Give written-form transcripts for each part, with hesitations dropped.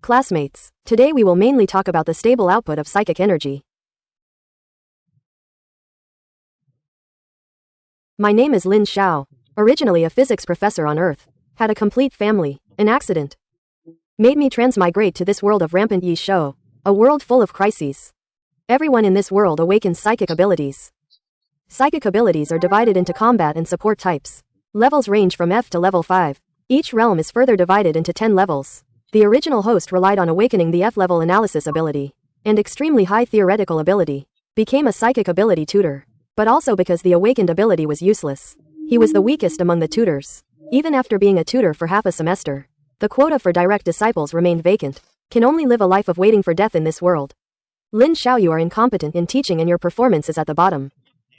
Classmates, today we will mainly talk about the stable output of psychic energy. My name is Lin Xiao, originally a physics professor on Earth. Had a complete family. An accident made me transmigrate to this world of rampant yi shou, a world full of crises. Everyone in this world awakens psychic abilities. Psychic abilities are divided into combat and support types. Levels range from F to level 5. Each realm is further divided into 10 levels. The original host relied on awakening the F-level analysis ability and extremely high theoretical ability. Became a psychic ability tutor, but also because the awakened ability was useless. He was the weakest among the tutors. Even after being a tutor for half a semester, the quota for direct disciples remained vacant. Can only live a life of waiting for death in this world. Lin Xiao, you are incompetent in teaching and your performance is at the bottom.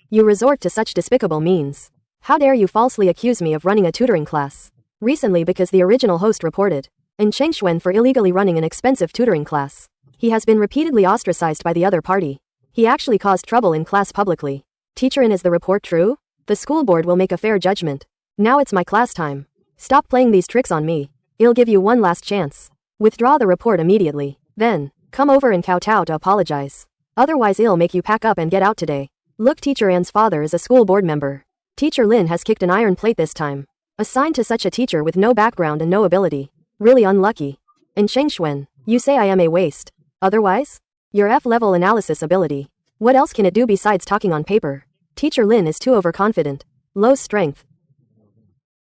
You resort to such despicable means. How dare you falsely accuse me of running a tutoring class? Recently, because the original host reported in Chengxuan for illegally running an expensive tutoring class. He has been repeatedly ostracized by the other party. He actually caused trouble in class publicly. Teacher in, is the report true? The school board will make a fair judgment. Now it's my class time. Stop playing these tricks on me. I'll give you one last chance. Withdraw the report immediately. Then, come over and kowtow to apologize. Otherwise I'll make you pack up and get out today. Look, Teacher An's father is a school board member. Teacher Lin has kicked an iron plate this time. Assigned to such a teacher with no background and no ability. Really unlucky. And Chengxuan, you say I am a waste. Otherwise? Your F-level analysis ability. What else can it do besides talking on paper? Teacher Lin is too overconfident. Low strength.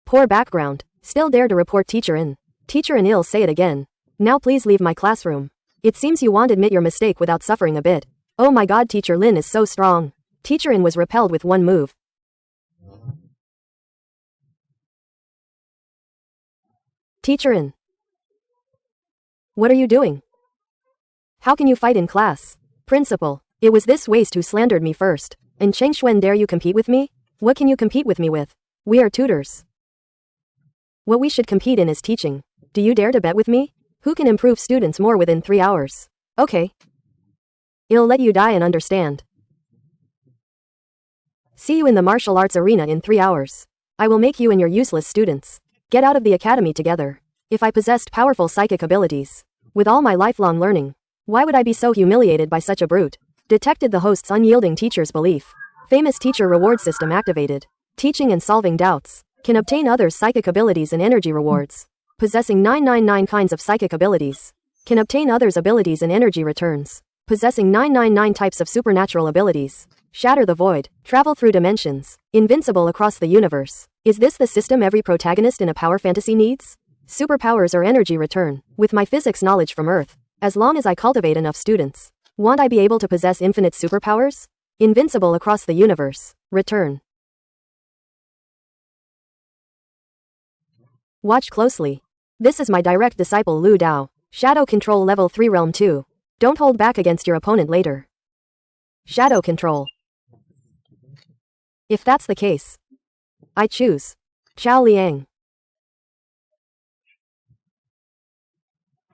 Poor background. Still dare to report Teacher In. Teacher In, I'll say it again. Now please leave my classroom. It seems you won't admit your mistake without suffering a bit. Oh my god, Teacher Lin is so strong. Teacher In was repelled with one move. Teacher In. What are you doing? How can you fight in class? Principal, it was this waste who slandered me first. And Chengxuan, dare you compete with me? What can you compete with me with? We are tutors. What we should compete in is teaching. Do you dare to bet with me? Who can improve students more within 3 hours? Okay. I'll let you die and understand. See you in the martial arts arena in 3 hours. I will make you and your useless students get out of the academy together. If I possessed powerful psychic abilities, with all my lifelong learning, why would I be so humiliated by such a brute? Detected the host's unyielding teacher's belief. Famous teacher reward system activated. Teaching and solving doubts. Can obtain others' psychic abilities and energy rewards. Possessing 999 kinds of psychic abilities. Can obtain others' abilities and energy returns. Possessing 999 types of supernatural abilities. Shatter the void. Travel through dimensions. Invincible across the universe. Is this the system every protagonist in a power fantasy needs? Superpowers or energy return. With my physics knowledge from Earth, as long as I cultivate enough students, won't I be able to possess infinite superpowers? Invincible across the universe. Return. Watch closely. This is my direct disciple Lu Dao. Shadow control level 3 realm 2. Don't hold back against your opponent later. Shadow control. If that's the case, I choose Chao Liang.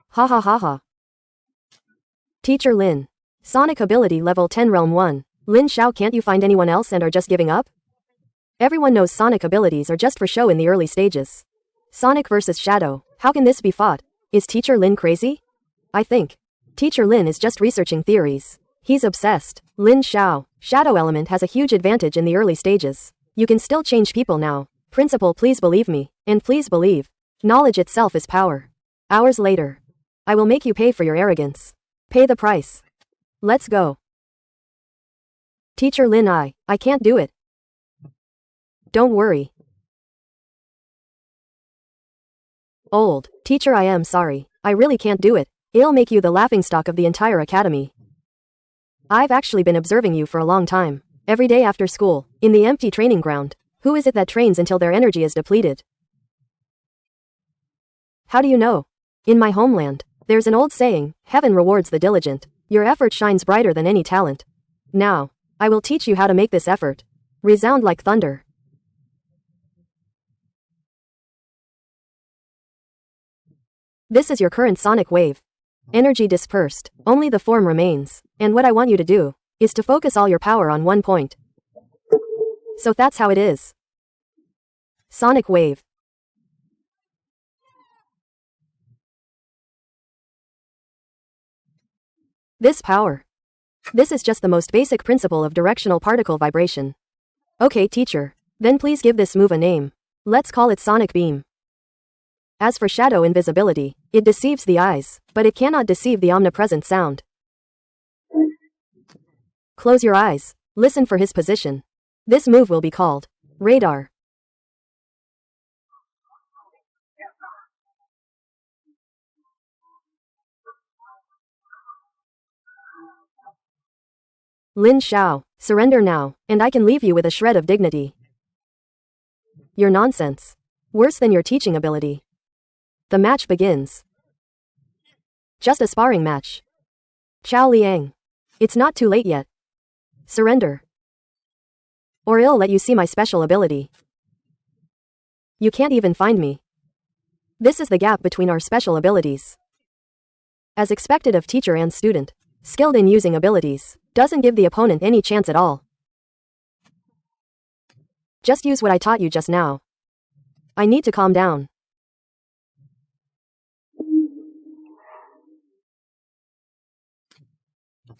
Ha ha ha ha. Teacher Lin. Sonic ability level 10 realm 1. Lin Xiao, can't you find anyone else and are just giving up? Everyone knows Sonic abilities are just for show in the early stages. Sonic versus Shadow. How can this be fought? Is Teacher Lin crazy? I think Teacher Lin is just researching theories. He's obsessed. Lin Xiao. Shadow element has a huge advantage in the early stages. You can still change people now. Principal, please believe me. And please believe. Knowledge itself is power. Hours later. I will make you pay for your arrogance. Pay the price. Let's go. Teacher Lin, I can't do it. Don't worry. Old teacher, I am sorry. I really can't do it. I'll make you the laughingstock of the entire academy. I've actually been observing you for a long time. Every day after school, in the empty training ground. Who is it that trains until their energy is depleted? How do you know? In my homeland, there's an old saying, heaven rewards the diligent. Your effort shines brighter than any talent. Now, I will teach you how to make this effort resound like thunder. This is your current sonic wave. Energy dispersed, only the form remains. And what I want you to do is to focus all your power on one point. So that's how it is. Sonic wave. This power. This is just the most basic principle of directional particle vibration. Okay, teacher. Then please give this move a name. Let's call it sonic beam. As for shadow invisibility, it deceives the eyes, but it cannot deceive the omnipresent sound. Close your eyes. Listen for his position. This move will be called radar. Lin Xiao, surrender now, and I can leave you with a shred of dignity. You're nonsense. Worse than your teaching ability. The match begins. Just a sparring match. Chao Liang. It's not too late yet. Surrender. Or I'll let you see my special ability. You can't even find me. This is the gap between our special abilities. As expected of teacher and student, skilled in using abilities, doesn't give the opponent any chance at all. Just use what I taught you just now. I need to calm down.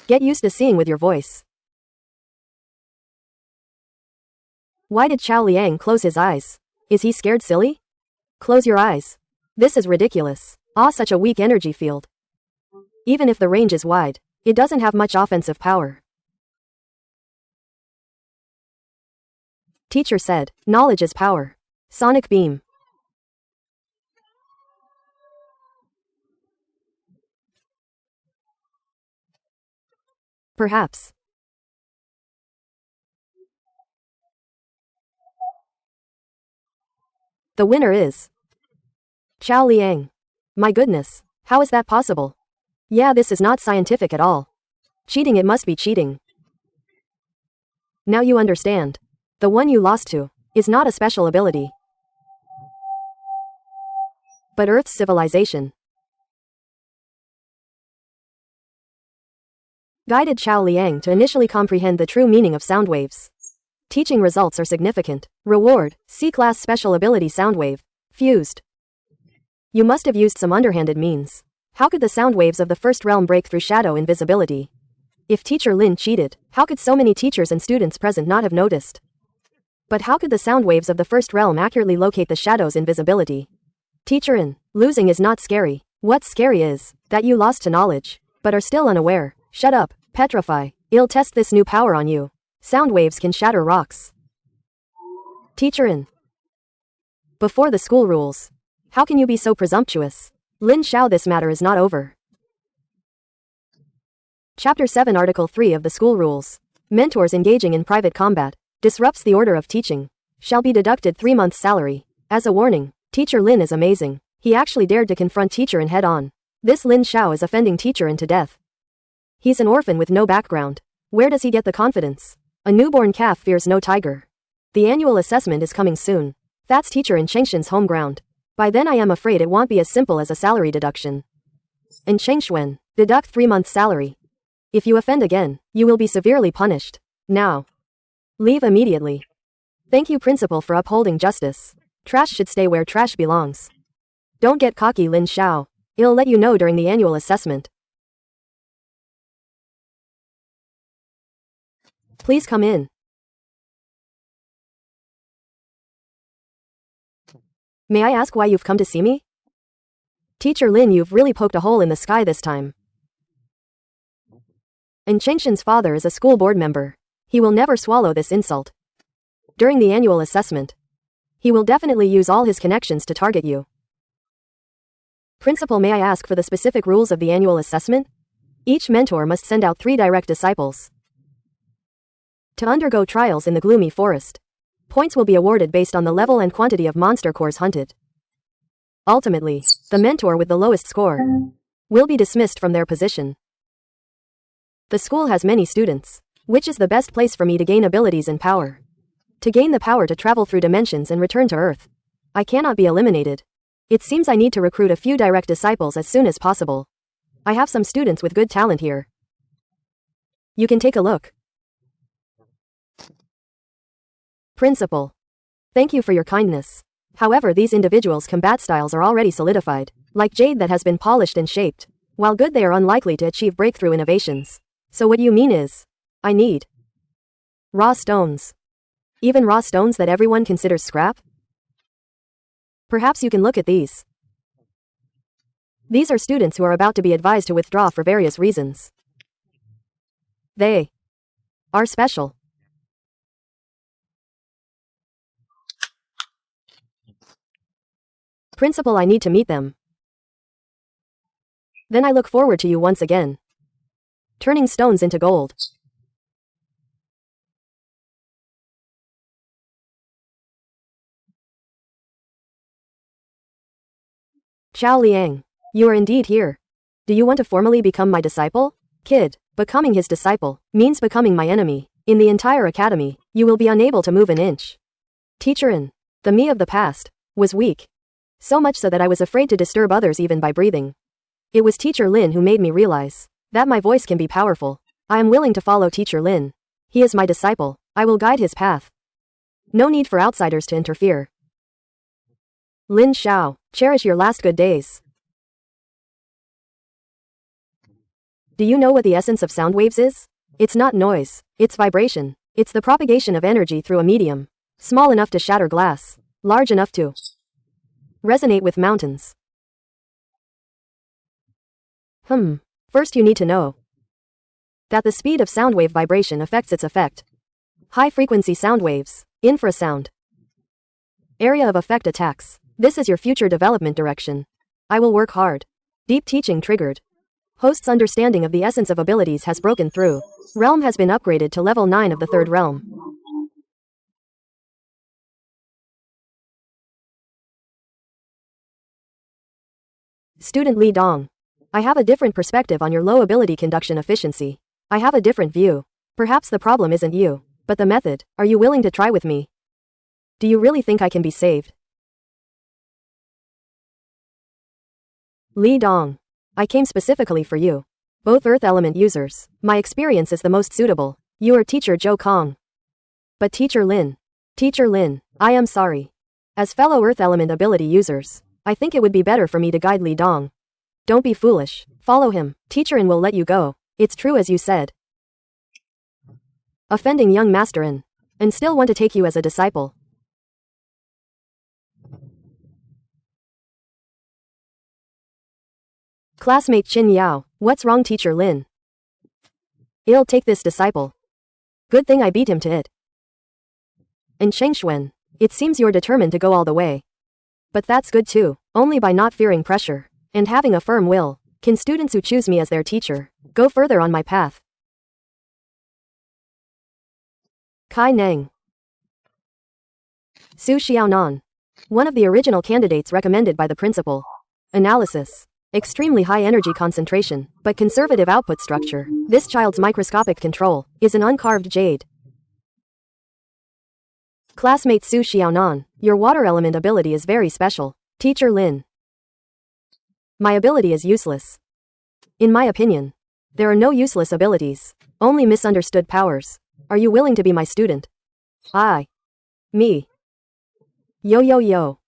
Get used to seeing with your voice. Why did Chao Liang close his eyes? Is he scared silly? Close your eyes. This is ridiculous. Such a weak energy field. Even if the range is wide, it doesn't have much offensive power. Teacher said, knowledge is power. Sonic beam. Perhaps. The winner is Chao Liang. My goodness, how is that possible? Yeah, this is not scientific at all. Cheating, it must be cheating. Now you understand. The one you lost to is not a special ability, but Earth's civilization. Guided Chao Liang to initially comprehend the true meaning of sound waves. Teaching results are significant. Reward, C-class special ability sound wave. Fused. You must have used some underhanded means. How could the sound waves of the first realm break through shadow invisibility? If teacher Lin cheated, how could so many teachers and students present not have noticed? But how could the sound waves of the first realm accurately locate the shadow's invisibility? Teacher In, losing is not scary. What's scary is that you lost to knowledge, but are still unaware. Shut up, petrify. I'll test this new power on you. Sound waves can shatter rocks. Teacher In. Before the school rules. How can you be so presumptuous? Lin Xiao, this matter is not over. Chapter 7 Article 3 of the School Rules. Mentors engaging in private combat disrupts the order of teaching. Shall be deducted 3 months' salary. As a warning, Teacher Lin is amazing. He actually dared to confront Teacher In head on. This Lin Xiao is offending Teacher In to death. He's an orphan with no background. Where does he get the confidence? A newborn calf fears no tiger. The annual assessment is coming soon. That's Teacher In Chengshen's home ground. By then I am afraid it won't be as simple as a salary deduction. In Chengshen, deduct 3 months' salary. If you offend again, you will be severely punished. Now. Leave immediately. Thank you, Principal, for upholding justice. Trash should stay where trash belongs. Don't get cocky, Lin Xiao. I'll let you know during the annual assessment. Please come in. May I ask why you've come to see me? Teacher Lin, you've really poked a hole in the sky this time. And Chengshen's father is a school board member. He will never swallow this insult. During the annual assessment, he will definitely use all his connections to target you. Principal, may I ask for the specific rules of the annual assessment? Each mentor must send out 3 direct disciples to undergo trials in the gloomy forest. Points will be awarded based on the level and quantity of monster cores hunted. Ultimately, the mentor with the lowest score will be dismissed from their position. The school has many students. Which is the best place for me to gain abilities and power? To gain the power to travel through dimensions and return to Earth. I cannot be eliminated. It seems I need to recruit a few direct disciples as soon as possible. I have some students with good talent here. You can take a look. Principal. Thank you for your kindness. However, these individuals' combat styles are already solidified, like jade that has been polished and shaped. While good, they are unlikely to achieve breakthrough innovations. So what you mean is, I need raw stones. Even raw stones that everyone considers scrap? Perhaps you can look at these. These are students who are about to be advised to withdraw for various reasons. They are special. Principal, I need to meet them. Then I look forward to you once again. Turning stones into gold. Chao Liang, you are indeed here. Do you want to formally become my disciple? Kid, becoming his disciple means becoming my enemy. In the entire academy, you will be unable to move an inch. Teacher In, the me of the past, was weak. So much so that I was afraid to disturb others even by breathing. It was Teacher Lin who made me realize that my voice can be powerful. I am willing to follow Teacher Lin. He is my disciple. I will guide his path. No need for outsiders to interfere. Lin Xiao, cherish your last good days. Do you know what the essence of sound waves is? It's not noise, it's vibration. It's the propagation of energy through a medium. Small enough to shatter glass. Large enough to resonate with mountains. First you need to know that the speed of sound wave vibration affects its effect. High-frequency sound waves, infrasound. Area of effect attacks. This is your future development direction. I will work hard. Deep teaching triggered. Host's understanding of the essence of abilities has broken through. Realm has been upgraded to level 9 of the third realm. Student Li Dong. I have a different perspective on your low ability conduction efficiency. I have a different view. Perhaps the problem isn't you, but the method. Are you willing to try with me? Do you really think I can be saved? Li Dong. I came specifically for you. Both Earth Element users. My experience is the most suitable. You are Teacher Zhou Kong. But Teacher Lin. Teacher Lin, I am sorry. As fellow Earth Element ability users, I think it would be better for me to guide Li Dong. Don't be foolish. Follow him. Teacher In will let you go. It's true as you said. Offending young Master In. And still want to take you as a disciple. Classmate Qin Yao, what's wrong Teacher Lin? I'll take this disciple. Good thing I beat him to it. And Chengxuan, it seems you're determined to go all the way. But that's good too, only by not fearing pressure, and having a firm will, can students who choose me as their teacher, go further on my path. Kai Neng. Su Xiaonan. One of the original candidates recommended by the principal. Analysis. Extremely high energy concentration, but conservative output structure. This child's microscopic control is an uncarved jade. Classmate Su Xiaonan, your water element ability is very special. Teacher Lin. My ability is useless. In my opinion, there are no useless abilities, only misunderstood powers. Are you willing to be my student? Me. Yo,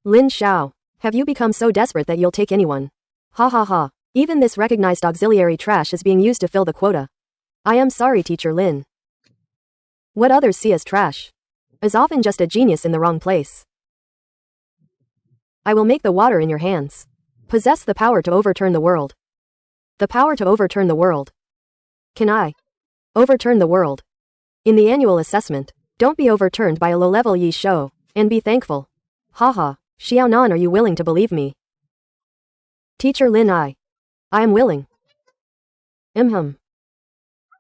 Lin Xiao, have you become so desperate that you'll take anyone? Ha ha ha. Even this recognized auxiliary trash is being used to fill the quota. I am sorry, Teacher Lin. What others see as trash is often just a genius in the wrong place. I will make the water in your hands. Possess the power to overturn the world. The power to overturn the world. Can I overturn the world? In the annual assessment, don't be overturned by a low-level Yi Shou, and be thankful. Haha, Xiaonan, are you willing to believe me? Teacher Lin, I am willing.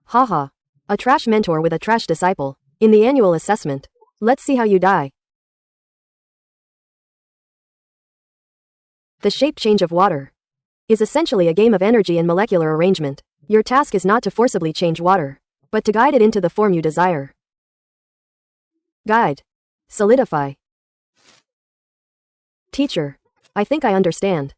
Haha. A trash mentor with a trash disciple. In the annual assessment. Let's see how you die. The shape change of water is essentially a game of energy and molecular arrangement. Your task is not to forcibly change water, but to guide it into the form you desire. Guide. Solidify. Teacher, I think I understand.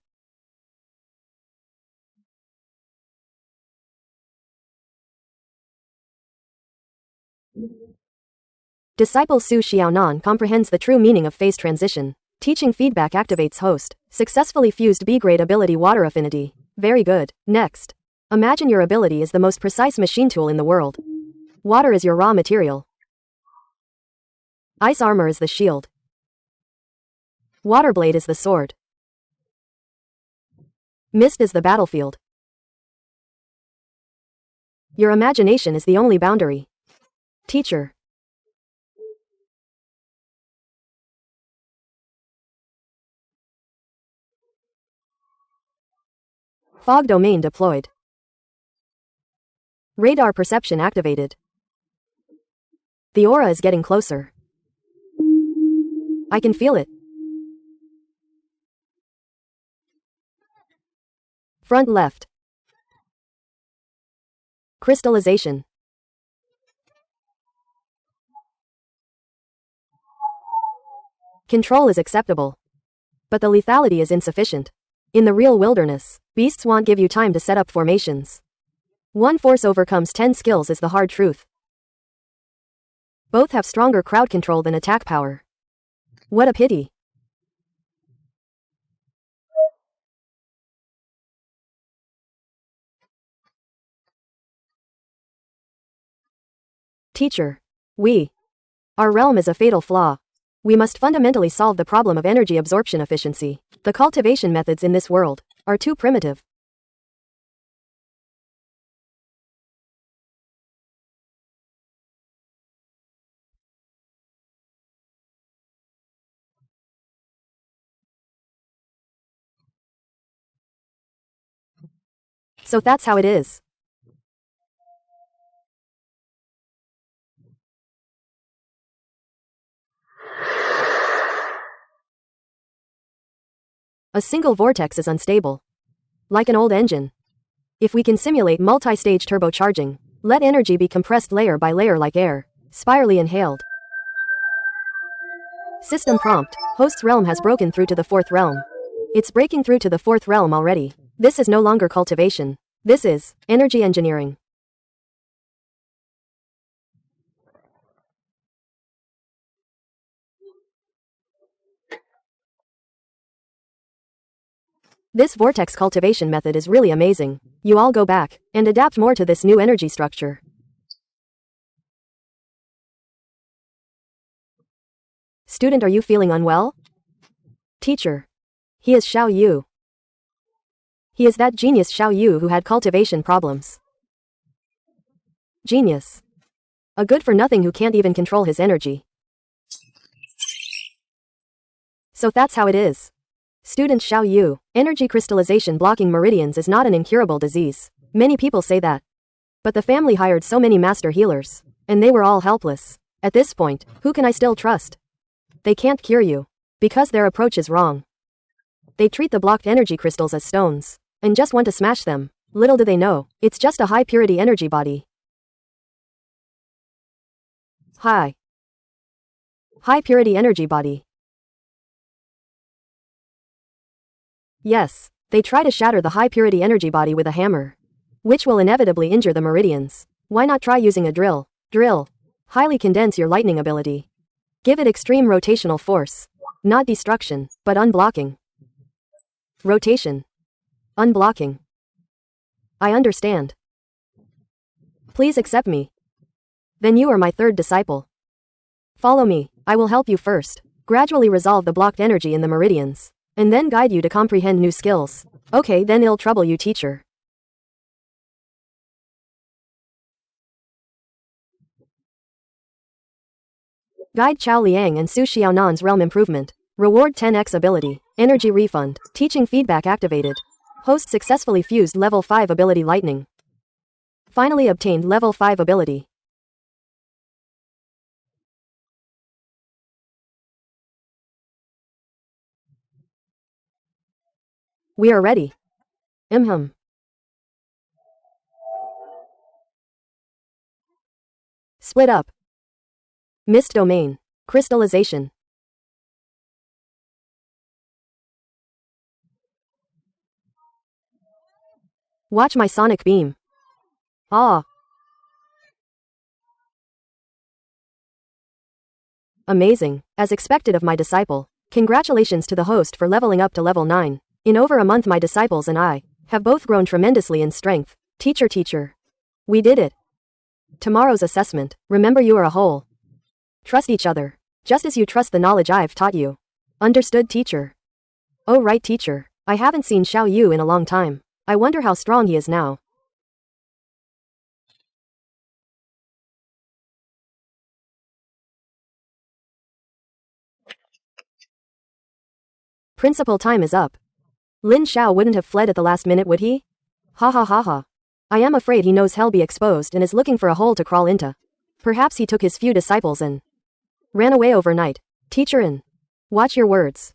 Disciple Su Xiaonan comprehends the true meaning of phase transition. Teaching feedback activates host. Successfully fused B-grade ability water affinity. Very good. Next. Imagine your ability is the most precise machine tool in the world. Water is your raw material. Ice armor is the shield. Water blade is the sword. Mist is the battlefield. Your imagination is the only boundary. Teacher. Fog domain deployed. Radar perception activated. The aura is getting closer. I can feel it. Front left. Crystallization. Control is acceptable. But the lethality is insufficient. In the real wilderness, beasts won't give you time to set up formations. One force overcomes 10 skills is the hard truth. Both have stronger crowd control than attack power. What a pity. Teacher. Our realm is a fatal flaw. We must fundamentally solve the problem of energy absorption efficiency. The cultivation methods in this world are too primitive. So that's how it is. A single vortex is unstable. Like an old engine. If we can simulate multi-stage turbocharging, let energy be compressed layer by layer like air, spirally inhaled. System prompt. Host's realm has broken through to the 4th realm. It's breaking through to the 4th realm already. This is no longer cultivation. This is energy engineering. This vortex cultivation method is really amazing. You all go back and adapt more to this new energy structure. Student, are you feeling unwell? Teacher. He is Xiao Yu. He is that genius Xiao Yu who had cultivation problems. Genius. A good-for-nothing who can't even control his energy. So that's how it is. Student Xiao Yu. Energy crystallization blocking meridians is not an incurable disease. Many people say that. But the family hired so many master healers, and they were all helpless. At this point, who can I still trust? They can't cure you. Because their approach is wrong. They treat the blocked energy crystals as stones, and just want to smash them. Little do they know, it's just a high-purity energy body. High-purity energy body. Yes, they try to shatter the high-purity energy body with a hammer, which will inevitably injure the meridians. Why not try using a drill? Highly condense your lightning ability. Give it extreme rotational force. Not destruction, but unblocking. Rotation. Unblocking. I understand. Please accept me. Then you are my 3rd disciple. Follow me, I will help you first. Gradually resolve the blocked energy in the meridians, and then guide you to comprehend new skills. Okay, then it'll trouble you, teacher. Guide Chao Liang and Su Xiaonan's realm improvement. Reward 10x ability. Energy refund. Teaching feedback activated. Host successfully fused level 5 ability lightning. Finally obtained level 5 ability. We are ready. Split up. Mist domain. Crystallization. Watch my sonic beam. Ah. Amazing, as expected of my disciple. Congratulations to the host for leveling up to level 9. In over a month my disciples and I have both grown tremendously in strength. Teacher. We did it. Tomorrow's assessment. Remember, you are a whole. Trust each other. Just as you trust the knowledge I've taught you. Understood, teacher? Oh, right, teacher. I haven't seen Xiao Yu in a long time. I wonder how strong he is now. Principal, time is up. Lin Xiao wouldn't have fled at the last minute, would he? Ha ha ha ha. I am afraid he knows hell be exposed and is looking for a hole to crawl into. Perhaps he took his few disciples and ran away overnight. Teacher In. Watch your words.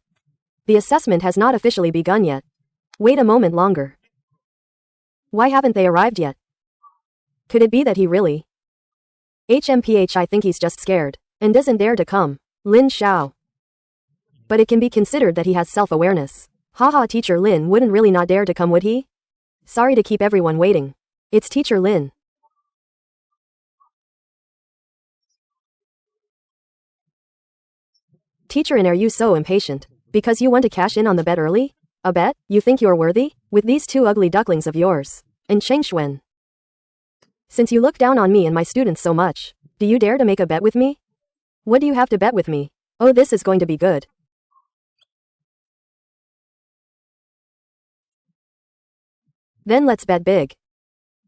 The assessment has not officially begun yet. Wait a moment longer. Why haven't they arrived yet? Could it be that he really? HMPH, I think he's just scared and doesn't dare to come. Lin Xiao. But it can be considered that he has self-awareness. Haha, Teacher Lin wouldn't really not dare to come, would he? Sorry to keep everyone waiting. It's Teacher Lin. Teacher In, are you so impatient? Because you want to cash in on the bet early? A bet? You think you're worthy? With these two ugly ducklings of yours. And Cheng Xuan. Since you look down on me and my students so much, do you dare to make a bet with me? What do you have to bet with me? Oh, this is going to be good. Then let's bet big.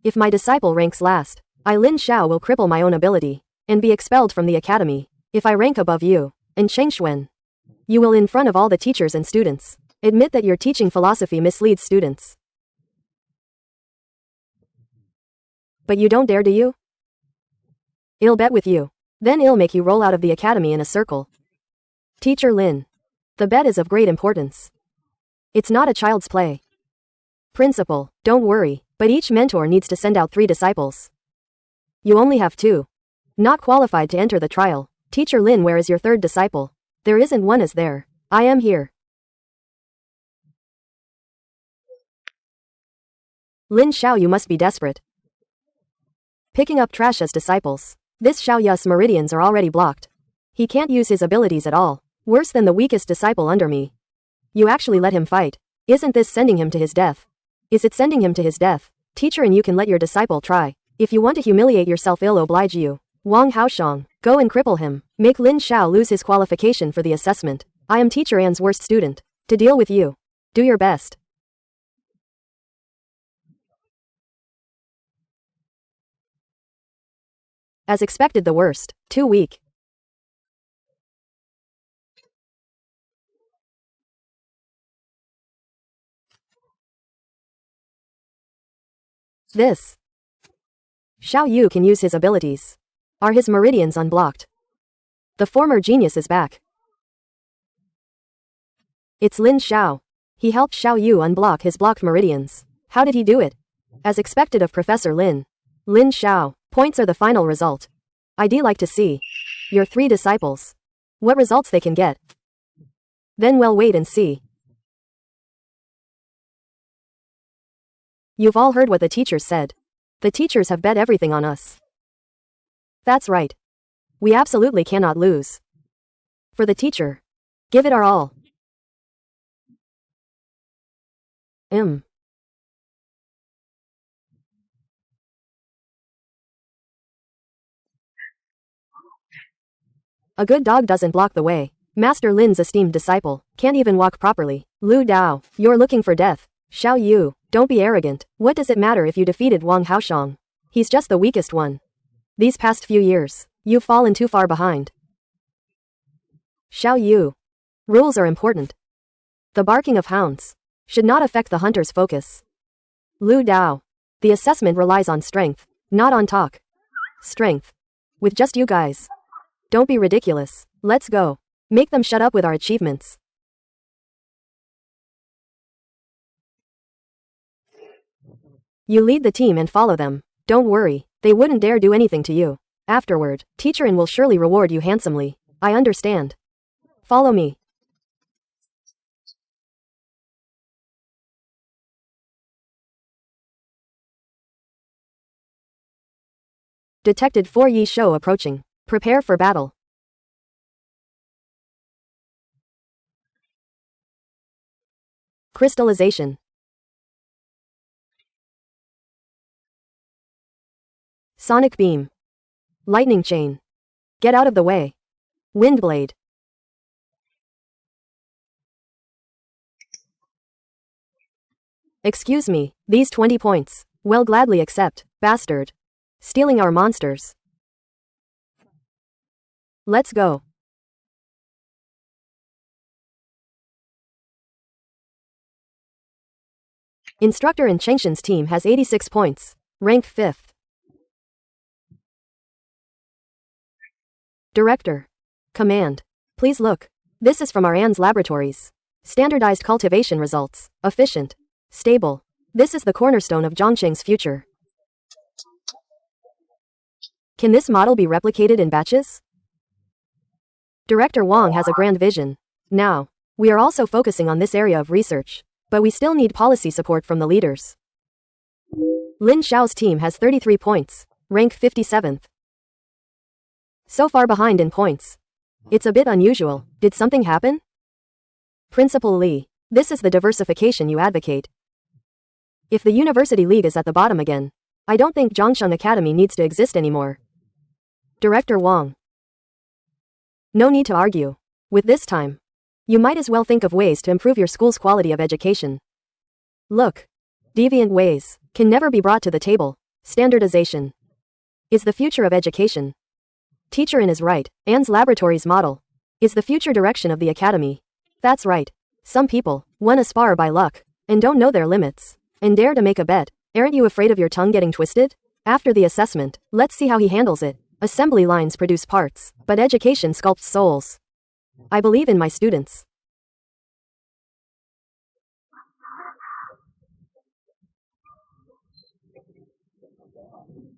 If my disciple ranks last, I Lin Xiao will cripple my own ability and be expelled from the academy. If I rank above you and Cheng Xuan, you will, in front of all the teachers and students, admit that your teaching philosophy misleads students. But you don't dare, do you? I'll bet with you. Then I'll make you roll out of the academy in a circle. Teacher Lin. The bet is of great importance. It's not a child's play. Principal, don't worry, but each mentor needs to send out 3 disciples. You only have 2. Not qualified to enter the trial. Teacher Lin, where is your 3rd disciple? There isn't one, is there? I am here. Lin Xiao, you must be desperate. Picking up trash as disciples. This Xiao Yu's meridians are already blocked. He can't use his abilities at all. Worse than the weakest disciple under me. You actually let him fight. Isn't this sending him to his death? Is it sending him to his death? Teacher, and you can let your disciple try. If you want to humiliate yourself, I'll oblige you. Wang Haoshang, go and cripple him. Make Lin Xiao lose his qualification for the assessment. I am Teacher An's worst student. To deal with you. Do your best. As expected, the worst. Too weak. This. Xiao Yu can use his abilities. Are his meridians unblocked? The former genius is back. It's Lin Xiao. He helped Xiao Yu unblock his blocked meridians. How did he do it? As expected of Professor Lin. Lin Xiao. Points are the final result. I'd like to see your 3 disciples. What results they can get. Then we'll wait and see. You've all heard what the teachers said. The teachers have bet everything on us. That's right. We absolutely cannot lose. For the teacher. Give it our all. A good dog doesn't block the way. Master Lin's esteemed disciple can't even walk properly. Lu Dao, you're looking for death. Xiao Yu, don't be arrogant. What does it matter if you defeated Wang Haoshang? He's just the weakest one. These past few years, you've fallen too far behind. Xiao Yu. Rules are important. The barking of hounds should not affect the hunter's focus. Lu Dao. The assessment relies on strength, not on talk. Strength. With just you guys. Don't be ridiculous. Let's go. Make them shut up with our achievements. You lead the team and follow them. Don't worry, they wouldn't dare do anything to you. Afterward, Teacher In will surely reward you handsomely. I understand. Follow me. Detected 4 Yi Shou approaching. Prepare for battle. Crystallization. Sonic beam. Lightning chain. Get out of the way. Wind blade. Excuse me, these 20 points. Well, gladly accept, bastard. Stealing our monsters. Let's go. Instructor in Chengshin's team has 86 points. Rank 5th. Director. Command. Please look. This is from our AN's laboratories. Standardized cultivation results. Efficient. Stable. This is the cornerstone of Zhongcheng's future. Can this model be replicated in batches? Director Wang has a grand vision. Now, we are also focusing on this area of research, but we still need policy support from the leaders. Lin Xiao's team has 33 points, rank 57th. So far behind in points. It's a bit unusual. Did something happen? Principal Li, this is the diversification you advocate. If the University League is at the bottom again, I don't think Zhongsheng Academy needs to exist anymore. Director Wang. No need to argue. With this time, you might as well think of ways to improve your school's quality of education. Look. Deviant ways can never be brought to the table. Standardization is the future of education. Teacher In is right. Anne's laboratories model is the future direction of the academy. That's right. Some people want to spar by luck and don't know their limits and dare to make a bet. Aren't you afraid of your tongue getting twisted? After the assessment, let's see how he handles it. Assembly lines produce parts, but education sculpts souls. I believe in my students.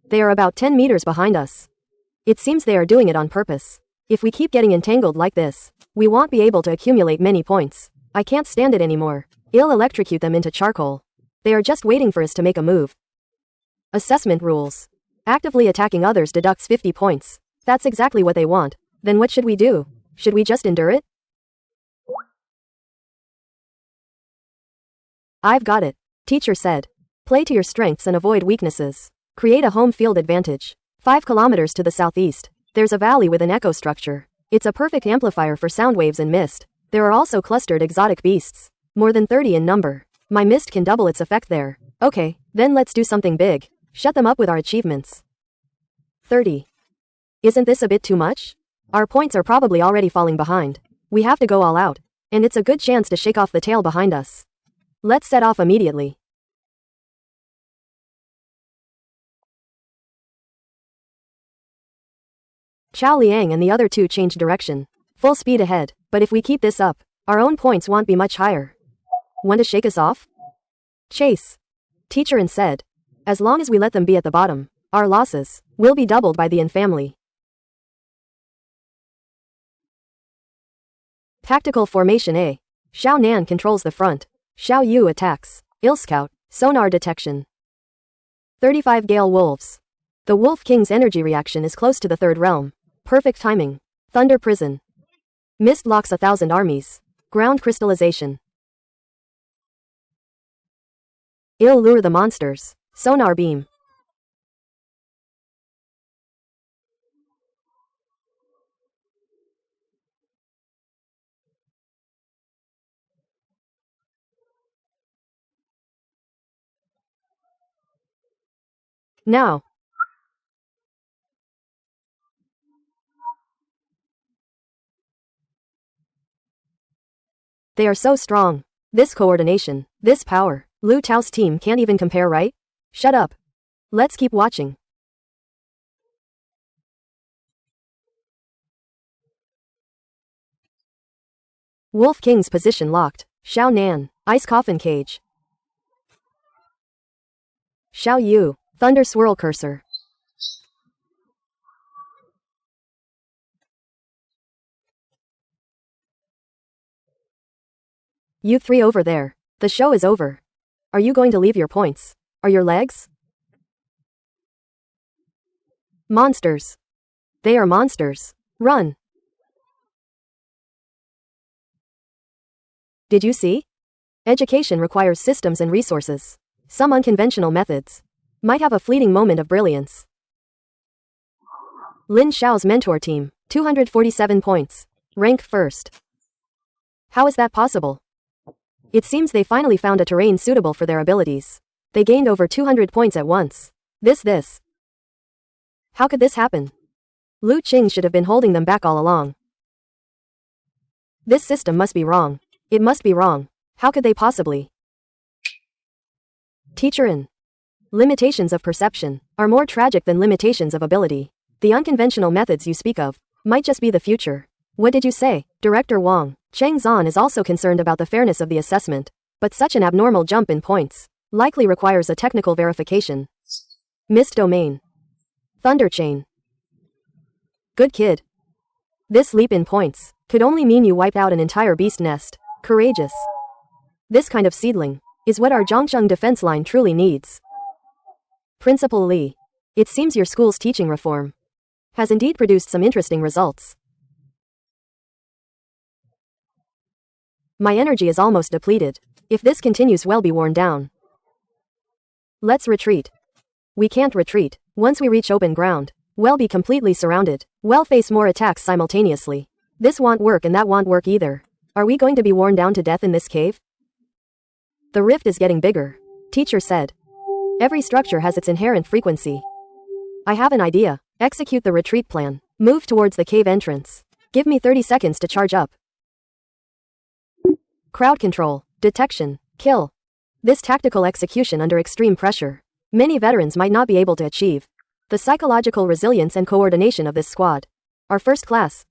They are about 10 meters behind us. It seems they are doing it on purpose. If we keep getting entangled like this, we won't be able to accumulate many points. I can't stand it anymore. I'll electrocute them into charcoal. They are just waiting for us to make a move. Assessment rules. Actively attacking others deducts 50 points. That's exactly what they want. Then what should we do? Should we just endure it? I've got it. Teacher said. Play to your strengths and avoid weaknesses. Create a home field advantage. 5 kilometers to the southeast, there's a valley with an echo structure. It's a perfect amplifier for sound waves and mist. There are also clustered exotic beasts. More than 30 in number. My mist can double its effect there. Okay, then let's do something big. Shut them up with our achievements. 30. Isn't this a bit too much? Our points are probably already falling behind. We have to go all out. And it's a good chance to shake off the tail behind us. Let's set off immediately. Chao Liang and the other two change direction. Full speed ahead, but if we keep this up, our own points won't be much higher. Want to shake us off? Chase. Teacher In said. As long as we let them be at the bottom, our losses will be doubled by the In family. Tactical Formation A. Xiao Nan controls the front. Xiao Yu attacks. Il Scout. Sonar detection. 35 Gale Wolves. The Wolf King's energy reaction is close to the third realm. Perfect timing. Thunder Prison. Mist locks 1,000 armies. Ground crystallization. I'll lure the monsters. Sonar beam. Now. They are so strong. This coordination, this power, Lu Tao's team can't even compare, right? Shut up. Let's keep watching. Wolf King's position locked. Xiao Nan, Ice Coffin Cage. Xiao Yu, Thunder Swirl Cursor. You three over there. The show is over. Are you going to leave your points? Are your legs? Monsters. They are monsters. Run. Did you see? Education requires systems and resources. Some unconventional methods might have a fleeting moment of brilliance. Lin Xiao's mentor team, 247 points. Rank first. How is that possible? It seems they finally found a terrain suitable for their abilities. They gained over 200 points at once. This. How could this happen? Lu Qing should have been holding them back all along. This system must be wrong. It must be wrong. How could they possibly? Teacher In. Limitations of perception are more tragic than limitations of ability. The unconventional methods you speak of might just be the future. What did you say? Director Wang. Cheng Zhan is also concerned about the fairness of the assessment, but such an abnormal jump in points likely requires a technical verification. Missed domain. Thunder chain. Good kid. This leap in points could only mean you wiped out an entire beast nest. Courageous. This kind of seedling is what our Zhongsheng defense line truly needs. Principal Li. It seems your school's teaching reform has indeed produced some interesting results. My energy is almost depleted. If this continues, we'll be worn down. Let's retreat. We can't retreat. Once we reach open ground, we'll be completely surrounded. We'll face more attacks simultaneously. This won't work and that won't work either. Are we going to be worn down to death in this cave? The rift is getting bigger. Teacher said. Every structure has its inherent frequency. I have an idea. Execute the retreat plan. Move towards the cave entrance. Give me 30 seconds to charge up. Crowd control, detection, kill. This tactical execution under extreme pressure, many veterans might not be able to achieve. The psychological resilience and coordination of this squad are first class.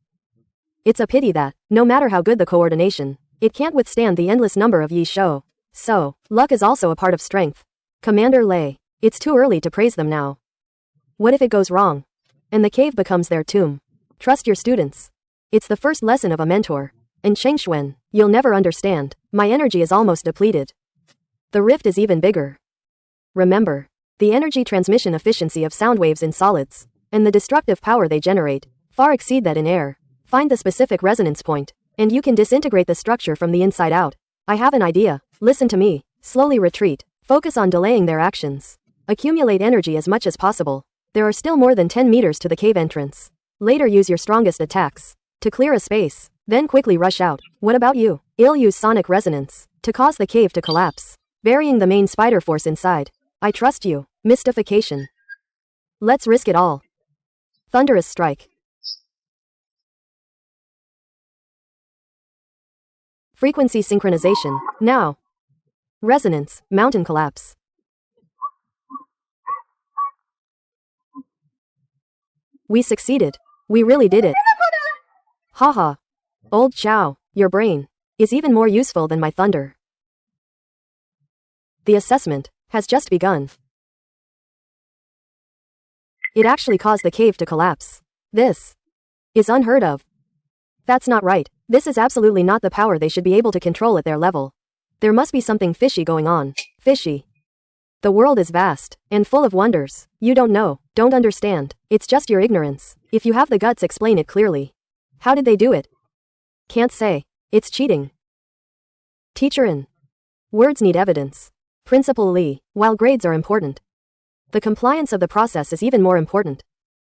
It's a pity that, no matter how good the coordination, it can't withstand the endless number of Yi Shou. So, luck is also a part of strength. Commander Lei, it's too early to praise them now. What if it goes wrong? And the cave becomes their tomb. Trust your students. It's the first lesson of a mentor. And Cheng Xuan, you'll never understand. My energy is almost depleted. The rift is even bigger. Remember, the energy transmission efficiency of sound waves in solids, and the destructive power they generate, far exceed that in air. Find the specific resonance point, and you can disintegrate the structure from the inside out. I have an idea. Listen to me. Slowly retreat. Focus on delaying their actions. Accumulate energy as much as possible. There are still more than 10 meters to the cave entrance. Later use your strongest attacks to clear a space. Then quickly rush out. What about you? I'll use sonic resonance to cause the cave to collapse, burying the main spider force inside. I trust you. Mystification. Let's risk it all. Thunderous strike. Frequency synchronization. Now. Resonance. Mountain collapse. We succeeded. We really did it. Haha. Old Chow, your brain is even more useful than my thunder. The assessment has just begun. It actually caused the cave to collapse. This is unheard of. That's not right. This is absolutely not the power they should be able to control at their level. There must be something fishy going on. Fishy. The world is vast and full of wonders. You don't know, don't understand. It's just your ignorance. If you have the guts, explain it clearly. How did they do it? Can't say. It's cheating. Teacher In. Words need evidence. Principal Li, while grades are important, the compliance of the process is even more important.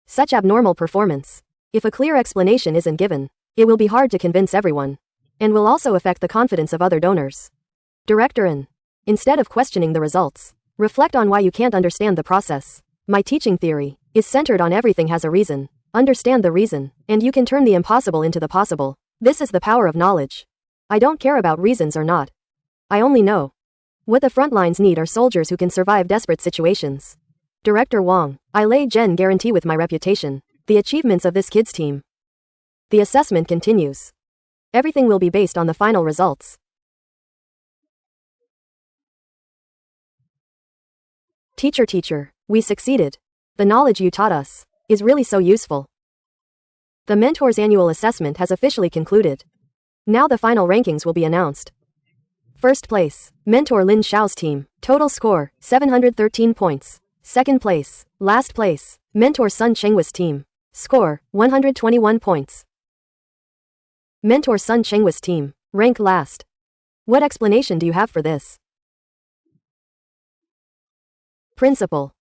Such abnormal performance. If a clear explanation isn't given, it will be hard to convince everyone, and will also affect the confidence of other donors. Director In. Instead of questioning the results, reflect on why you can't understand the process. My teaching theory is centered on everything has a reason. Understand the reason, and you can turn the impossible into the possible. This is the power of knowledge. I don't care about reasons or not. I only know what the front lines need are soldiers who can survive desperate situations. Director Wang, I lay Gen guarantee with my reputation, the achievements of this kids team. The assessment continues. Everything will be based on the final results. Teacher, we succeeded. The knowledge you taught us is really so useful. The mentor's annual assessment has officially concluded. Now the final rankings will be announced. First place, Mentor Lin Xiao's team. Total score, 713 points. Second place, last place, Mentor Sun Chenghua's team. Score, 121 points. Mentor Sun Chenghua's team. Rank last. What explanation do you have for this? Principal.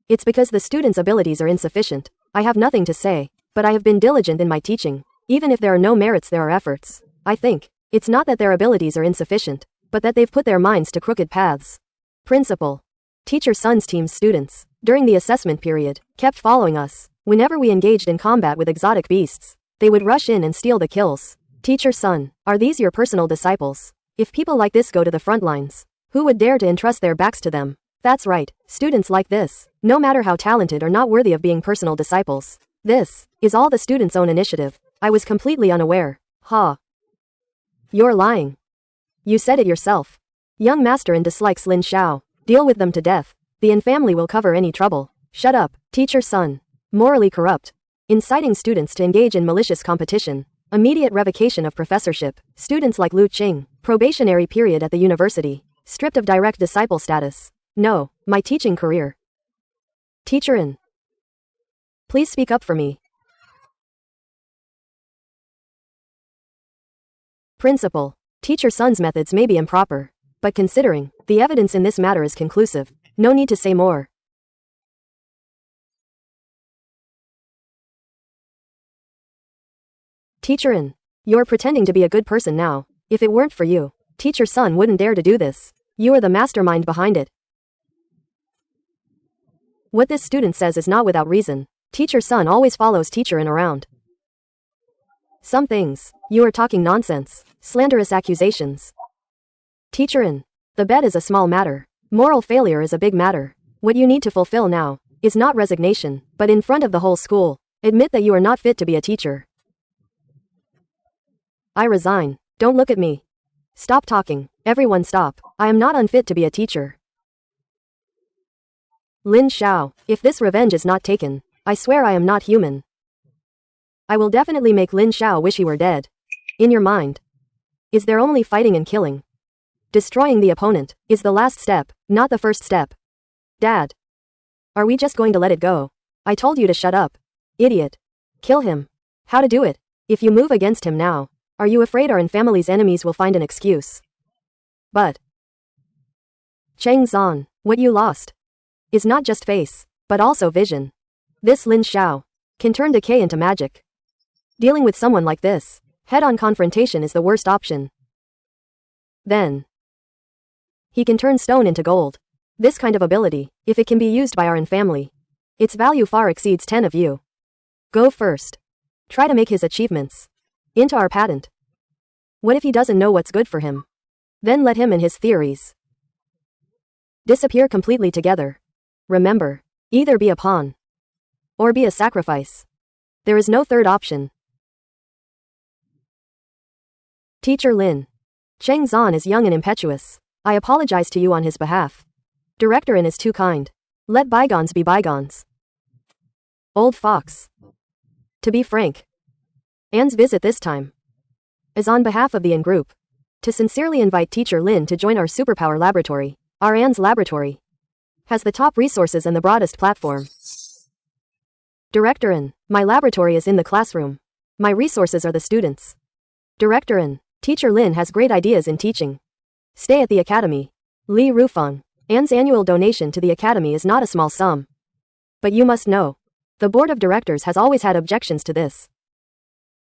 It's because the students' abilities are insufficient. I have nothing to say, but I have been diligent in my teaching. Even if there are no merits, there are efforts. I think it's not that their abilities are insufficient, but that they've put their minds to crooked paths. Principal. Teacher Sun's team's students, during the assessment period, kept following us. Whenever we engaged in combat with exotic beasts, they would rush in and steal the kills. Teacher Sun, are these your personal disciples? If people like this go to the front lines, who would dare to entrust their backs to them? That's right, students like this, no matter how talented, are not worthy of being personal disciples. This is all the students' own initiative. I was completely unaware. Ha. You're lying. You said it yourself. Young master and dislikes Lin Xiao. Deal with them to death. The Yin family will cover any trouble. Shut up, Teacher Sun. Morally corrupt. Inciting students to engage in malicious competition. Immediate revocation of professorship. Students like Lu Qing. Probationary period at the university. Stripped of direct disciple status. No, my teaching career. Teacher In. Please speak up for me. Principal. Teacher Sun's methods may be improper, but considering the evidence in this matter is conclusive, no need to say more. Teacher In. You're pretending to be a good person now. If it weren't for you, Teacher Sun wouldn't dare to do this. You are the mastermind behind it. What this student says is not without reason. Teacher Sun always follows Teacher In around. Some things, you are talking nonsense. Slanderous accusations. Teacher In. The bet is a small matter. Moral failure is a big matter. What you need to fulfill now is not resignation, but in front of the whole school, admit that you are not fit to be a teacher. I resign. Don't look at me. Stop talking. Everyone stop. I am not unfit to be a teacher. Lin Xiao, if this revenge is not taken, I swear I am not human. I will definitely make Lin Xiao wish he were dead. In your mind, is there only fighting and killing? Destroying the opponent is the last step, not the first step. Dad. Are we just going to let it go? I told you to shut up. Idiot. Kill him. How to do it? If you move against him now, are you afraid our family's enemies will find an excuse? But Cheng Zan, what you lost is not just face, but also vision. This Lin Xiao can turn decay into magic. Dealing with someone like this, head-on confrontation is the worst option. Then he can turn stone into gold. This kind of ability, if it can be used by our family, its value far exceeds 10 of you. Go first. Try to make his achievements into our patent. What if he doesn't know what's good for him? Then let him and his theories disappear completely together. Remember, either be a pawn or be a sacrifice. There is no third option. Teacher Lin. Cheng Zan is young and impetuous. I apologize to you on his behalf. Director In is too kind. Let bygones be bygones. Old fox. To be frank, Anne's visit this time is on behalf of the In group to sincerely invite Teacher Lin to join our superpower laboratory. Our Anne's laboratory has the top resources and the broadest platform. Director In, my laboratory is in the classroom. My resources are the students. Director In, Teacher Lin has great ideas in teaching. Stay at the academy. Li Rufeng, Anne's annual donation to the academy is not a small sum. But you must know, the board of directors has always had objections to this.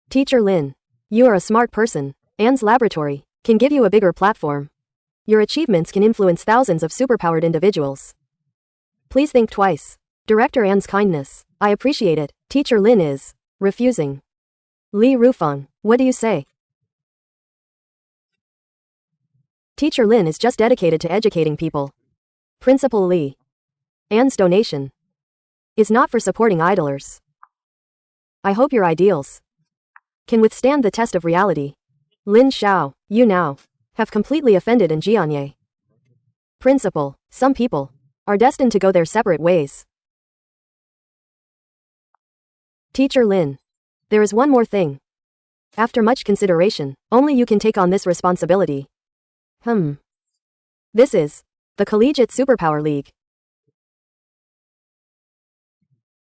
Teacher Lin, you are a smart person. Anne's laboratory can give you a bigger platform. Your achievements can influence thousands of superpowered individuals. Please think twice. Director Anne's kindness, I appreciate it. Teacher Lin is refusing. Li Rufeng, what do you say? Teacher Lin is just dedicated to educating people. Principal Li. Anne's donation is not for supporting idlers. I hope your ideals can withstand the test of reality. Lin Xiao, you now have completely offended in Jianye. Principal, some people are destined to go their separate ways. Teacher Lin. There is one more thing. After much consideration, only you can take on this responsibility. This is the Collegiate Superpower League.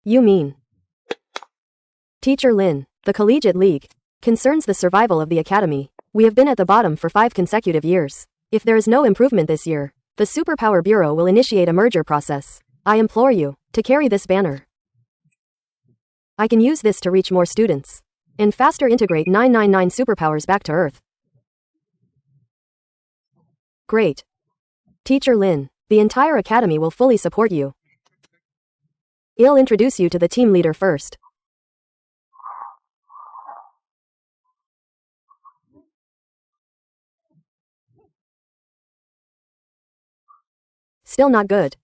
You mean? Teacher Lin, the Collegiate League concerns the survival of the academy. We have been at the bottom for 5 consecutive years. If there is no improvement this year, the Superpower Bureau will initiate a merger process. I implore you to carry this banner. I can use this to reach more students. And faster integrate 999 superpowers back to Earth. Great. Teacher Lin, the entire academy will fully support you. I'll introduce you to the team leader first. Still not good.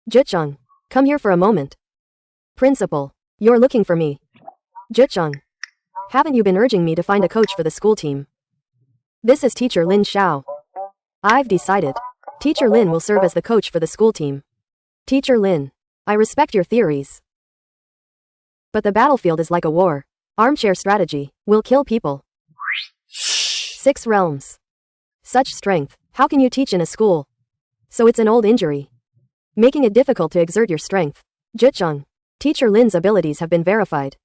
Zhicheng, come here for a moment. Principal, you're looking for me. Zhicheng, haven't you been urging me to find a coach for the school team? This is Teacher Lin Xiao. I've decided. Teacher Lin will serve as the coach for the school team. Teacher Lin, I respect your theories. But the battlefield is like a war. Armchair strategy will kill people. 6 realms. Such strength, how can you teach in a school? So it's an old injury, making it difficult to exert your strength. Zhicheng, Teacher Lin's abilities have been verified.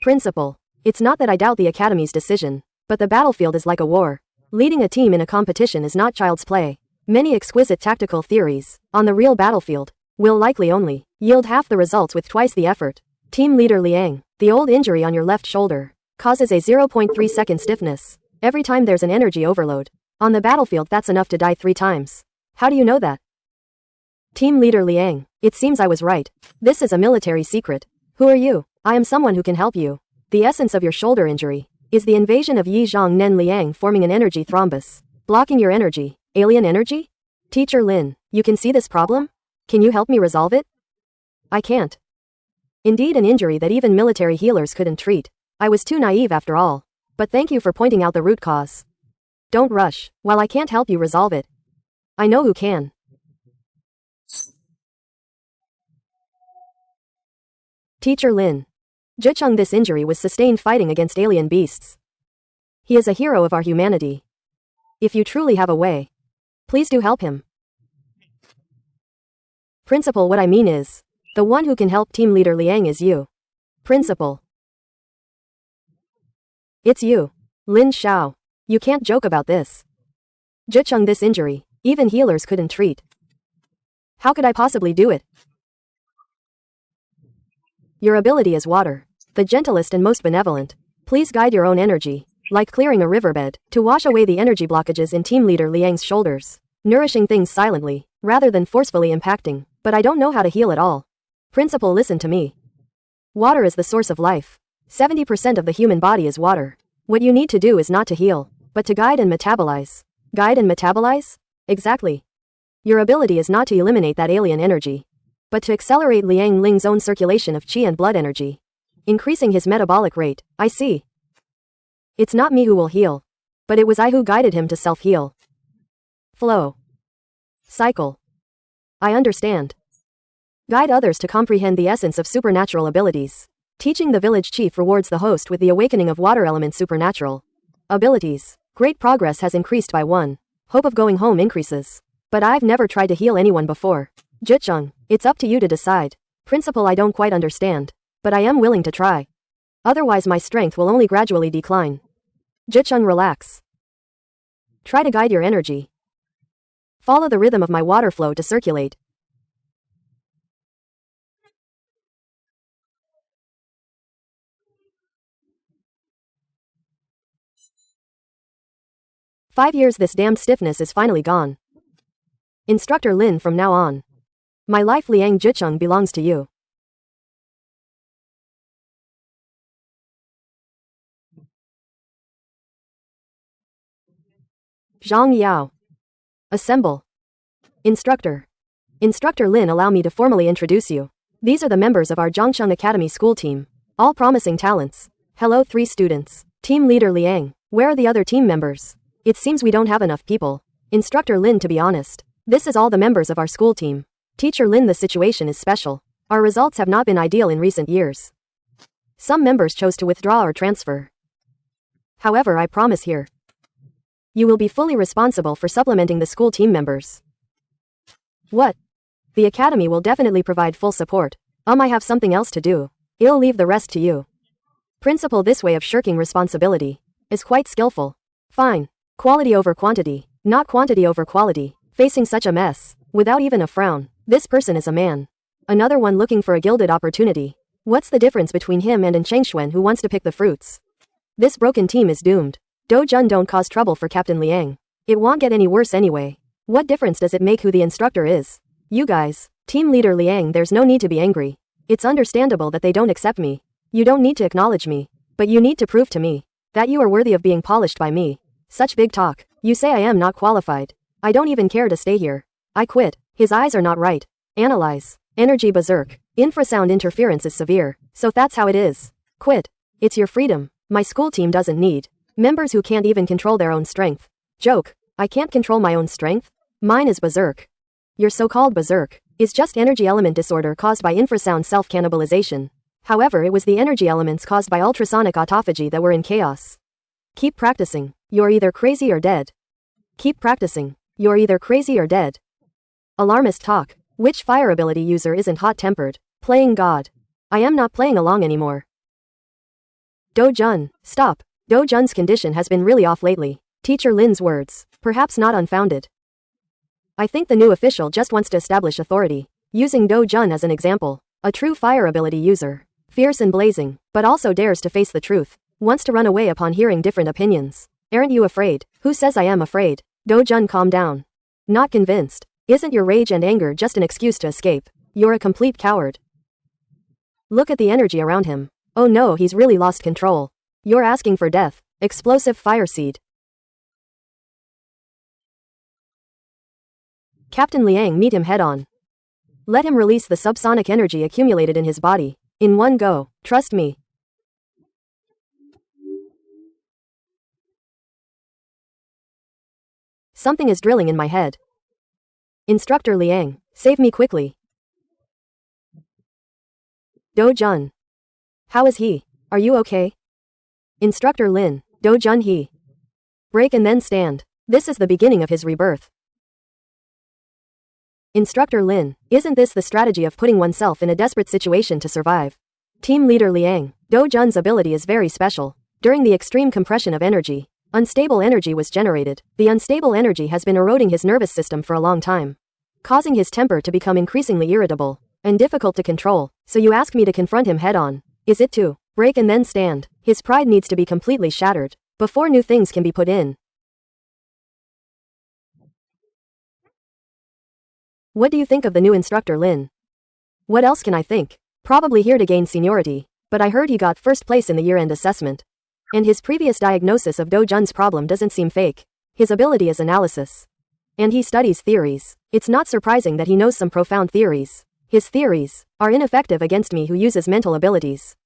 Principal, it's not that I doubt the academy's decision, but the battlefield is like a war. Leading a team in a competition is not child's play. Many exquisite tactical theories, on the real battlefield, will likely only yield half the results with twice the effort. Team leader Liang, the old injury on your left shoulder, causes a 0.3 second stiffness. Every time there's an energy overload. On the battlefield that's enough to die 3 times. How do you know that? Team leader Liang, it seems I was right. This is a military secret. Who are you? I am someone who can help you. The essence of your shoulder injury is the invasion of Yi Zhang Nen Liang forming an energy thrombus, blocking your energy. Alien energy? Teacher Lin, you can see this problem? Can you help me resolve it? I can't. Indeed, an injury that even military healers couldn't treat. I was too naive after all. But thank you for pointing out the root cause. Don't rush. While I can't help you resolve it, I know who can. Teacher Lin. Zhicheng, this injury was sustained fighting against alien beasts. He is a hero of our humanity. If you truly have a way, please do help him. Principal, what I mean is, the one who can help team leader Liang is you. Principal. It's you. Lin Xiao. You can't joke about this. Zhicheng, this injury, even healers couldn't treat. How could I possibly do it? Your ability is water, the gentlest and most benevolent. Please guide your own energy, like clearing a riverbed, to wash away the energy blockages in team leader Liang's shoulders, nourishing things silently, rather than forcefully impacting. But I don't know how to heal at all. Principal, listen to me. Water is the source of life. 70% of the human body is water. What you need to do is not to heal, but to guide and metabolize. Guide and metabolize? Exactly. Your ability is not to eliminate that alien energy, but to accelerate Liang Ling's own circulation of qi and blood energy, increasing his metabolic rate. I see. It's not me who will heal, but it was I who guided him to self-heal. Flow. Cycle. I understand. Guide others to comprehend the essence of supernatural abilities. Teaching the village chief rewards the host with the awakening of water element supernatural abilities. Great progress has increased by 1. Hope of going home increases. But I've never tried to heal anyone before. Zhicheng, it's up to you to decide. Principal, I don't quite understand, but I am willing to try. Otherwise my strength will only gradually decline. Zhicheng, relax. Try to guide your energy. Follow the rhythm of my water flow to circulate. "5 years, this damned stiffness is finally gone. Instructor Lin, from now on, my life Liang Zhicheng belongs to you." Zhang Yao. Assemble. Instructor. Instructor Lin, allow me to formally introduce you. These are the members of our Zhangcheng Academy school team. All promising talents. Hello 3 students. Team leader Liang. Where are the other team members? It seems we don't have enough people. Instructor Lin, to be honest, this is all the members of our school team. Teacher Lin, the situation is special. Our results have not been ideal in recent years. Some members chose to withdraw or transfer. However, I promise here, you will be fully responsible for supplementing the school team members. What? The academy will definitely provide full support. I have something else to do. I'll leave the rest to you. Principal, this way of shirking responsibility is quite skillful. Fine. Quality over quantity, not quantity over quality. Facing such a mess, without even a frown, this person is a man. Another one looking for a gilded opportunity. What's the difference between him and Chengxuan who wants to pick the fruits? This broken team is doomed. Do Jun don't cause trouble for Captain Liang. It won't get any worse anyway. What difference does it make who the instructor is? You guys, team leader Liang, there's no need to be angry. It's understandable that they don't accept me. You don't need to acknowledge me. But you need to prove to me that you are worthy of being polished by me. Such big talk. You say I am not qualified. I don't even care to stay here. I quit. His eyes are not right. Analyze. Energy berserk. Infrasound interference is severe. So that's how it is. Quit. It's your freedom. My school team doesn't need members who can't even control their own strength. Joke. I can't control my own strength? Mine is berserk. Your so-called berserk is just energy element disorder caused by infrasound self-cannibalization. However, it was the energy elements caused by ultrasonic autophagy that were in chaos. Keep practicing. You're either crazy or dead. Keep practicing. You're either crazy or dead. Alarmist talk. Which fire ability user isn't hot-tempered? Playing God. I am not playing along anymore. Do Jun, stop. Do Jun's condition has been really off lately. Teacher Lin's words, perhaps not unfounded. I think the new official just wants to establish authority, using Do Jun as an example. A true fire ability user. Fierce and blazing, but also dares to face the truth. Wants to run away upon hearing different opinions. Aren't you afraid? Who says I am afraid? Do Jun, calm down. Not convinced. Isn't your rage and anger just an excuse to escape? You're a complete coward. Look at the energy around him. Oh no, he's really lost control. You're asking for death. Explosive fire seed. Captain Liang, meet him head on. Let him release the subsonic energy accumulated in his body. In one go. Trust me. Something is drilling in my head. Instructor Liang, save me quickly. Do Jun. How is he? Are you okay? Instructor Lin, Do Jun he. Break and then stand. This is the beginning of his rebirth. Instructor Lin, isn't this the strategy of putting oneself in a desperate situation to survive? Team leader Liang, Do Jun's ability is very special. During the extreme compression of energy, unstable energy was generated. The unstable energy has been eroding his nervous system for a long time, causing his temper to become increasingly irritable and difficult to control. So you ask me to confront him head on. Is it to break and then stand? His pride needs to be completely shattered before new things can be put in. What do you think of the new instructor Lin? What else can I think? Probably here to gain seniority, but I heard he got first place in the year-end assessment. And his previous diagnosis of Do Jun's problem doesn't seem fake. His ability is analysis. And he studies theories. It's not surprising that he knows some profound theories. His theories are ineffective against me who uses mental abilities.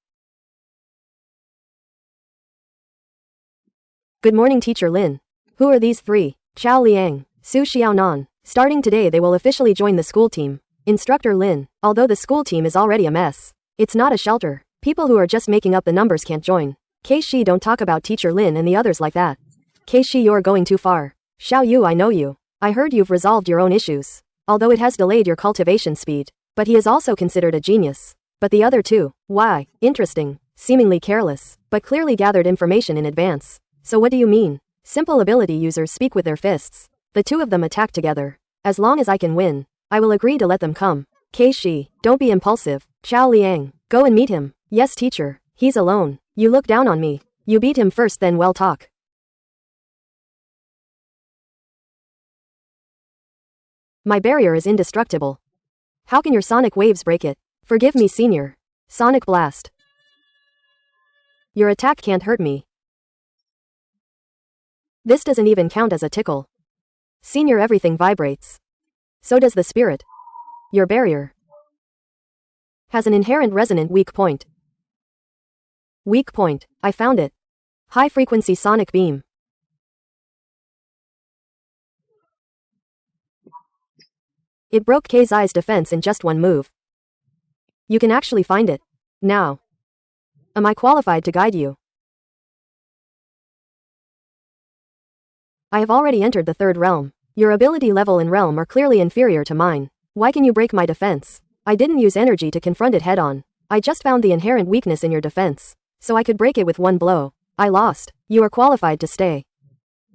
Good morning, Teacher Lin. Who are these three? Chao Liang, Su Xiaonan. Starting today they will officially join the school team. Instructor Lin, although the school team is already a mess, it's not a shelter. People who are just making up the numbers can't join. Keishi, don't talk about Teacher Lin and the others like that. Keishi, you're going too far. Xiao Yu, I know you. I heard you've resolved your own issues. Although it has delayed your cultivation speed. But he is also considered a genius. But the other two, why? Interesting. Seemingly careless, but clearly gathered information in advance. So what do you mean? Simple ability users speak with their fists. The two of them attack together. As long as I can win, I will agree to let them come. Keishi, don't be impulsive. Chao Liang, go and meet him. Yes, teacher. He's alone. You look down on me. You beat him first, then well talk. My barrier is indestructible. How can your sonic waves break it? Forgive me, senior. Sonic blast. Your attack can't hurt me. This doesn't even count as a tickle. Senior, everything vibrates. So does the spirit. Your barrier has an inherent resonant weak point. Weak point, I found it. High frequency sonic beam. It broke Kei's defense in just one move. You can actually find it. Now. Am I qualified to guide you? I have already entered the third realm. Your ability level and realm are clearly inferior to mine. Why can you break my defense? I didn't use energy to confront it head on. I just found the inherent weakness in your defense, so I could break it with one blow. I lost. You are qualified to stay.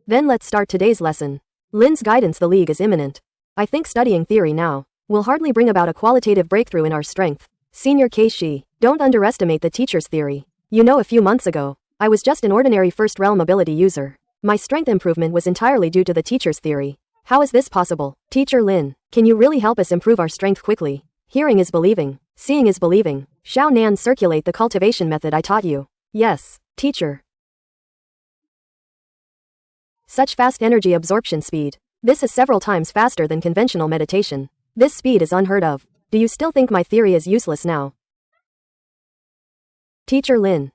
Then let's start today's lesson. Lin's guidance, the league is imminent. I think studying theory now will hardly bring about a qualitative breakthrough in our strength. Senior Keishi, don't underestimate the teacher's theory. You know, a few months ago, I was just an ordinary first realm ability user. My strength improvement was entirely due to the teacher's theory. How is this possible? Teacher Lin, can you really help us improve our strength quickly? Hearing is believing. Seeing is believing. Xiao Nan, circulate the cultivation method I taught you. Yes, teacher. Such fast energy absorption speed. This is several times faster than conventional meditation. This speed is unheard of. Do you still think my theory is useless now? Teacher Lin.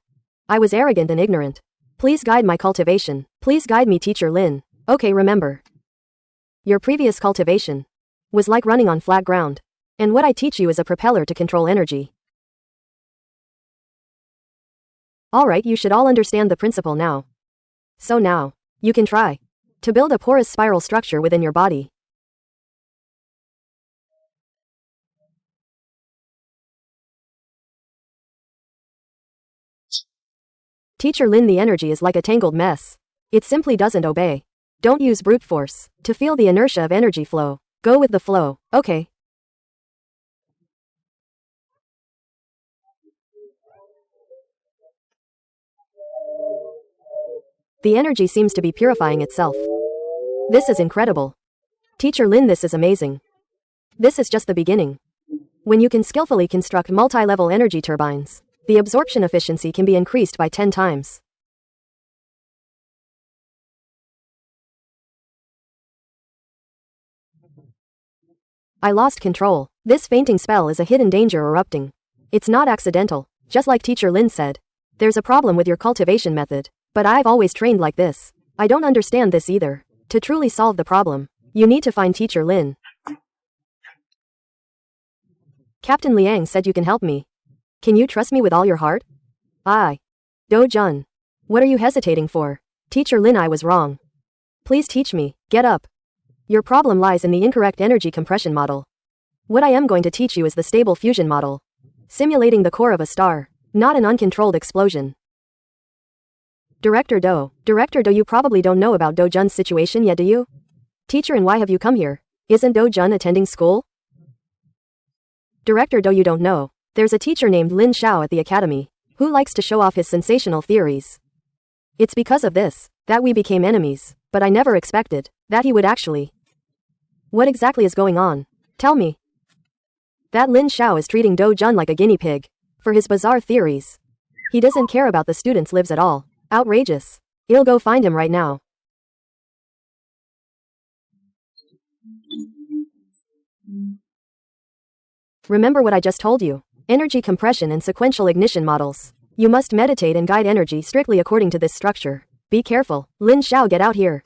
I was arrogant and ignorant. Please guide my cultivation. Please guide me, Teacher Lin. Okay, remember. Your previous cultivation was like running on flat ground. And what I teach you is a propeller to control energy. Alright, you should all understand the principle now. So now, you can try to build a porous spiral structure within your body. Teacher Lin, the energy is like a tangled mess. It simply doesn't obey. Don't use brute force to feel the inertia of energy flow. Go with the flow, okay? The energy seems to be purifying itself. This is incredible. Teacher Lin, this is amazing. This is just the beginning. When you can skillfully construct multi-level energy turbines, the absorption efficiency can be increased by 10 times. I lost control. This fainting spell is a hidden danger erupting. It's not accidental, just like Teacher Lin said. There's a problem with your cultivation method, but I've always trained like this. I don't understand this either. To truly solve the problem, you need to find Teacher Lin. Captain Liang said you can help me. Can you trust me with all your heart? Do Jun. What are you hesitating for? Teacher Lin, I was wrong. Please teach me. Get up. Your problem lies in the incorrect energy compression model. What I am going to teach you is the stable fusion model. Simulating the core of a star, not an uncontrolled explosion. Director Do, you probably don't know about Do Jun's situation yet, do you? Teacher, and why have you come here? Isn't Do Jun attending school? Director Do, you don't know. There's a teacher named Lin Xiao at the academy, who likes to show off his sensational theories. It's because of this that we became enemies, but I never expected that he would actually. What exactly is going on? Tell me. That Lin Xiao is treating Do Jun like a guinea pig for his bizarre theories. He doesn't care about the students' lives at all. Outrageous. I'll go find him right now. Remember what I just told you. Energy compression and sequential ignition models. You must meditate and guide energy strictly according to this structure. Be careful. Lin Xiao, get out here.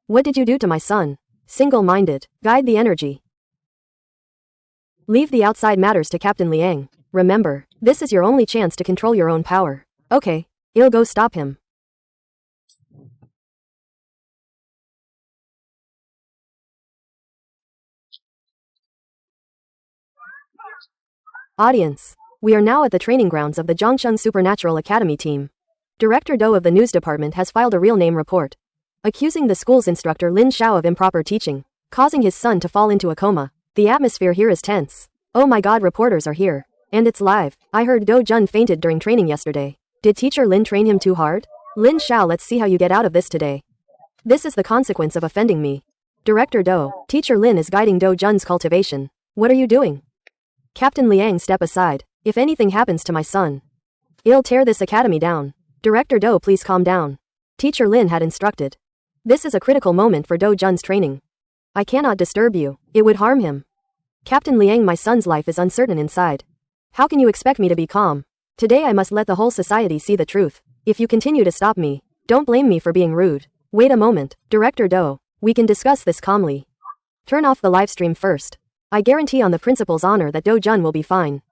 What did you do to my son? Single-minded. Guide the energy. Leave the outside matters to Captain Liang. Remember, this is your only chance to control your own power. Okay. I'll go stop him. Audience. We are now at the training grounds of the Zhongsheng Supernatural Academy team. Director Do of the news department has filed a real name report, accusing the school's instructor Lin Xiao of improper teaching, causing his son to fall into a coma. The atmosphere here is tense. Oh my god, reporters are here. And it's live. I heard Do Jun fainted during training yesterday. Did Teacher Lin train him too hard? Lin Xiao, let's see how you get out of this today. This is the consequence of offending me. Director Do, Teacher Lin is guiding Do Jun's cultivation. What are you doing? Captain Liang, step aside. If anything happens to my son, I'll tear this academy down. Director Do, please calm down. Teacher Lin had instructed. This is a critical moment for Do Jun's training. I cannot disturb you. It would harm him. Captain Liang, my son's life is uncertain inside. How can you expect me to be calm? Today I must let the whole society see the truth. If you continue to stop me, don't blame me for being rude. Wait a moment, Director Do. We can discuss this calmly. Turn off the live stream first. I guarantee on the principal's honor that Do Jun will be fine.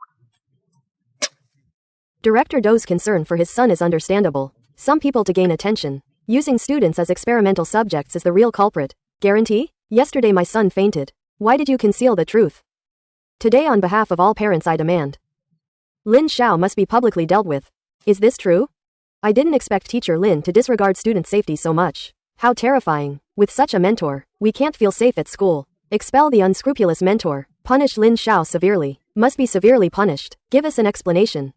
Director Do's concern for his son is understandable. Some people to gain attention, using students as experimental subjects is the real culprit. Guarantee? Yesterday my son fainted. Why did you conceal the truth? Today on behalf of all parents I demand. Lin Xiao must be publicly dealt with. Is this true? I didn't expect Teacher Lin to disregard student safety so much. How terrifying. With such a mentor, we can't feel safe at school. Expel the unscrupulous mentor. Punish Lin Xiao severely. Must be severely punished. Give us an explanation.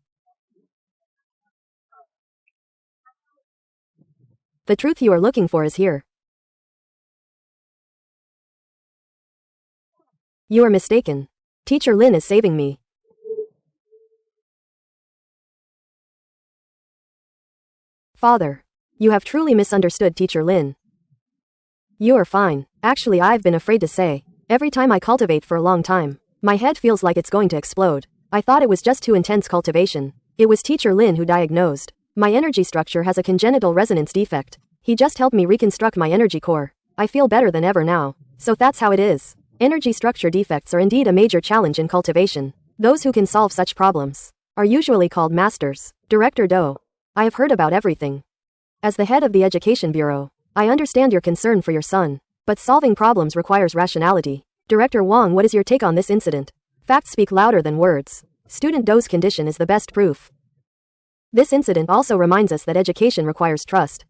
The truth you are looking for is here. You are mistaken. Teacher Lin is saving me. Father. You have truly misunderstood Teacher Lin. You are fine. Actually, I've been afraid to say. Every time I cultivate for a long time, my head feels like it's going to explode. I thought it was just too intense cultivation. It was Teacher Lin who diagnosed. My energy structure has a congenital resonance defect. He just helped me reconstruct my energy core. I feel better than ever now. So that's how it is. Energy structure defects are indeed a major challenge in cultivation. Those who can solve such problems are usually called masters. Director Do. I have heard about everything. As the head of the Education Bureau, I understand your concern for your son. But solving problems requires rationality. Director Wang, what is your take on this incident? Facts speak louder than words. Student Do's condition is the best proof. This incident also reminds us that education requires trust,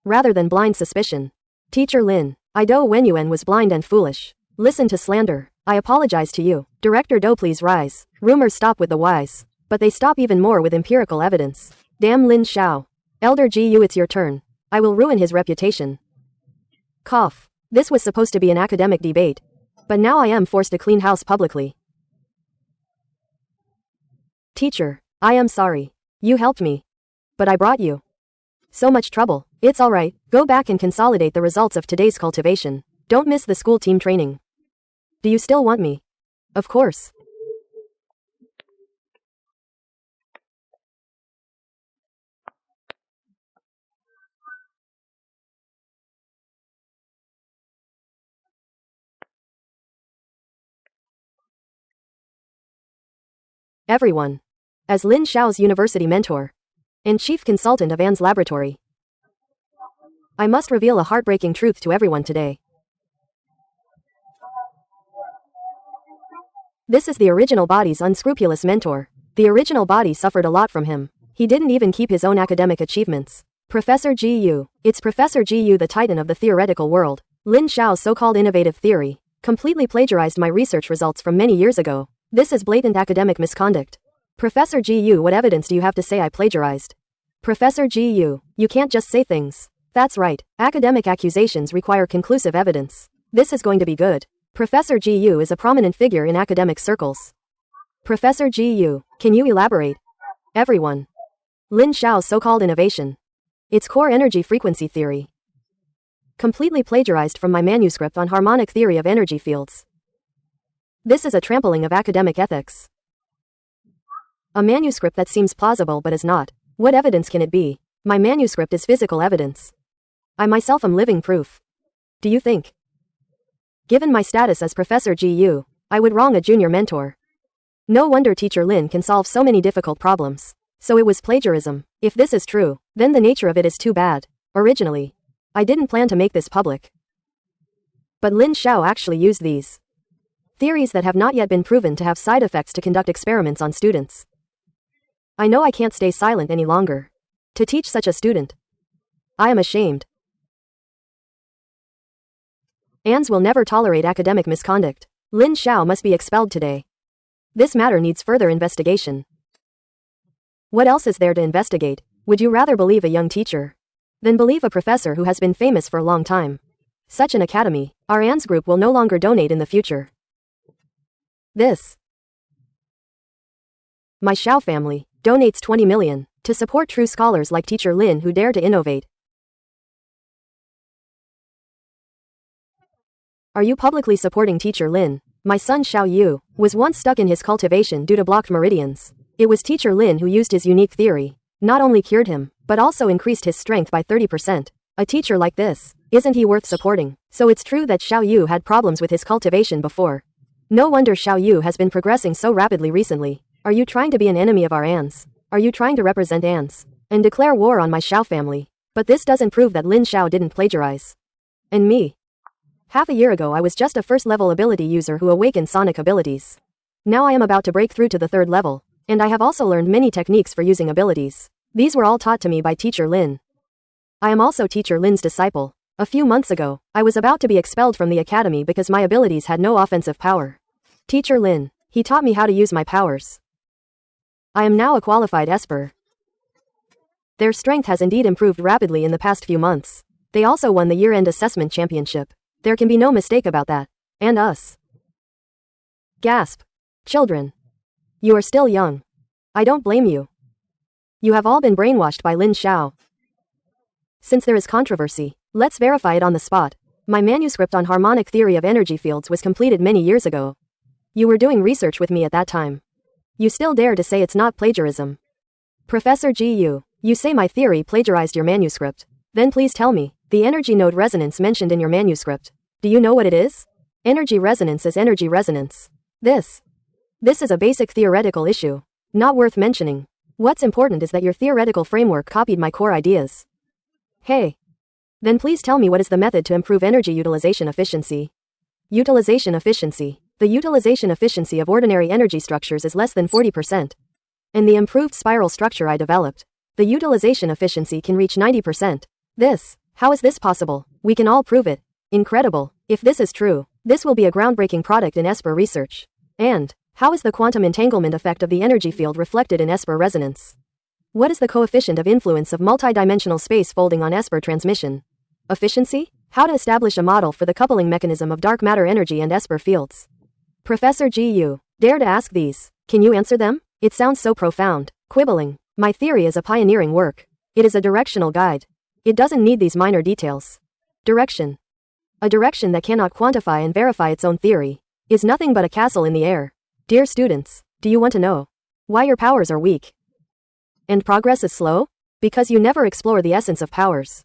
rather than blind suspicion. Teacher Lin, I Do Wenyuan was blind and foolish. Listen to slander. I apologize to you. Director Do, please rise. Rumors stop with the wise, but they stop even more with empirical evidence. Damn Lin Xiao. Elder Gu, it's your turn. I will ruin his reputation. Cough. This was supposed to be an academic debate, but now I am forced to clean house publicly. Teacher, I am sorry. You helped me, but I brought you so much trouble. It's alright. Go back and consolidate the results of today's cultivation. Don't miss the school team training. Do you still want me? Of course. Everyone. As Lin Xiao's university mentor and chief consultant of Anne's laboratory, I must reveal a heartbreaking truth to everyone today. This is the original body's unscrupulous mentor. The original body suffered a lot from him. He didn't even keep his own academic achievements. Professor Gu. It's Professor Gu, the titan of the theoretical world. Lin Xiao's so-called innovative theory completely plagiarized my research results from many years ago. This is blatant academic misconduct. Professor Gu, what evidence do you have to say I plagiarized? Professor Gu, you can't just say things. That's right. Academic accusations require conclusive evidence. This is going to be good. Professor Gu is a prominent figure in academic circles. Professor Gu, can you elaborate? Everyone. Lin Xiao's so-called innovation. Its core energy frequency theory. Completely plagiarized from my manuscript on harmonic theory of energy fields. This is a trampling of academic ethics. A manuscript that seems plausible but is not. What evidence can it be? My manuscript is physical evidence. I myself am living proof. Do you think, given my status as Professor Gu, I would wrong a junior mentor? No wonder Teacher Lin can solve so many difficult problems. So it was plagiarism. If this is true, then the nature of it is too bad. Originally, I didn't plan to make this public. But Lin Xiao actually used these theories that have not yet been proven to have side effects to conduct experiments on students. I know I can't stay silent any longer. To teach such a student, I am ashamed. ANS will never tolerate academic misconduct. Lin Xiao must be expelled today. This matter needs further investigation. What else is there to investigate? Would you rather believe a young teacher than believe a professor who has been famous for a long time? Such an academy, our ANS group will no longer donate in the future. My Xiao family donates 20 million to support true scholars like Teacher Lin who dare to innovate. Are you publicly supporting Teacher Lin? My son Xiao Yu was once stuck in his cultivation due to blocked meridians. It was Teacher Lin who used his unique theory. Not only cured him, but also increased his strength by 30%. A teacher like this, isn't he worth supporting? So it's true that Xiao Yu had problems with his cultivation before. No wonder Xiao Yu has been progressing so rapidly recently. Are you trying to be an enemy of our ANS? Are you trying to represent ANS and declare war on my Xiao family? But this doesn't prove that Lin Xiao didn't plagiarize. And me? Half a year ago I was just a first-level ability user who awakened sonic abilities. Now I am about to break through to the third level, and I have also learned many techniques for using abilities. These were all taught to me by Teacher Lin. I am also Teacher Lin's disciple. A few months ago, I was about to be expelled from the academy because my abilities had no offensive power. Teacher Lin, he taught me how to use my powers. I am now a qualified Esper. Their strength has indeed improved rapidly in the past few months. They also won the year-end assessment championship. There can be no mistake about that. And us. Gasp. Children. You are still young. I don't blame you. You have all been brainwashed by Lin Xiao. Since there is controversy, let's verify it on the spot. My manuscript on harmonic theory of energy fields was completed many years ago. You were doing research with me at that time. You still dare to say it's not plagiarism. Professor Gu, you say my theory plagiarized your manuscript. Then please tell me, the energy node resonance mentioned in your manuscript. Do you know what it is? Energy resonance is energy resonance. This is a basic theoretical issue. Not worth mentioning. What's important is that your theoretical framework copied my core ideas. Hey. Then please tell me what is the method to improve energy utilization efficiency. Utilization efficiency. The utilization efficiency of ordinary energy structures is less than 40%. In the improved spiral structure I developed, the utilization efficiency can reach 90%. How is this possible? We can all prove it. Incredible. If this is true, this will be a groundbreaking product in Esper research. And, how is the quantum entanglement effect of the energy field reflected in Esper resonance? What is the coefficient of influence of multidimensional space folding on Esper transmission? Efficiency? How to establish a model for the coupling mechanism of dark matter energy and Esper fields. Professor Gu, dare to ask these. Can you answer them? It sounds so profound. Quibbling. My theory is a pioneering work. It is a directional guide. It doesn't need these minor details. Direction. A direction that cannot quantify and verify its own theory is nothing but a castle in the air. Dear students, do you want to know why your powers are weak? And progress is slow? Because you never explore the essence of powers.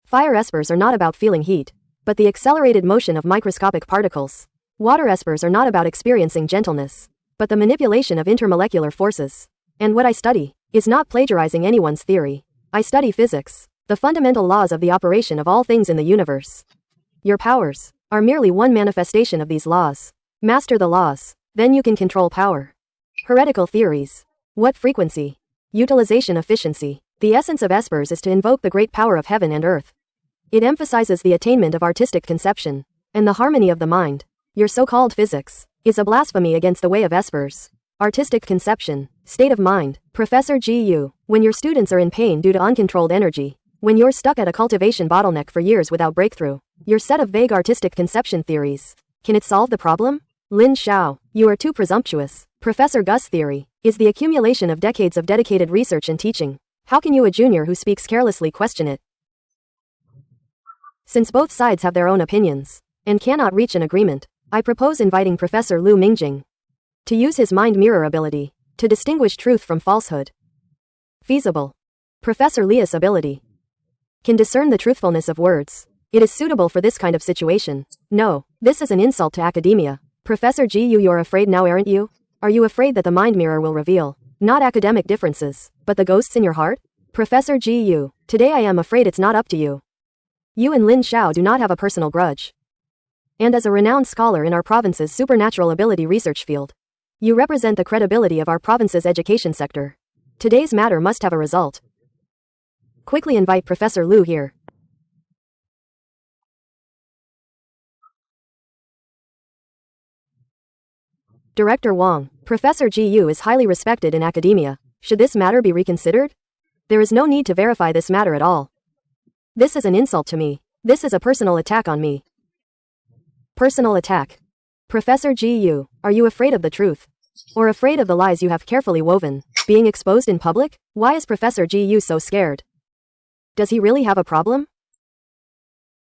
Fire espers are not about feeling heat, but the accelerated motion of microscopic particles. Water espers are not about experiencing gentleness, but the manipulation of intermolecular forces. And what I study is not plagiarizing anyone's theory. I study physics, the fundamental laws of the operation of all things in the universe. Your powers are merely one manifestation of these laws. Master the laws, then you can control power. Heretical theories. What frequency? Utilization efficiency. The essence of espers is to invoke the great power of heaven and earth. It emphasizes the attainment of artistic conception and the harmony of the mind. Your so-called physics is a blasphemy against the way of espers. Artistic conception, state of mind. Professor Gu, when your students are in pain due to uncontrolled energy, when you're stuck at a cultivation bottleneck for years without breakthrough, your set of vague artistic conception theories, can it solve the problem? Lin Xiao, you are too presumptuous. Professor Gus' theory is the accumulation of decades of dedicated research and teaching. How can you, a junior who speaks carelessly, question it? Since both sides have their own opinions and cannot reach an agreement, I propose inviting Professor Lu Mingjing to use his mind mirror ability to distinguish truth from falsehood. Feasible. Professor Lia's ability can discern the truthfulness of words. It is suitable for this kind of situation. No, this is an insult to academia. Professor Gu, you're afraid now, aren't you? Are you afraid that the mind mirror will reveal not academic differences, but the ghosts in your heart? Professor Gu, today I am afraid it's not up to you. You and Lin Xiao do not have a personal grudge. And as a renowned scholar in our province's supernatural ability research field, you represent the credibility of our province's education sector. Today's matter must have a result. Quickly invite Professor Lu here. Director Wang, Professor Gu is highly respected in academia. Should this matter be reconsidered? There is no need to verify this matter at all. This is an insult to me. This is a personal attack on me. Personal attack. Professor Gu, are you afraid of the truth? Or afraid of the lies you have carefully woven being exposed in public? Why is Professor Gu so scared? Does he really have a problem?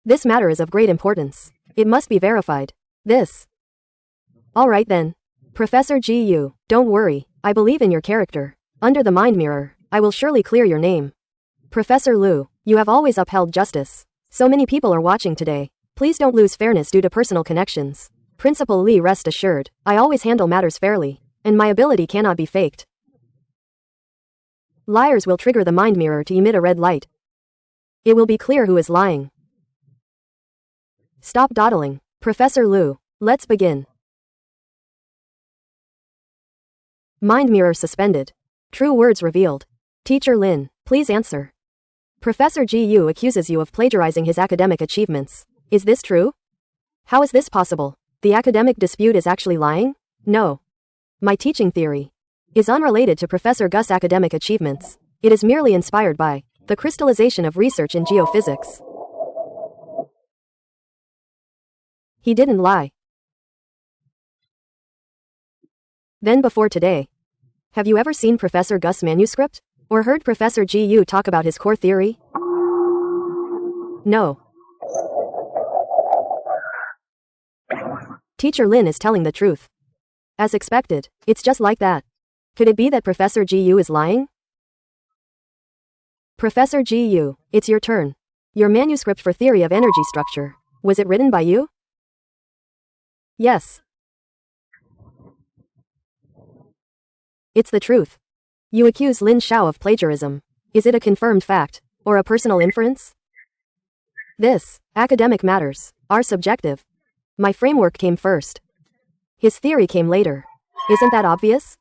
This matter is of great importance. It must be verified. All right then. Professor Gu, don't worry. I believe in your character. Under the mind mirror, I will surely clear your name. Professor Lu, you have always upheld justice. So many people are watching today. Please don't lose fairness due to personal connections. Principal Li, rest assured, I always handle matters fairly, and my ability cannot be faked. Liars will trigger the mind mirror to emit a red light. It will be clear who is lying. Stop dawdling. Professor Lu, let's begin. Mind mirror suspended. True words revealed. Teacher Lin, please answer. Professor Gu accuses you of plagiarizing his academic achievements. Is this true? How is this possible? The academic dispute is actually lying? No. My teaching theory is unrelated to Professor Gus' academic achievements. It is merely inspired by the crystallization of research in geophysics. He didn't lie. Then before today. Have you ever seen Professor Gus' manuscript? Or heard Professor Gu talk about his core theory? No. Teacher Lin is telling the truth. As expected, it's just like that. Could it be that Professor Gu is lying? Professor Gu, it's your turn. Your manuscript for theory of energy structure. Was it written by you? Yes. It's the truth. You accuse Lin Xiao of plagiarism. Is it a confirmed fact, or a personal inference? This, academic matters, are subjective. My framework came first. His theory came later. Isn't that obvious?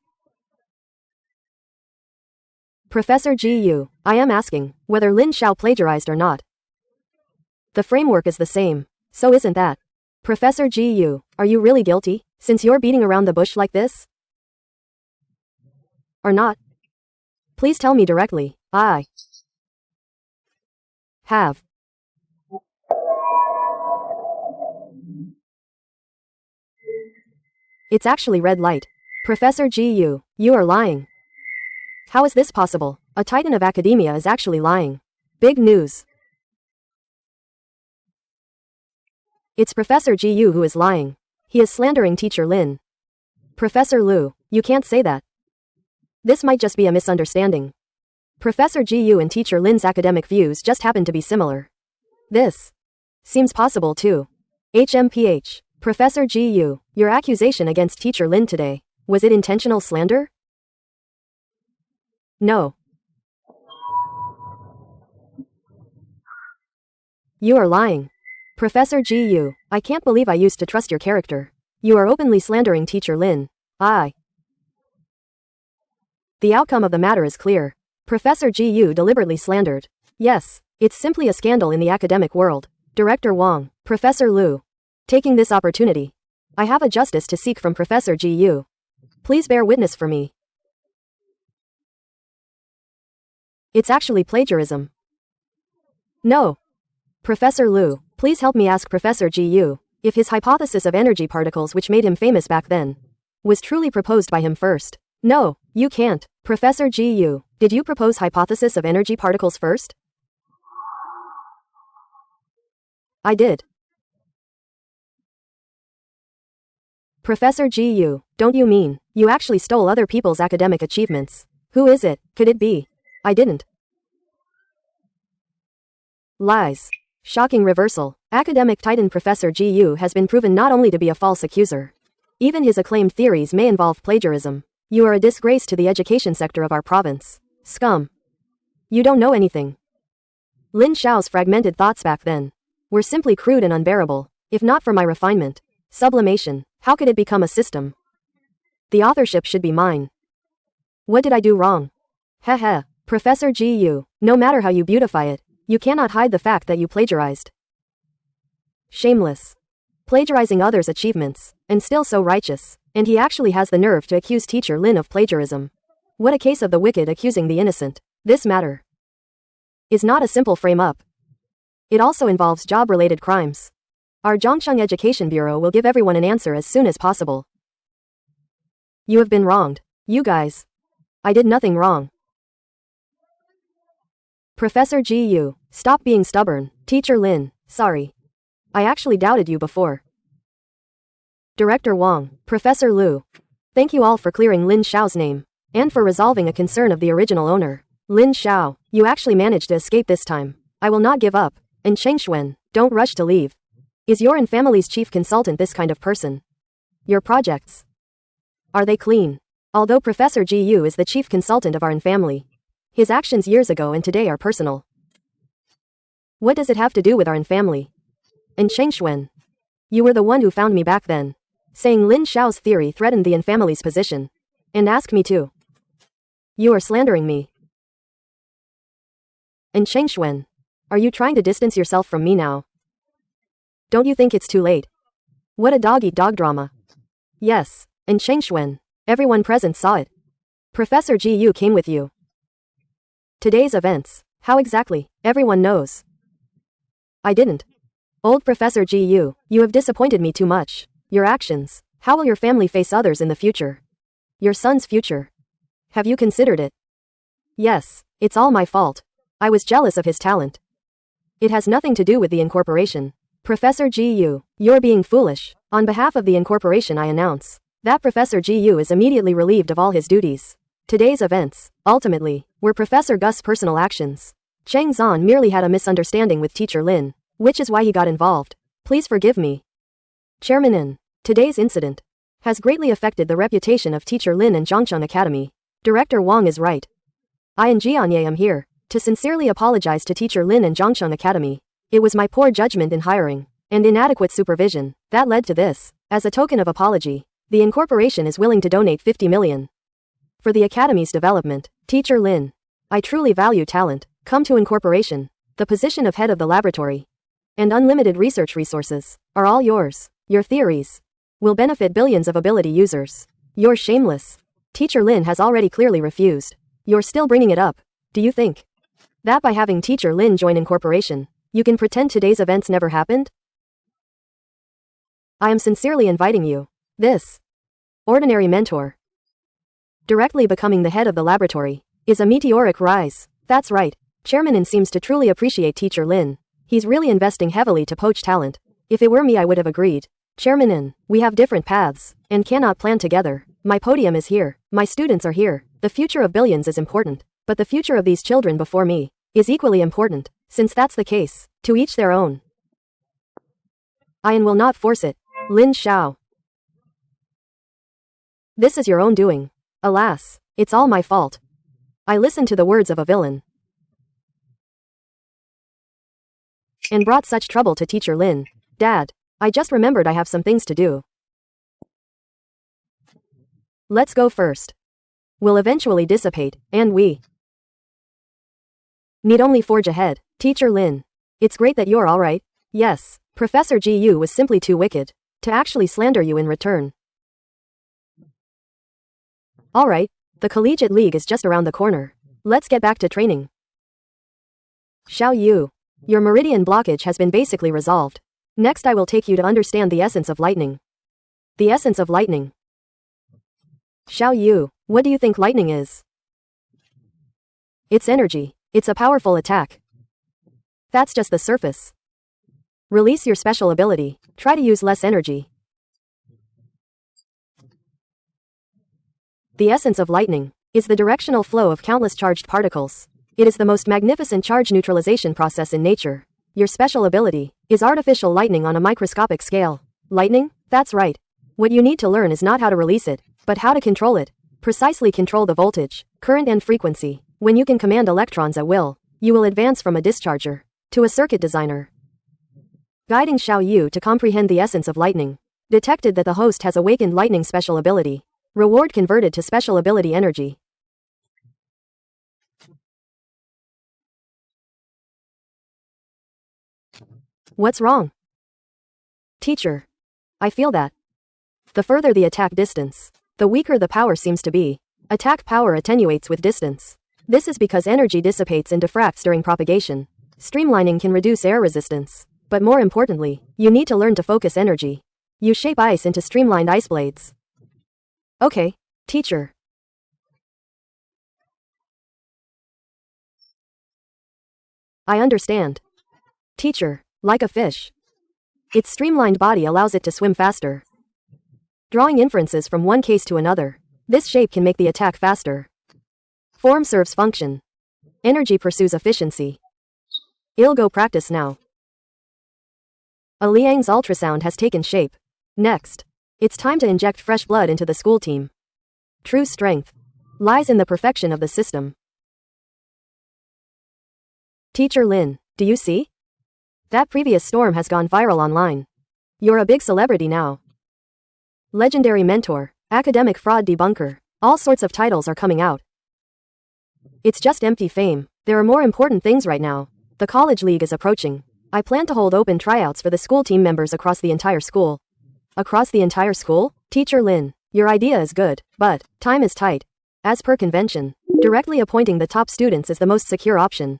Professor Gu, I am asking whether Lin Xiao plagiarized or not. The framework is the same, so isn't that? Professor Gu, are you really guilty, since you're beating around the bush like this? Or not? Please tell me directly. I have. It's actually red light. Professor Gu, you are lying. How is this possible? A titan of academia is actually lying. Big news. It's Professor Gu who is lying. He is slandering Teacher Lin. Professor Lu, you can't say that. This might just be a misunderstanding. Professor Gu and Teacher Lin's academic views just happen to be similar. This seems possible too. HMPH. Professor Gu, your accusation against Teacher Lin today, was it intentional slander? No. You are lying. Professor Gu, I can't believe I used to trust your character. You are openly slandering Teacher Lin. The outcome of the matter is clear. Professor Gu deliberately slandered. Yes, it's simply a scandal in the academic world. Director Wang, Professor Lu. Taking this opportunity, I have a justice to seek from Professor Gu. Please bear witness for me. It's actually plagiarism. No. Professor Lu, please help me ask Professor Gu if his hypothesis of energy particles which made him famous back then was truly proposed by him first. No, you can't. Professor Gu, did you propose hypothesis of energy particles first? I did. Professor Gu, don't you mean you actually stole other people's academic achievements? Who is it? Could it be? I didn't. Lies. Shocking reversal. Academic titan Professor Gu has been proven not only to be a false accuser. Even his acclaimed theories may involve plagiarism. You are a disgrace to the education sector of our province. Scum. You don't know anything. Lin Xiao's fragmented thoughts back then were simply crude and unbearable. If not for my refinement, sublimation, how could it become a system? The authorship should be mine. What did I do wrong? Heh. Professor Gu, no matter how you beautify it, you cannot hide the fact that you plagiarized. Shameless. Plagiarizing others' achievements, and still so righteous, and he actually has the nerve to accuse Teacher Lin of plagiarism. What a case of the wicked accusing the innocent. This matter is not a simple frame-up. It also involves job-related crimes. Our Zhongcheng Education Bureau will give everyone an answer as soon as possible. You have been wronged. You guys. I did nothing wrong. Professor Gu, stop being stubborn. Teacher Lin, sorry. I actually doubted you before. Director Wang, Professor Lu. Thank you all for clearing Lin Xiao's name, and for resolving a concern of the original owner. Lin Xiao, you actually managed to escape this time. I will not give up. And Cheng Xuan, don't rush to leave. Is your and family's chief consultant this kind of person? Your projects, are they clean? Although Professor Gu is the chief consultant of our family, his actions years ago and today are personal. What does it have to do with our family? And Cheng Xuan, you were the one who found me back then, saying Lin Xiao's theory threatened the family's position, and asked me to. You are slandering me. And Cheng Xuan, are you trying to distance yourself from me now? Don't you think it's too late? What a dog-eat-dog drama. Yes, and Chengxuan. Everyone present saw it. Professor Gu came with you. Today's events. How exactly? Everyone knows. I didn't. Old Professor Gu, you have disappointed me too much. Your actions. How will your family face others in the future? Your son's future. Have you considered it? Yes, it's all my fault. I was jealous of his talent. It has nothing to do with the incorporation. Professor Gu, you're being foolish. On behalf of the incorporation, I announce that Professor Gu is immediately relieved of all his duties. Today's events, ultimately, were Professor Gus' personal actions. Cheng Zan merely had a misunderstanding with Teacher Lin, which is why he got involved. Please forgive me. Chairman In. Today's incident has greatly affected the reputation of Teacher Lin and Zhongcheng Academy. Director Wang is right. I and Jianye am here to sincerely apologize to Teacher Lin and Zhongcheng Academy. It was my poor judgment in hiring and inadequate supervision that led to this. As a token of apology, the incorporation is willing to donate 50 million for the Academy's development. Teacher Lin, I truly value talent. Come to incorporation. The position of head of the laboratory and unlimited research resources are all yours. Your theories will benefit billions of ability users. You're shameless. Teacher Lin has already clearly refused. You're still bringing it up. Do you think that by having Teacher Lin join incorporation, you can pretend today's events never happened? I am sincerely inviting you. This ordinary mentor directly becoming the head of the laboratory is a meteoric rise. That's right. Chairman In seems to truly appreciate Teacher Lin. He's really investing heavily to poach talent. If it were me, I would have agreed. Chairman In, we have different paths and cannot plan together. My podium is here. My students are here. The future of billions is important, but the future of these children before me is equally important. Since that's the case, to each their own. I will not force it. Lin Xiao. This is your own doing. Alas, it's all my fault. I listened to the words of a villain and brought such trouble to Teacher Lin. Dad, I just remembered I have some things to do. Let's go first. Will eventually dissipate, and we need only forge ahead. Teacher Lin, it's great that you're alright. Yes, Professor Gu was simply too wicked to actually slander you in return. Alright, the Collegiate League is just around the corner. Let's get back to training. Xiao Yu, your meridian blockage has been basically resolved. Next I will take you to understand the essence of lightning. The essence of lightning. Xiao Yu, what do you think lightning is? It's energy. It's a powerful attack. That's just the surface. Release your special ability. Try to use less energy. The essence of lightning is the directional flow of countless charged particles. It is the most magnificent charge neutralization process in nature. Your special ability is artificial lightning on a microscopic scale. Lightning? That's right. What you need to learn is not how to release it, but how to control it. Precisely control the voltage, current and frequency. When you can command electrons at will, you will advance from a discharger to a circuit designer. Guiding Xiao Yu to comprehend the essence of lightning. Detected that the host has awakened lightning special ability. Reward converted to special ability energy. What's wrong? Teacher, I feel that the further the attack distance, the weaker the power seems to be. Attack power attenuates with distance. This is because energy dissipates and diffracts during propagation. Streamlining can reduce air resistance. But more importantly, you need to learn to focus energy. You shape ice into streamlined ice blades. Okay, teacher. I understand. Teacher, like a fish. Its streamlined body allows it to swim faster. Drawing inferences from one case to another, this shape can make the attack faster. Form serves function. Energy pursues efficiency. I'll go practice now. A Liang's ultrasound has taken shape. Next, it's time to inject fresh blood into the school team. True strength lies in the perfection of the system. Teacher Lin, do you see? That previous storm has gone viral online. You're a big celebrity now. Legendary mentor, academic fraud debunker, all sorts of titles are coming out. It's just empty fame. There are more important things right now. The college league is approaching. I plan to hold open tryouts for the school team members across the entire school. Across the entire school? Teacher Lin, your idea is good, but time is tight. As per convention, directly appointing the top students is the most secure option.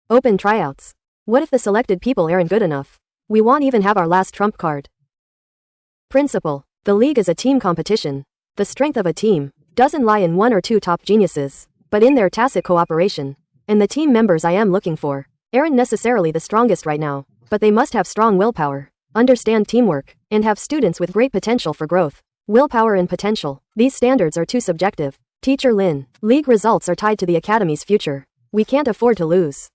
Open tryouts. What if the selected people aren't good enough? We won't even have our last trump card. Principal, the league is a team competition. The strength of a team doesn't lie in one or two top geniuses, but in their tacit cooperation. And the team members I am looking for aren't necessarily the strongest right now, but they must have strong willpower, understand teamwork, and have students with great potential for growth. Willpower and potential, these standards are too subjective. Teacher Lin, league results are tied to the academy's future. We can't afford to lose.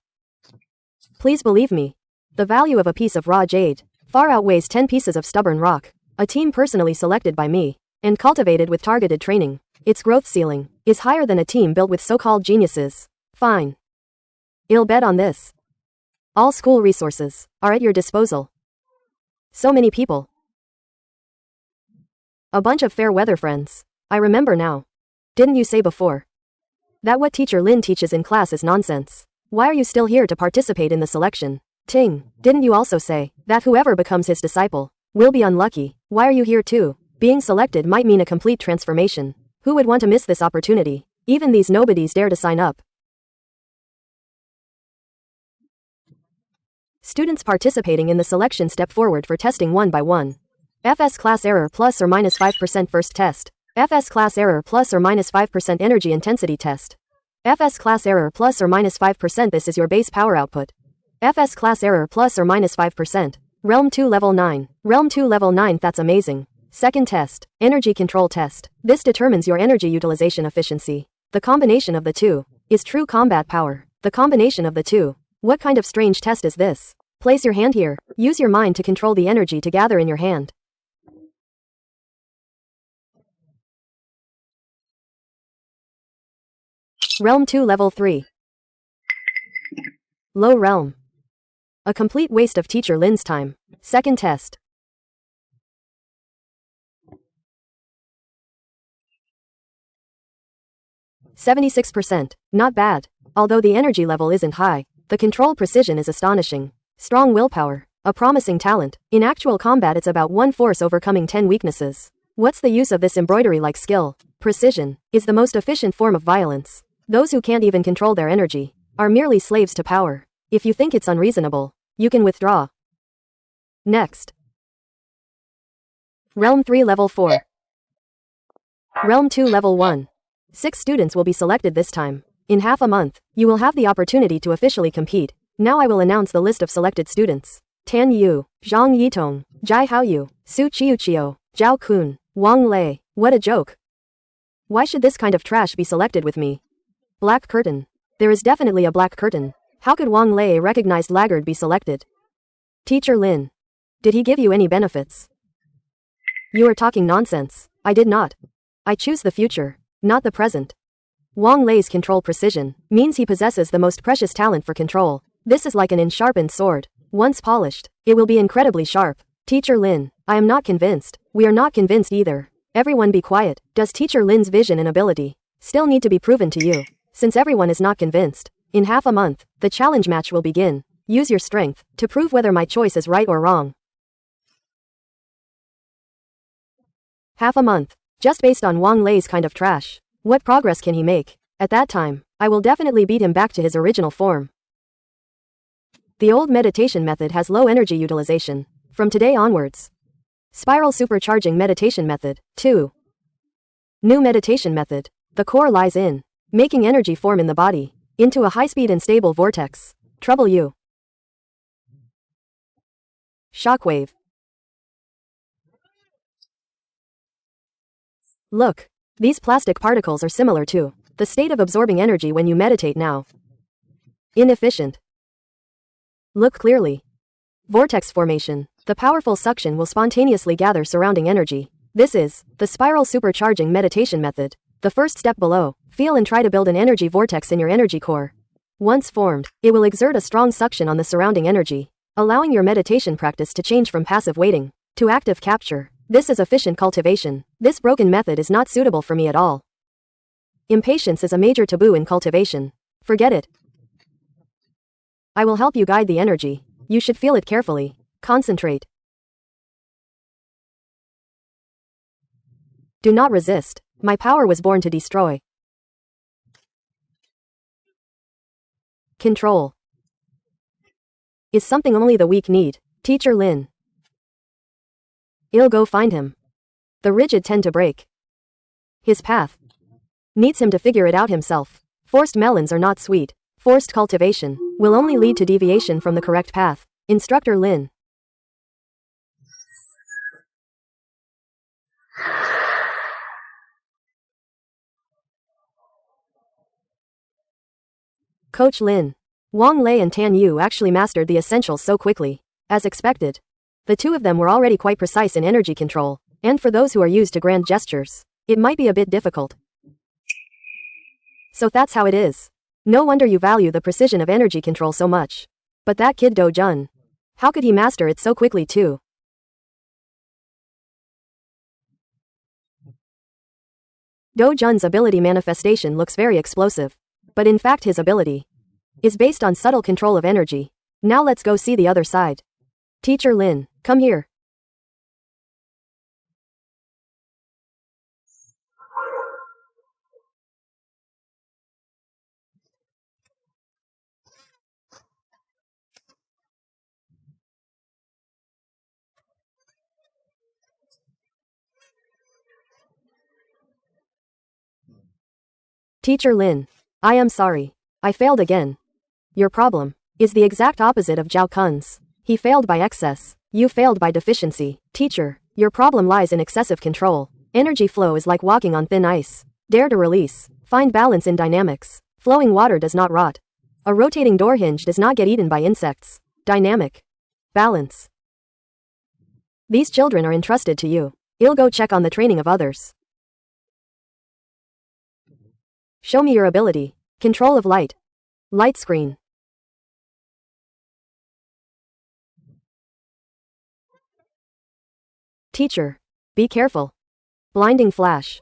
Please believe me. The value of a piece of raw jade far outweighs 10 pieces of stubborn rock. A team personally selected by me and cultivated with targeted training, its growth ceiling is higher than a team built with so-called geniuses. Fine. I'll bet on this. All school resources are at your disposal. So many people. A bunch of fair weather friends. I remember now. Didn't you say before that what Teacher Lin teaches in class is nonsense? Why are you still here to participate in the selection? Ting, didn't you also say that whoever becomes his disciple will be unlucky? Why are you here too? Being selected might mean a complete transformation. Who would want to miss this opportunity? Even these nobodies dare to sign up. Students participating in the selection step forward for testing one by one. FS class error plus or minus 5% first test. FS class error plus or minus 5% energy intensity test. FS class error plus or minus 5%. This is your base power output. FS class error plus or minus 5%. Realm 2 level 9. Realm 2 level 9. That's amazing. Second test. Energy control test. This determines your energy utilization efficiency. The combination of the two is true combat power. The combination of the two. What kind of strange test is this? Place your hand here. Use your mind to control the energy to gather in your hand. Realm 2 level 3. Low realm. A complete waste of Teacher Lin's time. Second test. %76. Not bad. Although the energy level isn't high, the control precision is astonishing. Strong willpower. A promising talent. In actual combat it's about 1 force overcoming 10 weaknesses. What's the use of this embroidery-like skill? Precision is the most efficient form of violence. Those who can't even control their energy are merely slaves to power. If you think it's unreasonable, you can withdraw. Next. Realm 3 level 4. Realm 2 level 1. 6 students will be selected this time. In half a month, you will have the opportunity to officially compete. Now I will announce the list of selected students. Tan Yu, Zhang Yitong, Jai Haoyu, Su Chiuchio, Zhao Kun, Wang Lei. What a joke. Why should this kind of trash be selected with me? Black curtain. There is definitely a black curtain. How could Wang Lei, a recognized laggard, be selected? Teacher Lin. Did he give you any benefits? You are talking nonsense. I did not. I choose the future, not the present. Wang Lei's control precision means he possesses the most precious talent for control. This is like an unsharpened sword. Once polished, it will be incredibly sharp. Teacher Lin, I am not convinced. We are not convinced either. Everyone be quiet. Does Teacher Lin's vision and ability still need to be proven to you? Since everyone is not convinced, in half a month, the challenge match will begin. Use your strength to prove whether my choice is right or wrong. Half a month. Just based on Wang Lei's kind of trash. What progress can he make? At that time, I will definitely beat him back to his original form. The old meditation method has low energy utilization. From today onwards. Spiral supercharging meditation method. 2. New meditation method. The core lies in making energy form in the body into a high-speed and stable vortex. Trouble you. Shockwave. Look. These plastic particles are similar to the state of absorbing energy when you meditate now. Inefficient. Look clearly. Vortex formation. The powerful suction will spontaneously gather surrounding energy. This is the spiral supercharging meditation method. The first step below. Feel and try to build an energy vortex in your energy core. Once formed, it will exert a strong suction on the surrounding energy, allowing your meditation practice to change from passive waiting to active capture. This is efficient cultivation. This broken method is not suitable for me at all. Impatience is a major taboo in cultivation. Forget it. I will help you guide the energy. You should feel it carefully. Concentrate. Do not resist. My power was born to destroy. Control is something only the weak need. Teacher Lin. I'll go find him. The rigid tend to break. His path needs him to figure it out himself. Forced melons are not sweet. Forced cultivation will only lead to deviation from the correct path. Instructor Lin. Coach Lin. Wang Lei and Tan Yu actually mastered the essentials so quickly. As expected. The two of them were already quite precise in energy control, and for those who are used to grand gestures, it might be a bit difficult. So that's how it is. No wonder you value the precision of energy control so much. But that kid Do Jun. How could he master it so quickly too? Do Jun's ability manifestation looks very explosive. But in fact his ability is based on subtle control of energy. Now let's go see the other side. Teacher Lin, come here. Teacher Lin, I am sorry. I failed again. Your problem is the exact opposite of Zhao Kun's. He failed by excess. You failed by deficiency. Teacher, your problem lies in excessive control. Energy flow is like walking on thin ice. Dare to release. Find balance in dynamics. Flowing water does not rot. A rotating door hinge does not get eaten by insects. Dynamic. Balance. These children are entrusted to you. I'll go check on the training of others. Show me your ability. Control of light. Light screen. Teacher. Be careful. Blinding flash.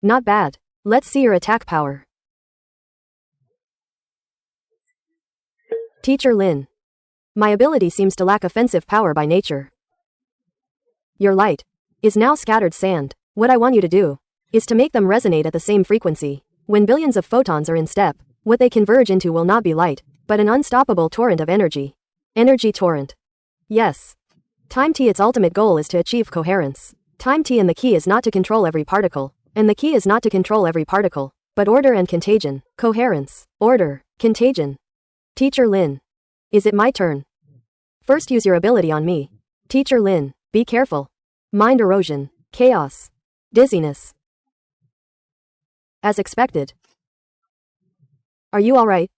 Not bad. Let's see your attack power. Teacher Lin. My ability seems to lack offensive power by nature. Your light is now scattered sand. What I want you to do is to make them resonate at the same frequency. When billions of photons are in step, what they converge into will not be light, but an unstoppable torrent of energy. Energy torrent. Yes. Time T, its ultimate goal is to achieve coherence. Time T, and the key is not to control every particle. And the key is not to control every particle, but order and contagion. Coherence. Order. Contagion. Teacher Lin. Is it my turn? First use your ability on me. Teacher Lin. Be careful. Mind erosion. Chaos. Dizziness. As expected. Are you alright?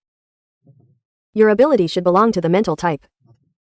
Your ability should belong to the mental type.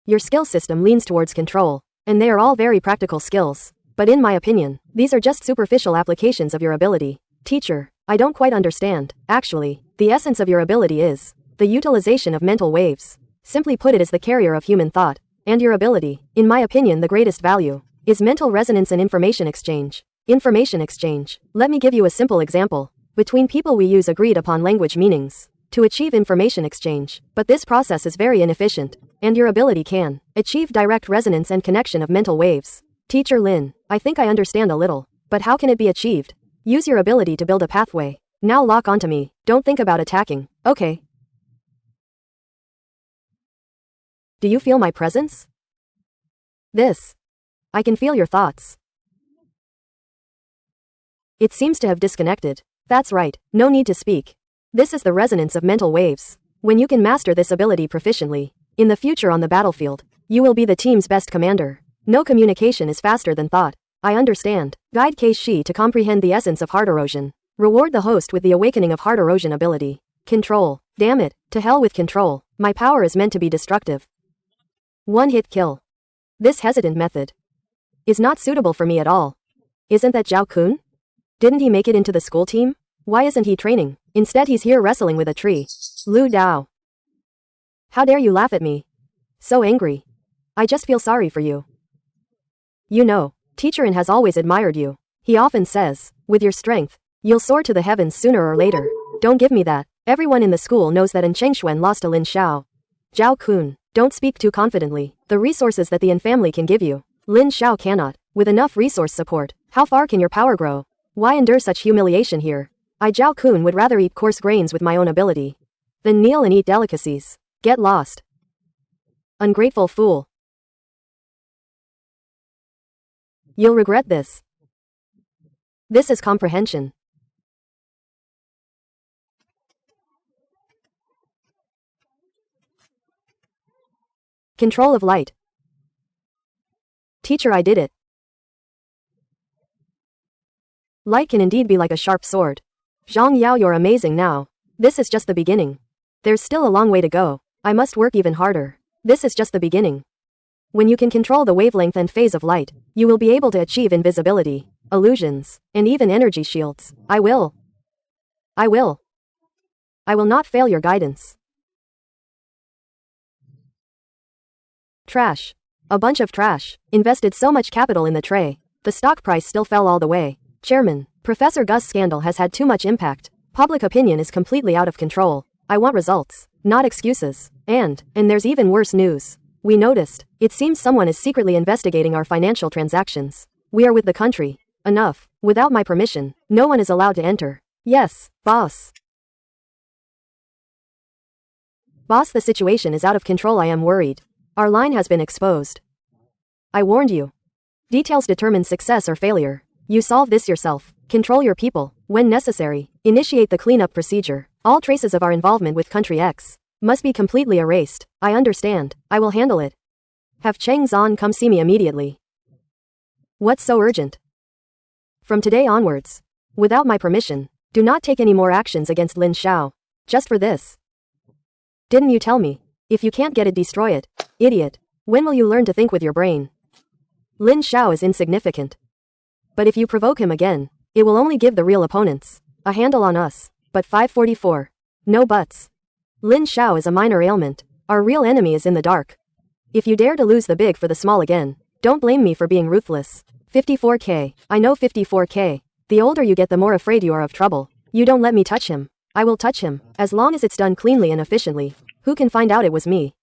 Your skill system leans towards control, and they are all very practical skills. But in my opinion, these are just superficial applications of your ability. Teacher, I don't quite understand. Actually, the essence of your ability is the utilization of mental waves. Simply put, it is the carrier of human thought. And your ability, in my opinion, the greatest value, is mental resonance and information exchange. Information exchange. Let me give you a simple example. Between people we use agreed upon language meanings to achieve information exchange, but this process is very inefficient, and your ability can achieve direct resonance and connection of mental waves. Teacher Lin, I think I understand a little, but how can it be achieved? Use your ability to build a pathway. Now lock onto me. Don't think about attacking. Okay. Do you feel my presence? This. I can feel your thoughts. It seems to have disconnected. That's right, no need to speak. This is the resonance of mental waves. When you can master this ability proficiently, in the future on the battlefield, you will be the team's best commander. No communication is faster than thought. I understand. Guide Keishi to comprehend the essence of heart erosion. Reward the host with the awakening of heart erosion ability. Control. Damn it, to hell with control. My power is meant to be destructive. One-hit kill. This hesitant method is not suitable for me at all. Isn't that Zhao Kun? Didn't he make it into the school team? Why isn't he training? Instead he's here wrestling with a tree. Lu Dao. How dare you laugh at me? So angry. I just feel sorry for you. You know, Teacher In has always admired you. He often says, with your strength, you'll soar to the heavens sooner or later. Don't give me that. Everyone in the school knows that An Chengxuan lost to Lin Xiao. Zhao Kun, don't speak too confidently. The resources that the An family can give you, Lin Xiao cannot. With enough resource support, how far can your power grow? Why endure such humiliation here? I Zhao Kun would rather eat coarse grains with my own ability than kneel and eat delicacies. Get lost. Ungrateful fool. You'll regret this. This is comprehension. Control of light. Teacher, I did it. Light can indeed be like a sharp sword. Zhang Yao, you're amazing now. This is just the beginning. There's still a long way to go. I must work even harder. This is just the beginning. When you can control the wavelength and phase of light, you will be able to achieve invisibility, illusions, and even energy shields. I will not fail your guidance. Trash. A bunch of trash. Invested so much capital in the tray. The stock price still fell all the way. Chairman, Professor Gus' scandal has had too much impact. Public opinion is completely out of control. I want results, not excuses. And there's even worse news. We noticed. It seems someone is secretly investigating our financial transactions. We are with the country. Enough. Without my permission, no one is allowed to enter. Yes, boss. Boss, the situation is out of control. I am worried. Our line has been exposed. I warned you. Details determine success or failure. You solve this yourself. Control your people. When necessary, initiate the cleanup procedure. All traces of our involvement with Country X must be completely erased. I understand. I will handle it. Have Cheng Zan come see me immediately. What's so urgent? From today onwards, without my permission, do not take any more actions against Lin Xiao. Just for this. Didn't you tell me? If you can't get it, destroy it. Idiot. When will you learn to think with your brain? Lin Xiao is insignificant. But if you provoke him again, it will only give the real opponents a handle on us. But 544. No buts. Lin Xiao is a minor ailment. Our real enemy is in the dark. If you dare to lose the big for the small again, don't blame me for being ruthless. 54K. I know 54K. The older you get, the more afraid you are of trouble. You don't let me touch him. I will touch him, as long as it's done cleanly and efficiently. Who can find out it was me?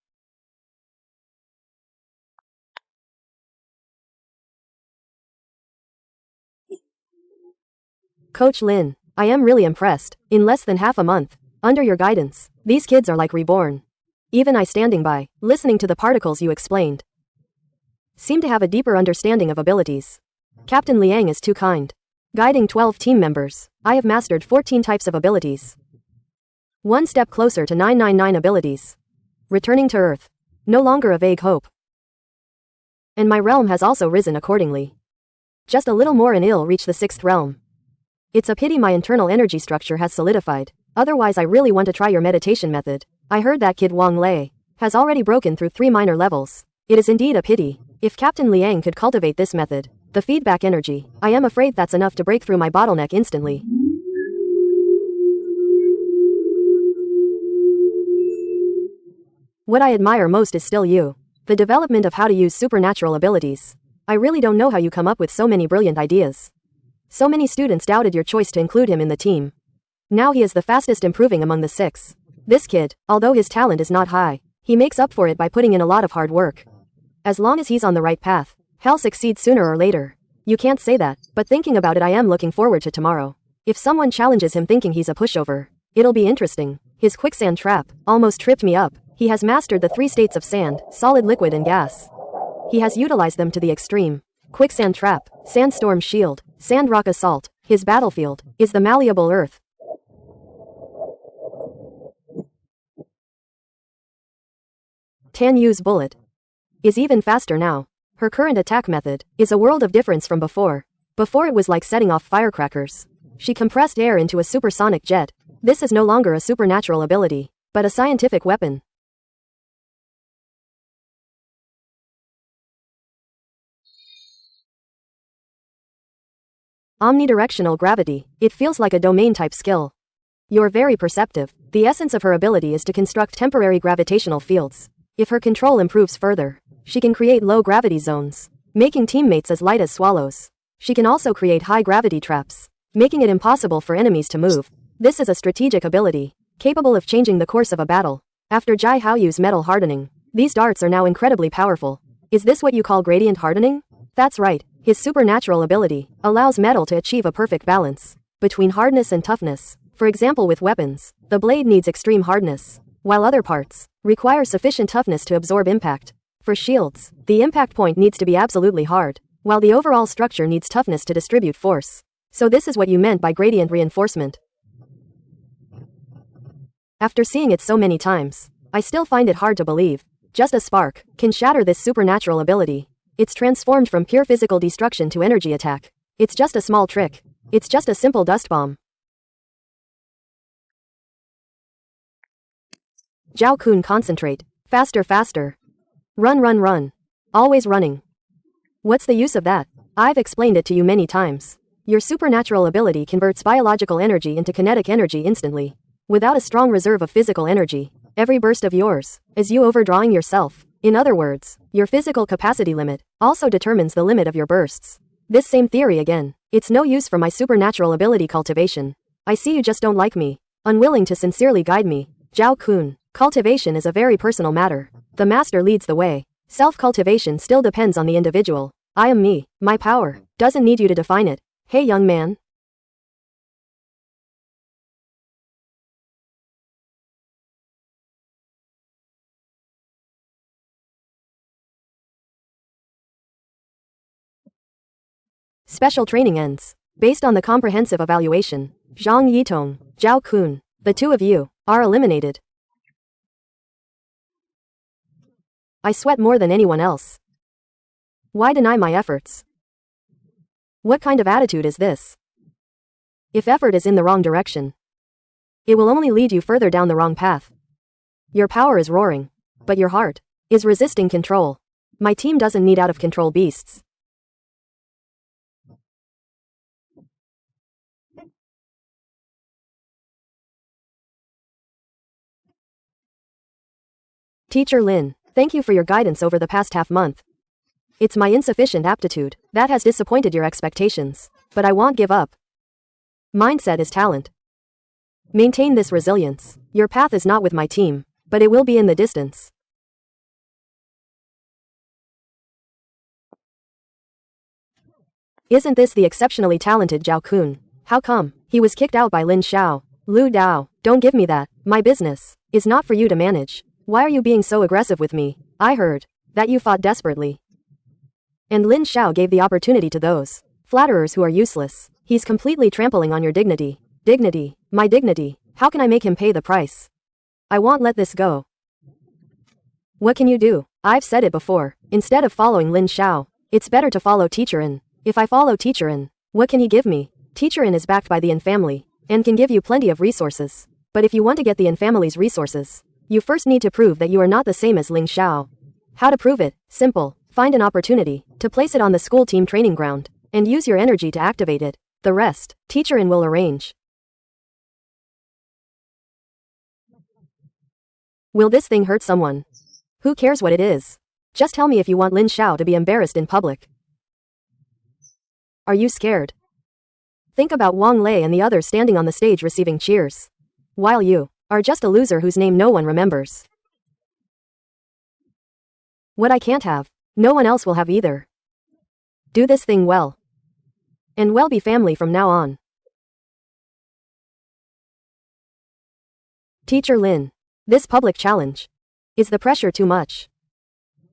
Coach Lin, I am really impressed. In less than half a month, under your guidance, these kids are like reborn. Even I, standing by, listening to the particles you explained, seem to have a deeper understanding of abilities. Captain Liang is too kind. Guiding 12 team members, I have mastered 14 types of abilities. One step closer to 999 abilities. Returning to Earth. No longer a vague hope. And my realm has also risen accordingly. Just a little more and I'll reach the 6th realm. It's a pity my internal energy structure has solidified. Otherwise, I really want to try your meditation method. I heard that kid Wang Lei has already broken through 3 minor levels. It is indeed a pity. If Captain Liang could cultivate this method, the feedback energy, I am afraid that's enough to break through my bottleneck instantly. What I admire most is still you. The development of how to use supernatural abilities. I really don't know how you come up with so many brilliant ideas. So many students doubted your choice to include him in the team. Now he is the fastest improving among the 6. This kid, although his talent is not high, he makes up for it by putting in a lot of hard work. As long as he's on the right path, he'll succeed sooner or later. You can't say that, but thinking about it, I am looking forward to tomorrow. If someone challenges him thinking he's a pushover, it'll be interesting. His quicksand trap almost tripped me up. He has mastered the 3 states of sand, solid, liquid, and gas. He has utilized them to the extreme. Quicksand trap, sandstorm shield, sand rock assault. His battlefield is the malleable earth. Tan Yu's bullet is even faster now. Her current attack method is a world of difference from before. Before it was like setting off firecrackers. She compressed air into a supersonic jet. This is no longer a supernatural ability, but a scientific weapon. Omnidirectional gravity. It feels like a domain-type skill. You're very perceptive. The essence of her ability is to construct temporary gravitational fields. If her control improves further, she can create low-gravity zones, making teammates as light as swallows. She can also create high-gravity traps, making it impossible for enemies to move. This is a strategic ability, capable of changing the course of a battle. After Jai Haoyu's metal hardening, these darts are now incredibly powerful. Is this what you call gradient hardening? That's right. His supernatural ability allows metal to achieve a perfect balance between hardness and toughness. For example, with weapons, the blade needs extreme hardness, while other parts require sufficient toughness to absorb impact. For shields, the impact point needs to be absolutely hard, while the overall structure needs toughness to distribute force. So this is what you meant by gradient reinforcement. After seeing it so many times, I still find it hard to believe. Just a spark can shatter this supernatural ability. It's transformed from pure physical destruction to energy attack. It's just a small trick. It's just a simple dust bomb. Zhao Kun, concentrate. Faster, faster. Run, run, run. Always running. What's the use of that? I've explained it to you many times. Your supernatural ability converts biological energy into kinetic energy instantly. Without a strong reserve of physical energy, every burst of yours is you overdrawing yourself. In other words, your physical capacity limit also determines the limit of your bursts. This same theory again. It's no use for my supernatural ability cultivation. I see you just don't like me, unwilling to sincerely guide me. Zhao Kun, cultivation is a very personal matter. The master leads the way. Self-cultivation still depends on the individual. I am me. My power doesn't need you to define it. Hey, young man. Special training ends. Based on the comprehensive evaluation, Zhang Yitong, Zhao Kun, the two of you are eliminated. I sweat more than anyone else. Why deny my efforts? What kind of attitude is this? If effort is in the wrong direction, it will only lead you further down the wrong path. Your power is roaring, but your heart is resisting control. My team doesn't need out of control beasts. Teacher Lin, thank you for your guidance over the past half-month. It's my insufficient aptitude that has disappointed your expectations, but I won't give up. Mindset is talent. Maintain this resilience. Your path is not with my team, but it will be in the distance. Isn't this the exceptionally talented Zhao Kun? How come he was kicked out by Lin Xiao? Lu Dao, don't give me that. My business is not for you to manage. Why are you being so aggressive with me? I heard that you fought desperately. And Lin Xiao gave the opportunity to those flatterers who are useless. He's completely trampling on your dignity. Dignity, my dignity. How can I make him pay the price? I won't let this go. What can you do? I've said it before. Instead of following Lin Xiao, it's better to follow Teacher In. If I follow Teacher In, what can he give me? Teacher In is backed by the In family and can give you plenty of resources. But if you want to get the In family's resources, you first need to prove that you are not the same as Ling Xiao. How to prove it? Simple. Find an opportunity to place it on the school team training ground and use your energy to activate it. The rest, Teacher In will arrange. Will this thing hurt someone? Who cares what it is? Just tell me if you want Lin Xiao to be embarrassed in public. Are you scared? Think about Wang Lei and the others standing on the stage receiving cheers, while you are just a loser whose name no one remembers. What I can't have, no one else will have either. Do this thing well. And well be family from now on. Teacher Lin, this public challenge. Is the pressure too much?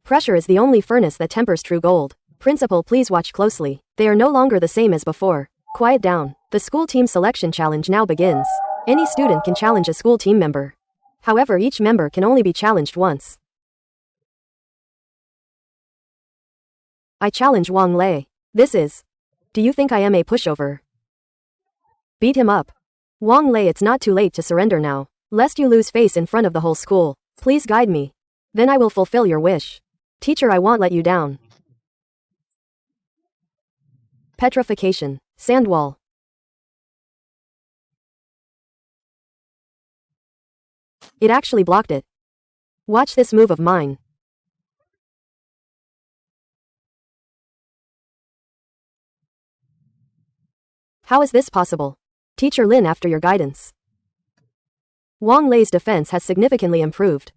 Pressure is the only furnace that tempers true gold. Principal, please watch closely. They are no longer the same as before. Quiet down. The school team selection challenge now begins. Any student can challenge a school team member. However, each member can only be challenged once. I challenge Wang Lei. This is. Do you think I am a pushover? Beat him up. Wang Lei, it's not too late to surrender now, lest you lose face in front of the whole school. Please guide me. Then I will fulfill your wish. Teacher, I won't let you down. Petrification. Sand wall. It actually blocked it. Watch this move of mine. How is this possible? Teacher Lin, after your guidance, Wang Lei's defense has significantly improved.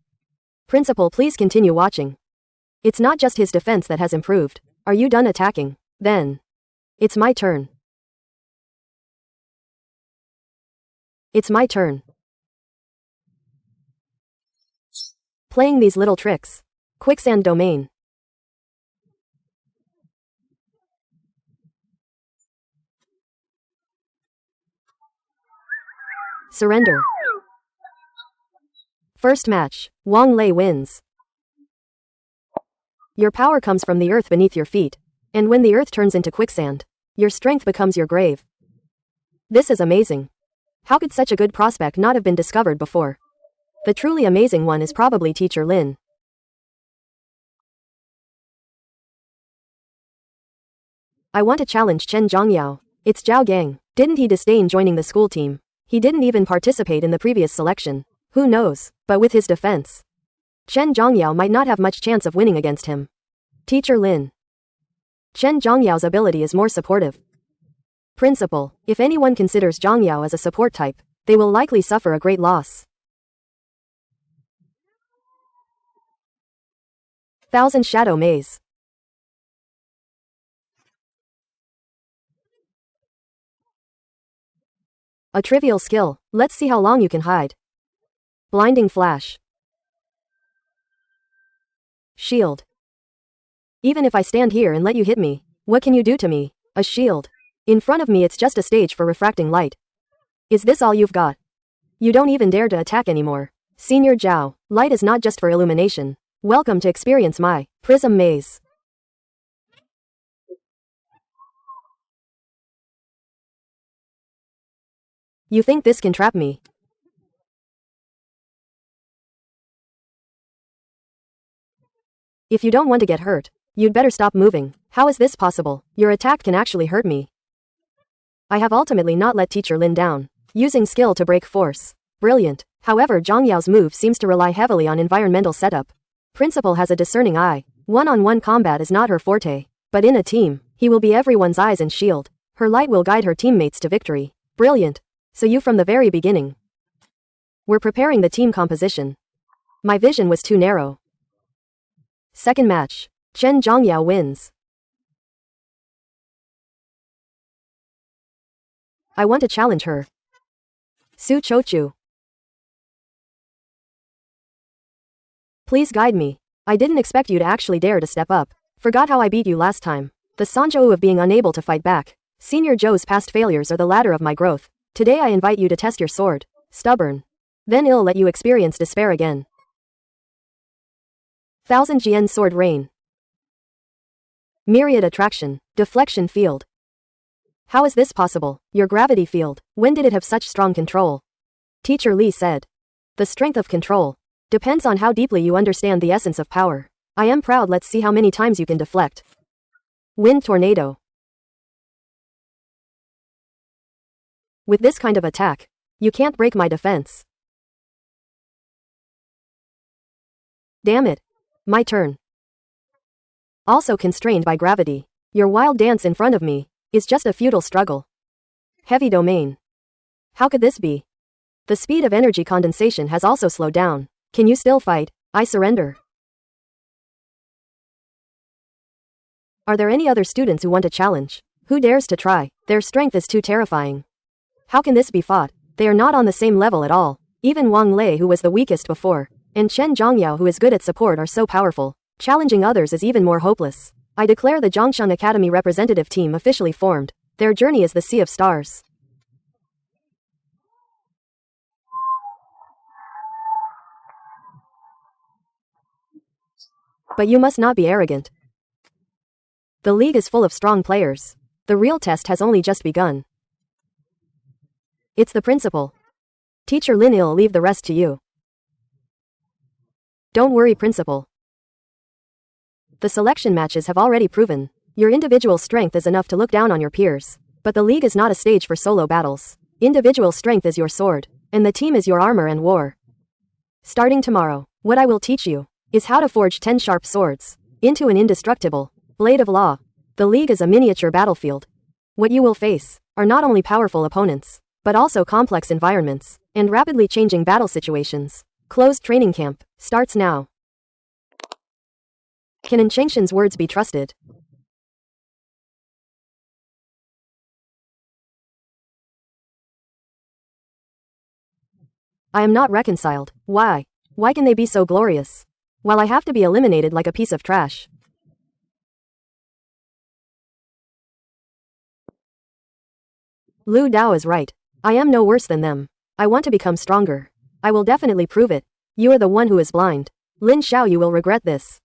Principal, please continue watching. It's not just his defense that has improved. Are you done attacking? Then. It's my turn. It's my turn. Playing these little tricks. Quicksand domain. Surrender. First match. Wang Lei wins. Your power comes from the earth beneath your feet. And when the earth turns into quicksand, your strength becomes your grave. This is amazing. How could such a good prospect not have been discovered before? The truly amazing one is probably Teacher Lin. I want to challenge Chen Zhongyao. It's Zhao Gang. Didn't he disdain joining the school team? He didn't even participate in the previous selection. Who knows? But with his defense, Chen Zhongyao might not have much chance of winning against him. Teacher Lin. Chen Zhongyao's ability is more supportive. Principal. If anyone considers Zhongyao as a support type, they will likely suffer a great loss. Thousand Shadow Maze. A trivial skill. Let's see how long you can hide. Blinding Flash. Shield. Even if I stand here and let you hit me, what can you do to me? A shield. In front of me it's just a stage for refracting light. Is this all you've got? You don't even dare to attack anymore. Senior Zhao, light is not just for illumination. Welcome to experience my Prism Maze. You think this can trap me? If you don't want to get hurt, you'd better stop moving. How is this possible? Your attack can actually hurt me. I have ultimately not let Teacher Lin down, using skill to break force. Brilliant. However, Zhang Yao's move seems to rely heavily on environmental setup. Principal has a discerning eye. One-on-one combat is not her forte, but in a team, he will be everyone's eyes and shield. Her light will guide her teammates to victory. Brilliant. So you from the very beginning. We're preparing the team composition. My vision was too narrow. Second match. Chen Zhongyao wins. I want to challenge her. Su Chochu. Please guide me. I didn't expect you to actually dare to step up. Forgot how I beat you last time. The Sanzhou of being unable to fight back. Senior Zhou's past failures are the ladder of my growth. Today I invite you to test your sword. Stubborn. Then I'll let you experience despair again. 1000 Jian Sword Rain. Myriad Attraction. Deflection Field. How is this possible? Your gravity field. When did it have such strong control? Teacher Li said. The strength of control depends on how deeply you understand the essence of power. I am proud. Let's see how many times you can deflect. Wind Tornado. With this kind of attack, you can't break my defense. Damn it. My turn. Also constrained by gravity. Your wild dance in front of me is just a futile struggle. Heavy domain. How could this be? The speed of energy condensation has also slowed down. Can you still fight? I surrender. Are there any other students who want to challenge? Who dares to try? Their strength is too terrifying. How can this be fought? They are not on the same level at all. Even Wang Lei, who was the weakest before, and Chen Zhongyao, who is good at support, are so powerful. Challenging others is even more hopeless. I declare the Zhongshan Academy representative team officially formed. Their journey is the Sea of Stars. But you must not be arrogant. The league is full of strong players. The real test has only just begun. It's the principal. Teacher Lin will leave the rest to you. Don't worry, principal. The selection matches have already proven your individual strength is enough to look down on your peers. But the league is not a stage for solo battles. Individual strength is your sword, and the team is your armor and war. Starting tomorrow, what I will teach you is how to forge 10 sharp swords into an indestructible blade of law. The league is a miniature battlefield. What you will face are not only powerful opponents, but also complex environments and rapidly changing battle situations. Closed training camp starts now. Can Enchengshan's words be trusted? I am not reconciled. Why? Why can they be so glorious, while I have to be eliminated like a piece of trash? Lu Dao is right. I am no worse than them. I want to become stronger. I will definitely prove it. You are the one who is blind. Lin Xiao, you will regret this.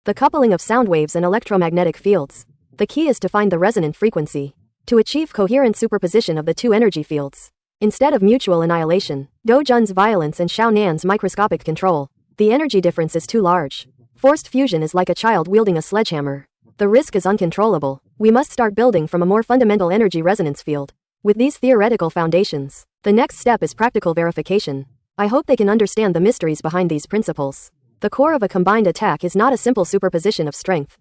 The coupling of sound waves and electromagnetic fields. The key is to find the resonant frequency, to achieve coherent superposition of the two energy fields, instead of mutual annihilation. Do Jun's violence and Xiao Nan's microscopic control. The energy difference is too large. Forced fusion is like a child wielding a sledgehammer. The risk is uncontrollable. We must start building from a more fundamental energy resonance field. With these theoretical foundations, the next step is practical verification. I hope they can understand the mysteries behind these principles. The core of a combined attack is not a simple superposition of strength,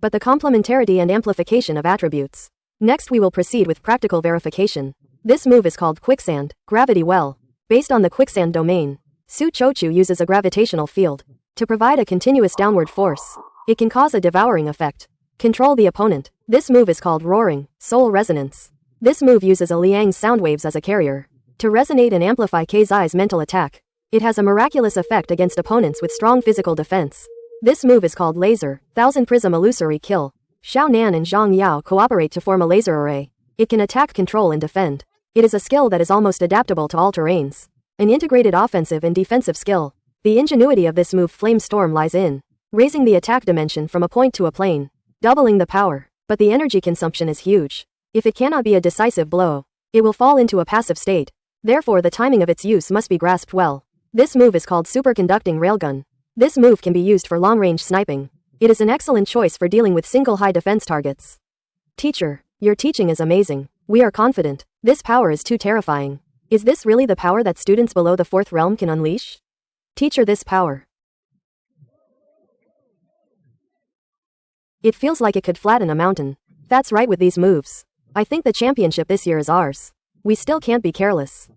but the complementarity and amplification of attributes. Next we will proceed with practical verification. This move is called quicksand, gravity well. Based on the quicksand domain, Su Chochu uses a gravitational field to provide a continuous downward force. It can cause a devouring effect. Control the opponent. This move is called roaring, soul resonance. This move uses a Liang's sound waves as a carrier to resonate and amplify Kai's mental attack. It has a miraculous effect against opponents with strong physical defense. This move is called laser, thousand prism illusory kill. Xiao Nan and Zhang Yao cooperate to form a laser array. It can attack, control and defend. It is a skill that is almost adaptable to all terrains. An integrated offensive and defensive skill. The ingenuity of this move Flame Storm lies in raising the attack dimension from a point to a plane, doubling the power. But the energy consumption is huge. If it cannot be a decisive blow, it will fall into a passive state. Therefore the timing of its use must be grasped well. This move is called superconducting railgun. This move can be used for long-range sniping. It is an excellent choice for dealing with single high defense targets. Teacher, your teaching is amazing. We are confident. This power is too terrifying. Is this really the power that students below the fourth realm can unleash? Teacher, this power. It feels like it could flatten a mountain. That's right with these moves. I think the championship this year is ours. We still can't be careless.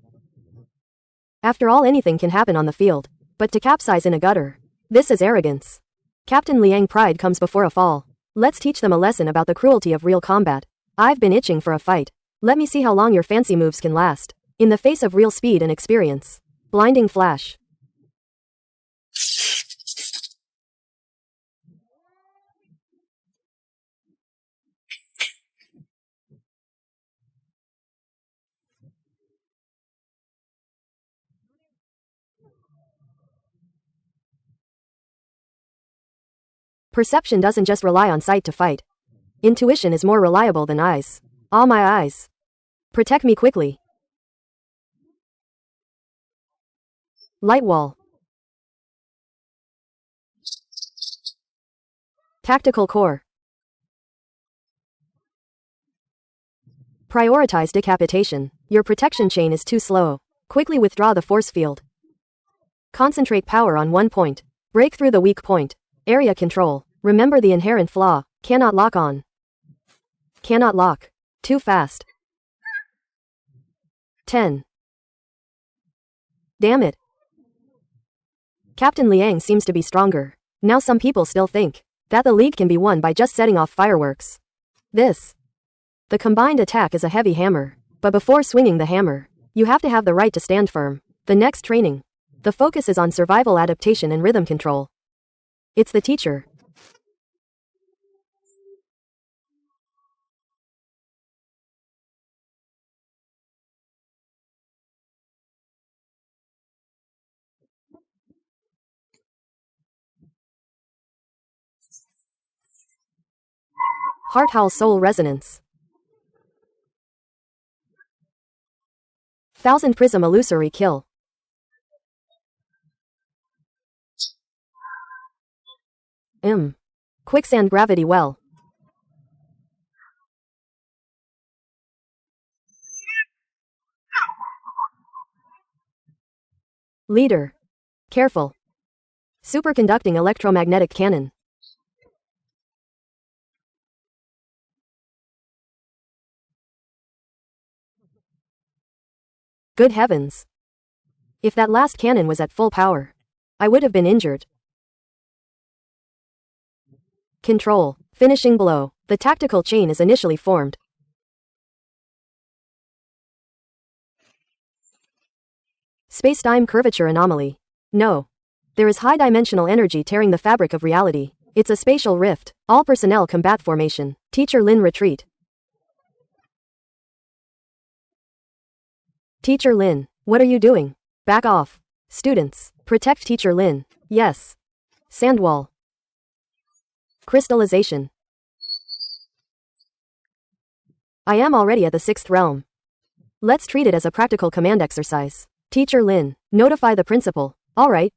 After all, anything can happen on the field. But to capsize in a gutter, this is arrogance. Captain Liang, pride comes before a fall. Let's teach them a lesson about the cruelty of real combat. I've been itching for a fight. Let me see how long your fancy moves can last. In the face of real speed and experience. Blinding flash. Perception doesn't just rely on sight to fight. Intuition is more reliable than eyes. All my eyes. Protect me quickly. Light wall. Tactical core. Prioritize decapitation. Your protection chain is too slow. Quickly withdraw the force field. Concentrate power on one point. Break through the weak point. Area control. Remember the inherent flaw. Cannot lock on. Cannot lock. Too fast. 10. Damn it. Captain Liang seems to be stronger. Now some people still think that the league can be won by just setting off fireworks. The combined attack is a heavy hammer. But before swinging the hammer, you have to have the right to stand firm. The next training. The focus is on survival, adaptation and rhythm control. It's the teacher. Heart Howl Soul Resonance. Thousand Prism Illusory Kill. Quicksand Gravity Well. Leader. Careful. Superconducting Electromagnetic Cannon. Good heavens. If that last cannon was at full power, I would have been injured. Control. Finishing blow. The tactical chain is initially formed. Space-time curvature anomaly. No. There is high-dimensional energy tearing the fabric of reality. It's a spatial rift. All personnel combat formation. Teacher Lin retreat. Teacher Lin, what are you doing? Back off. Students, protect Teacher Lin. Yes. Sandwall. Crystallization. I am already at the 6th realm. Let's treat it as a practical command exercise. Teacher Lin, notify the principal. Alright.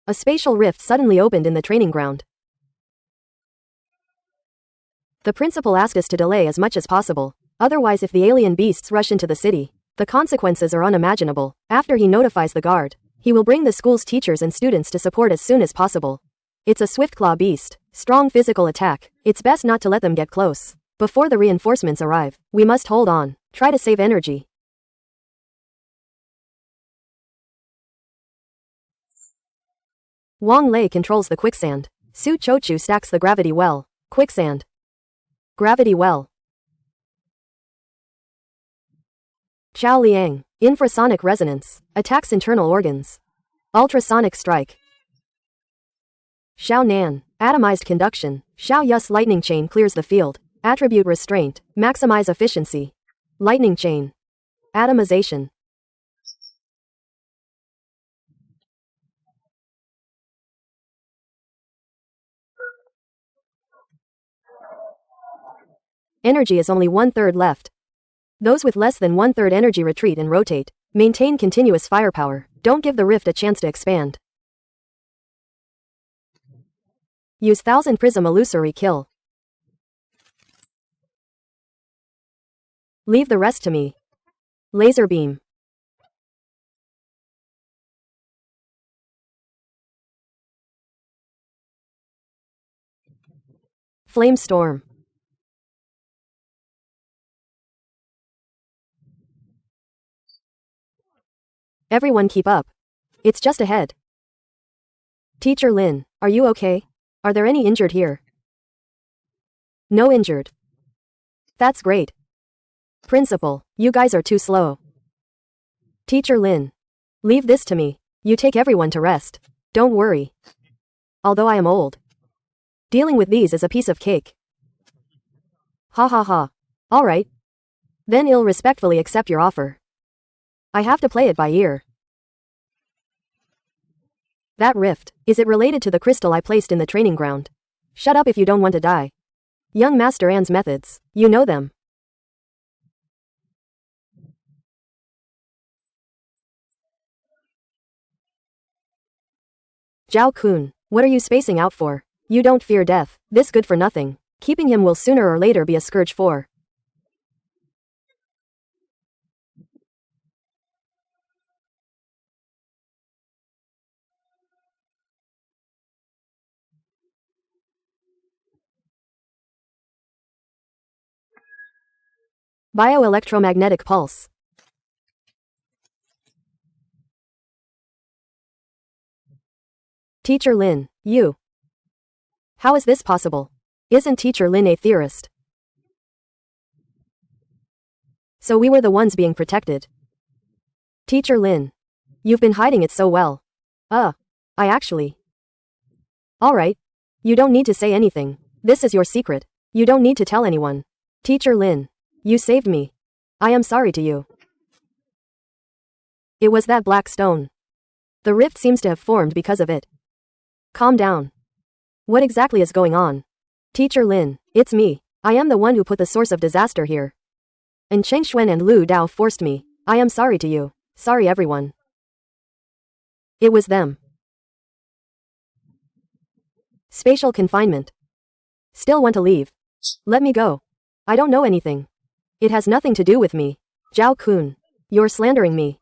A spatial rift suddenly opened in the training ground. The principal asked us to delay as much as possible. Otherwise, if the alien beasts rush into the city, the consequences are unimaginable. After he notifies the guard, he will bring the school's teachers and students to support as soon as possible. It's a Swiftclaw beast. Strong physical attack. It's best not to let them get close. Before the reinforcements arrive, we must hold on. Try to save energy. Wang Lei controls the quicksand. Su Chochu stacks the gravity well. Quicksand. Gravity well. Chao Liang. Infrasonic resonance. Attacks internal organs. Ultrasonic strike. Xiao Nan. Atomized conduction. Xiao Yus lightning chain clears the field. Attribute restraint. Maximize efficiency. Lightning chain. Atomization. Energy is only 1/3 left. Those with less than 1/3 energy retreat and rotate. Maintain continuous firepower. Don't give the rift a chance to expand. Use 1000 prism illusory kill. Leave the rest to me. Laser beam. Flame storm. Everyone keep up. It's just ahead. Teacher Lin, are you okay? Are there any injured here? No injured. That's great. Principal, you guys are too slow. Teacher Lin, leave this to me. You take everyone to rest. Don't worry. Although I am old, dealing with these is a piece of cake. Ha ha ha. Alright. Then I'll respectfully accept your offer. I have to play it by ear. That rift, is it related to the crystal I placed in the training ground? Shut up if you don't want to die. Young Master Anne's methods, you know them. Zhao Kun, what are you spacing out for? You don't fear death, this good for nothing. Keeping him will sooner or later be a scourge for. Bioelectromagnetic pulse. Teacher Lin, you. How is this possible? Isn't Teacher Lin a theorist? So we were the ones being protected. Teacher Lin. You've been hiding it so well. I actually. Alright. You don't need to say anything. This is your secret. You don't need to tell anyone. Teacher Lin. You saved me. I am sorry to you. It was that black stone. The rift seems to have formed because of it. Calm down. What exactly is going on? Teacher Lin, it's me. I am the one who put the source of disaster here. And Cheng Xuan and Lu Dao forced me. I am sorry to you. Sorry everyone. It was them. Spatial confinement. Still want to leave? Let me go. I don't know anything. It has nothing to do with me. Zhao Kun. You're slandering me.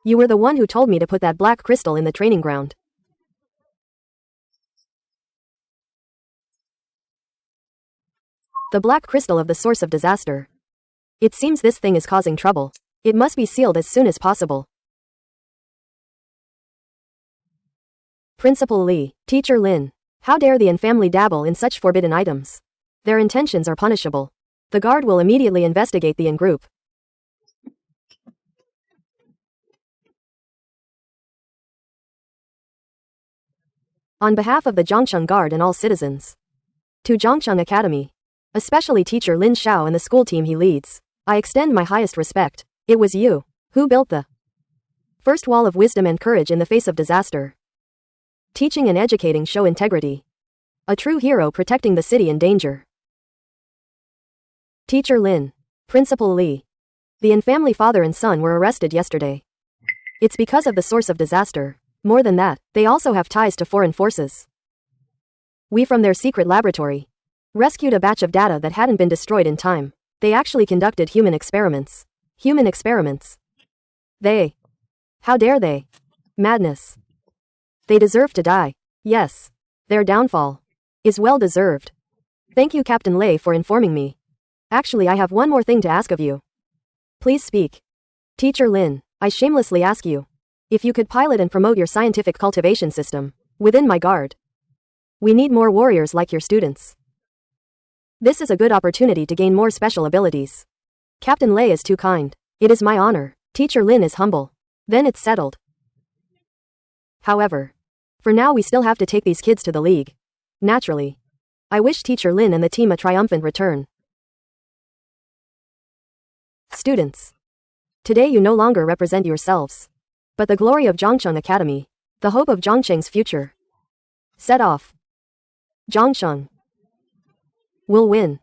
You were the one who told me to put that black crystal in the training ground. The black crystal of the source of disaster. It seems this thing is causing trouble. It must be sealed as soon as possible. Principal Li, Teacher Lin. How dare the Yin family dabble in such forbidden items? Their intentions are punishable. The guard will immediately investigate the Yin group. On behalf of the Zhongcheng Guard and all citizens, to Zhongcheng Academy, especially teacher Lin Xiao and the school team he leads, I extend my highest respect. It was you who built the first wall of wisdom and courage in the face of disaster. Teaching and educating show integrity. A true hero protecting the city in danger. Teacher Lin, Principal Li. The Yin family father and son were arrested yesterday. It's because of the source of disaster. More than that, they also have ties to foreign forces. We from their secret laboratory rescued a batch of data that hadn't been destroyed in time. They actually conducted human experiments. Human experiments. They. How dare they? Madness. They deserve to die. Yes. Their downfall is well deserved. Thank you, Captain Lei, for informing me. Actually, I have one more thing to ask of you. Please speak. Teacher Lin, I shamelessly ask you if you could pilot and promote your scientific cultivation system within my guard. We need more warriors like your students. This is a good opportunity to gain more special abilities. Captain Lei is too kind. It is my honor. Teacher Lin is humble. Then it's settled. However, for now we still have to take these kids to the league. Naturally. I wish Teacher Lin and the team a triumphant return. Students. Today you no longer represent yourselves, but the glory of Zhongcheng Academy, the hope of Zhongcheng's future. Set off. Zhongcheng will win.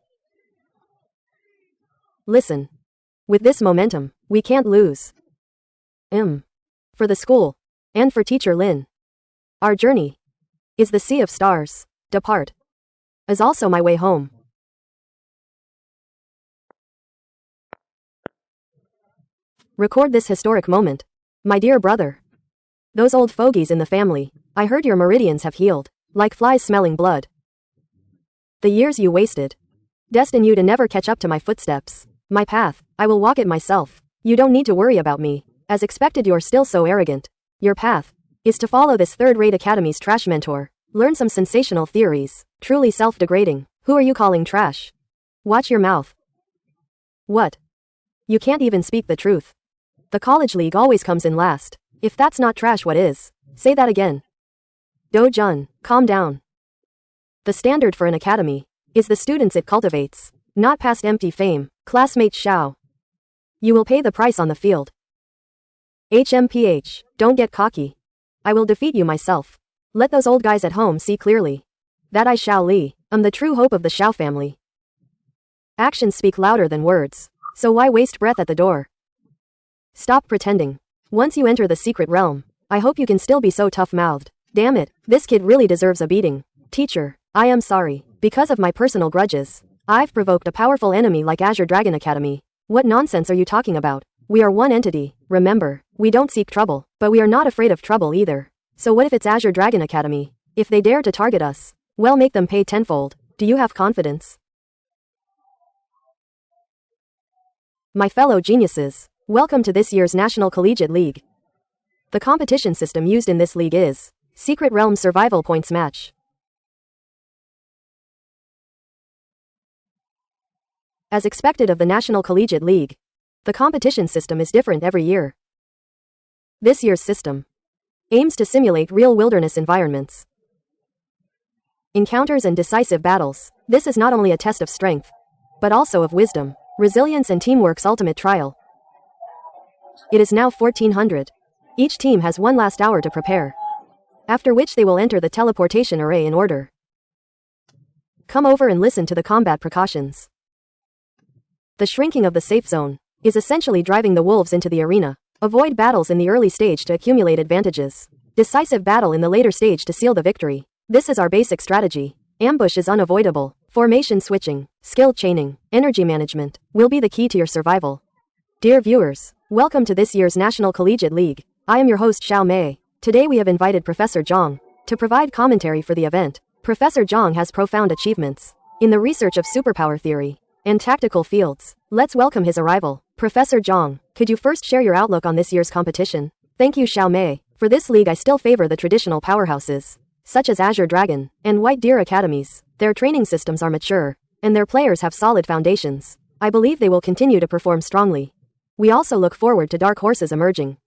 Listen. With this momentum, we can't lose. For the school, and for Teacher Lin, our journey is the sea of stars. Depart is also my way home. Record this historic moment. My dear brother. Those old fogies in the family, I heard your meridians have healed, like flies smelling blood. The years you wasted destine you to never catch up to my footsteps. My path, I will walk it myself. You don't need to worry about me. As expected, you're still so arrogant. Your path is to follow this third-rate academy's trash mentor. Learn some sensational theories. Truly self-degrading. Who are you calling trash? Watch your mouth. What? You can't even speak the truth. The college league always comes in last. If that's not trash, what is? Say that again. Do-jun, calm down. The standard for an academy is the students it cultivates, not past empty fame. Classmate Xiao. You will pay the price on the field. HMPH, don't get cocky. I will defeat you myself. Let those old guys at home see clearly that I, Xiao Li, am the true hope of the Xiao family. Actions speak louder than words, so why waste breath at the door? Stop pretending. Once you enter the secret realm, I hope you can still be so tough-mouthed. Damn it, this kid really deserves a beating. Teacher, I am sorry. Because of my personal grudges, I've provoked a powerful enemy like Azure Dragon Academy. What nonsense are you talking about? We are one entity. Remember, we don't seek trouble, but we are not afraid of trouble either. So what if it's Azure Dragon Academy? If they dare to target us, well, make them pay tenfold. Do you have confidence? My fellow geniuses, welcome to this year's National Collegiate League. The competition system used in this league is Secret Realm Survival Points Match. As expected of the National Collegiate League, the competition system is different every year. This year's system aims to simulate real wilderness environments, encounters and decisive battles. This is not only a test of strength, but also of wisdom, resilience and teamwork's ultimate trial. It is now 1400. Each team has one last hour to prepare, after which they will enter the teleportation array in order. Come over and listen to the combat precautions. The shrinking of the safe zone is essentially driving the wolves into the arena. Avoid battles in the early stage to accumulate advantages. Decisive battle in the later stage to seal the victory. This is our basic strategy. Ambush is unavoidable. Formation switching, skill chaining, energy management will be the key to your survival. Dear viewers, welcome to this year's National Collegiate League. I am your host Xiao Mei. Today we have invited Professor Zhang to provide commentary for the event. Professor Zhang has profound achievements in the research of superpower theory and tactical fields. Let's welcome his arrival. Professor Zhang, could you first share your outlook on this year's competition? Thank you, Xiao Mei. For this league I still favor the traditional powerhouses. such as Azure Dragon and White Deer academies. Their training systems are mature, and their players have solid foundations. I believe they will continue to perform strongly. We also look forward to dark horses emerging.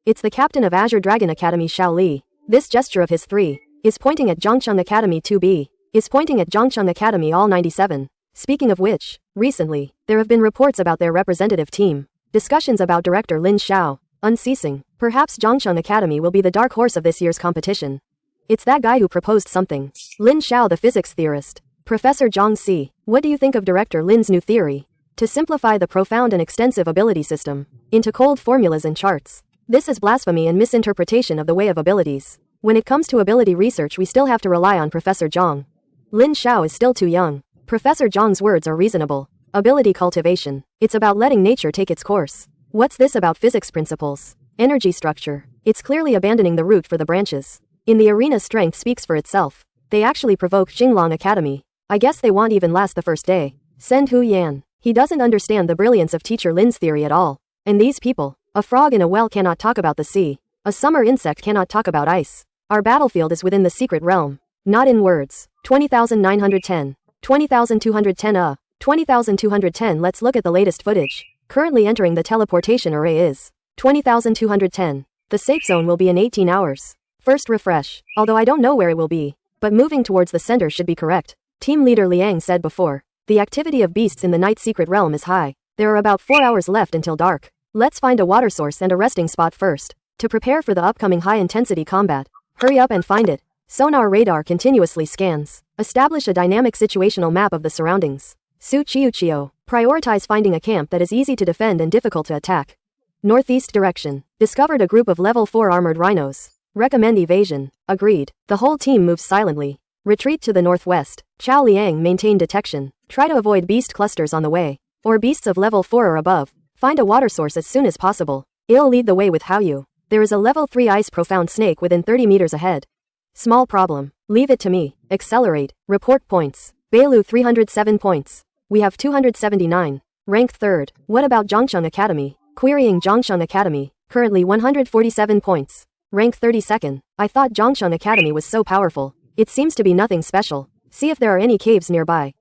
It's the captain of Azure Dragon Academy, Xiao Li. This gesture of his 3 is pointing at Zhongcheng Academy 2B, is pointing at Zhongcheng Academy all 97. Speaking of which, recently, there have been reports about their representative team. Discussions about director Lin Xiao, unceasing. Perhaps Zhongcheng Academy will be the dark horse of this year's competition. It's that guy who proposed something. Lin Xiao, the physics theorist. Professor Zhang Si, what do you think of director Lin's new theory? To simplify the profound and extensive ability system into cold formulas and charts. This is blasphemy and misinterpretation of the way of abilities. When it comes to ability research, we still have to rely on Professor Zhang. Lin Xiao is still too young. Professor Zhang's words are reasonable. Ability cultivation. It's about letting nature take its course. What's this about physics principles? Energy structure. It's clearly abandoning the root for the branches. In the arena, strength speaks for itself. They actually provoke Xinglong Academy. I guess they won't even last the first day. Send Hu Yan. He doesn't understand the brilliance of teacher Lin's theory at all. And these people. A frog in a well cannot talk about the sea. A summer insect cannot talk about ice. Our battlefield is within the secret realm. Not in words. 20,910. 20,210 20,210. Let's look at the latest footage. Currently entering the teleportation array is 20,210. The safe zone will be in 18 hours. First refresh. Although I don't know where it will be. But moving towards the center should be correct. Team leader Liang said before. The activity of beasts in the night secret realm is high. There are about 4 hours left until dark. Let's find a water source and a resting spot first. To prepare for the upcoming high-intensity combat. Hurry up and find it. Sonar radar continuously scans. Establish a dynamic situational map of the surroundings. Su Chiuchio. Prioritize finding a camp that is easy to defend and difficult to attack. Northeast direction. Discovered a group of level 4 armored rhinos. Recommend evasion. Agreed. The whole team moves silently. Retreat to the northwest. Chao Liang maintain detection. Try to avoid beast clusters on the way. Or beasts of level 4 or above. Find a water source as soon as possible. I'll lead the way with Haoyu. There is a level 3 ice profound snake within 30 meters ahead. Small problem. Leave it to me. Accelerate. Report points. Bailu 307 points. We have 279. Ranked 3rd. What about Zhongcheng Academy? Querying Zhongcheng Academy. Currently 147 points. Rank 32nd. I thought Zhongcheng Academy was so powerful. It seems to be nothing special. See if there are any caves nearby.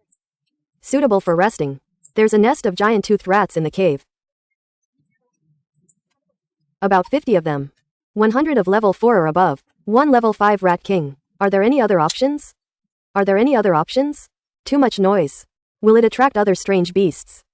Suitable for resting. There's a nest of giant-toothed rats in the cave. About 50 of them. 100 of level 4 or above. 1 level 5 rat king. Are there any other options? Are there any other options? Too much noise. Will it attract other strange beasts?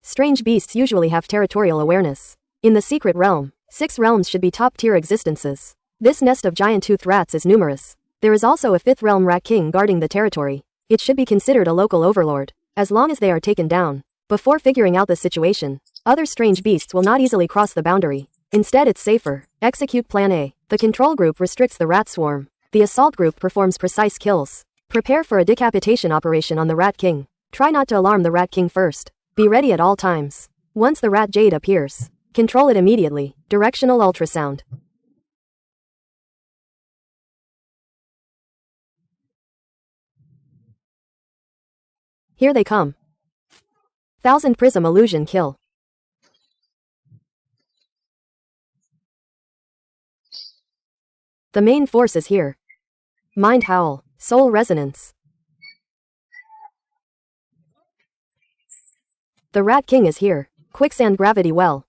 Strange beasts usually have territorial awareness. In the secret realm, 6 realms should be top-tier existences. This nest of giant-toothed rats is numerous. There is also a 5th realm rat king guarding the territory. It should be considered a local overlord, as long as they are taken down. Before figuring out the situation, other strange beasts will not easily cross the boundary. Instead, it's safer. Execute Plan A. The control group restricts the rat swarm. The assault group performs precise kills. Prepare for a decapitation operation on the Rat King. Try not to alarm the Rat King first. Be ready at all times. Once the Rat Jade appears, control it immediately. Directional ultrasound. Here they come. 1000 Prism Illusion kill. The main force is here. Mind Howl. Soul Resonance. The Rat King is here. Quicksand Gravity Well.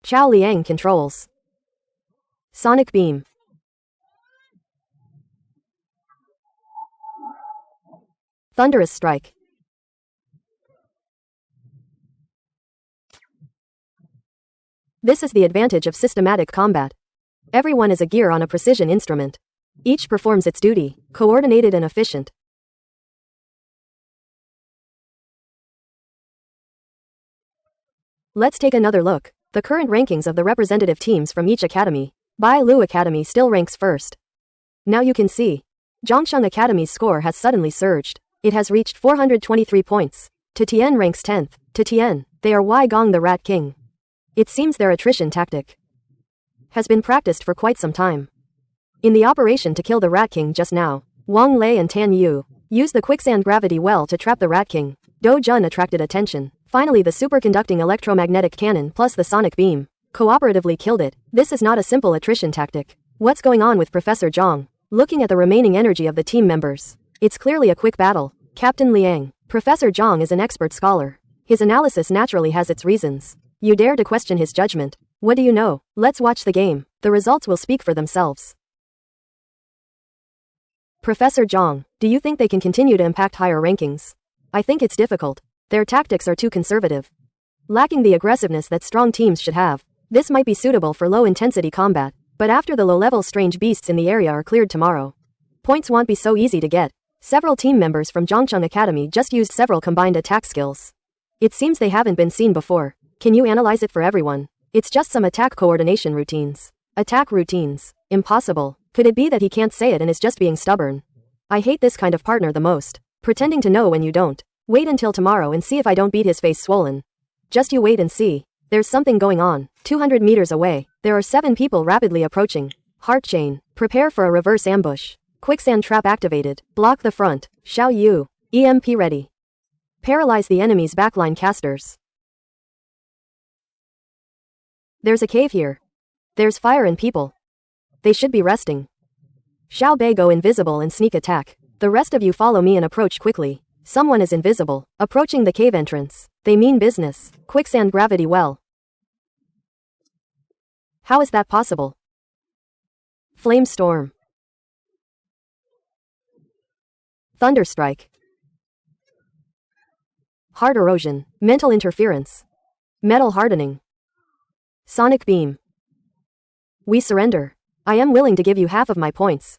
Chao Liang controls. Sonic Beam. Thunderous Strike. This is the advantage of systematic combat. Everyone is a gear on a precision instrument. Each performs its duty, coordinated and efficient. Let's take another look. The current rankings of the representative teams from each academy. Bai Lu Academy still ranks first. Now you can see. Zhongcheng Academy's score has suddenly surged. It has reached 423 points. Titian ranks 10th. Titian, they are Wai Gong the Rat King. It seems their attrition tactic has been practiced for quite some time. In the operation to kill the Rat King just now, Wang Lei and Tan Yu used the quicksand gravity well to trap the Rat King. Do Jun attracted attention. Finally, the superconducting electromagnetic cannon plus the sonic beam cooperatively killed it. This is not a simple attrition tactic. What's going on with Professor Zhang? Looking at the remaining energy of the team members, it's clearly a quick battle. Captain Liang. Professor Zhang is an expert scholar. His analysis naturally has its reasons. You dare to question his judgment? What do you know? Let's watch the game. The results will speak for themselves. Professor Zhang, do you think they can continue to impact higher rankings? I think it's difficult. Their tactics are too conservative, lacking the aggressiveness that strong teams should have. This might be suitable for low-intensity combat, but after the low-level strange beasts in the area are cleared tomorrow, points won't be so easy to get. Several team members from Zhongcheng Academy just used several combined attack skills. It seems they haven't been seen before. Can you analyze it for everyone? It's just some attack coordination routines. Attack routines. Impossible. Could it be that he can't say it and is just being stubborn? I hate this kind of partner the most. Pretending to know when you don't. Wait until tomorrow and see if I don't beat his face swollen. Just you wait and see. There's something going on. 200 meters away, there are 7 people rapidly approaching. Heart chain. Prepare for a reverse ambush. Quicksand trap activated. Block the front. Xiao Yu. EMP ready. Paralyze the enemy's backline casters. There's a cave here. There's fire and people. They should be resting. Xiao Bei go invisible and sneak attack. The rest of you follow me and approach quickly. Someone is invisible. Approaching the cave entrance. They mean business. Quicksand gravity well. How is that possible? Flame storm. Thunderstrike. Heart erosion. Mental interference. Metal hardening. Sonic beam. We surrender. I am willing to give you half of my points.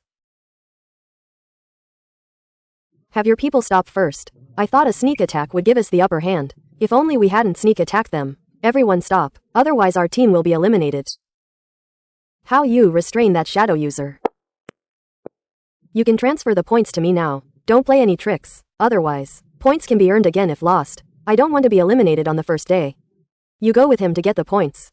Have your people stop first. I thought a sneak attack would give us the upper hand. If only we hadn't sneak attacked them. Everyone stop. Otherwise our team will be eliminated. How you restrain that shadow user? You can transfer the points to me now. Don't play any tricks. Otherwise, points can be earned again if lost. I don't want to be eliminated on the first day. You go with him to get the points.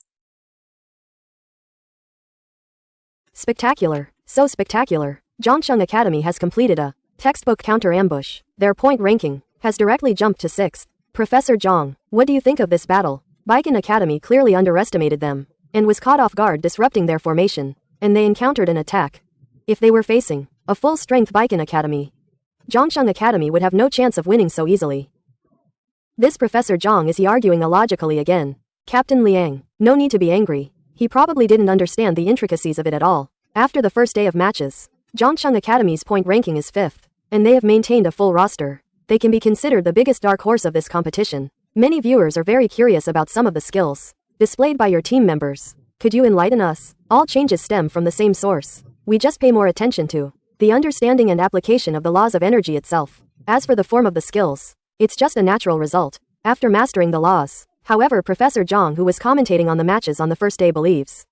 Spectacular. So spectacular. Zhongcheng Academy has completed a textbook counter ambush. Their point ranking has directly jumped to 6th. Professor Zhang, what do you think of this battle? Baikan Academy clearly underestimated them and was caught off guard, disrupting their formation, and they encountered an attack. If they were facing a full-strength Baikan Academy, Zhongcheng Academy would have no chance of winning so easily. This Professor Zhang, is he arguing illogically again? Captain Liang, no need to be angry. He probably didn't understand the intricacies of it at all. After the first day of matches, Zhongcheng Academy's point ranking is 5th, and they have maintained a full roster. They can be considered the biggest dark horse of this competition. Many viewers are very curious about some of the skills displayed by your team members. Could you enlighten us? All changes stem from the same source. We just pay more attention to the understanding and application of the laws of energy itself. As for the form of the skills, it's just a natural result after mastering the laws. However, Professor Zhang, who was commentating on the matches on the first day, believes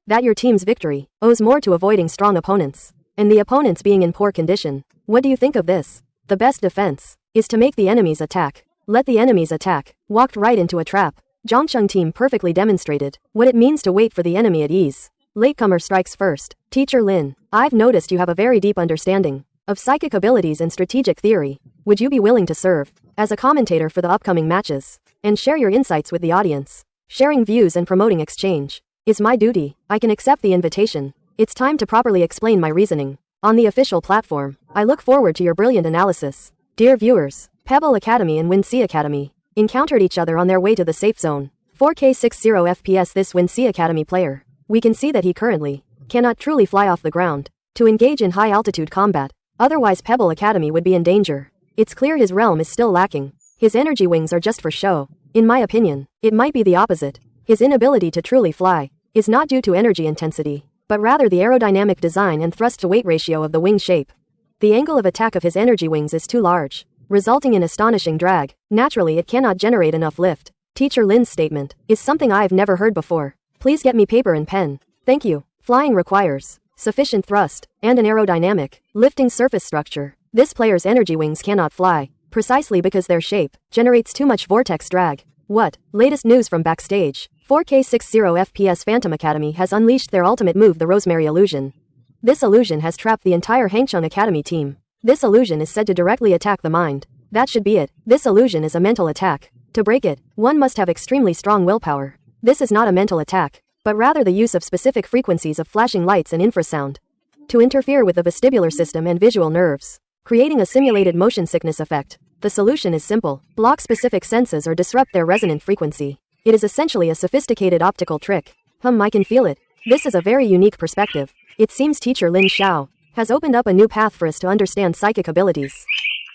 that your team's victory owes more to avoiding strong opponents and the opponents being in poor condition. What do you think of this? The best defense is to make the enemies attack. Let the enemies attack. Walked right into a trap. Zhongcheng team perfectly demonstrated what it means to wait for the enemy at ease. Latecomer strikes first. Teacher Lin, I've noticed you have a very deep understanding of psychic abilities and strategic theory. Would you be willing to serve as a commentator for the upcoming matches and share your insights with the audience? Sharing views and promoting exchange is my duty. I can accept the invitation. It's time to properly explain my reasoning on the official platform. I look forward to your brilliant analysis. Dear viewers, Pebble Academy and Wincy Academy encountered each other on their way to the safe zone. 4K 60 FPS. This Wincy Academy player, we can see that he currently cannot truly fly off the ground to engage in high altitude combat. Otherwise Pebble Academy would be in danger. It's clear his realm is still lacking. His energy wings are just for show. In my opinion, it might be the opposite. His inability to truly fly is not due to energy intensity, but rather the aerodynamic design and thrust-to-weight ratio of the wing shape. The angle of attack of his energy wings is too large, resulting in astonishing drag. Naturally, it cannot generate enough lift. Teacher Lin's statement is something I've never heard before. Please get me paper and pen. Thank you. Flying requires sufficient thrust and an aerodynamic lifting surface structure. This player's energy wings cannot fly, precisely because their shape generates too much vortex drag. What? Latest news from backstage. 4K 60 FPS Phantom Academy has unleashed their ultimate move, the Rosemary Illusion. This illusion has trapped the entire Hangcheng Academy team. This illusion is said to directly attack the mind. That should be it. This illusion is a mental attack. To break it, one must have extremely strong willpower. This is not a mental attack, but rather the use of specific frequencies of flashing lights and infrasound to interfere with the vestibular system and visual nerves, creating a simulated motion sickness effect. The solution is simple: block specific senses or disrupt their resonant frequency. It is essentially a sophisticated optical trick. I can feel it. This is a very unique perspective. It seems teacher Lin Xiao has opened up a new path for us to understand psychic abilities.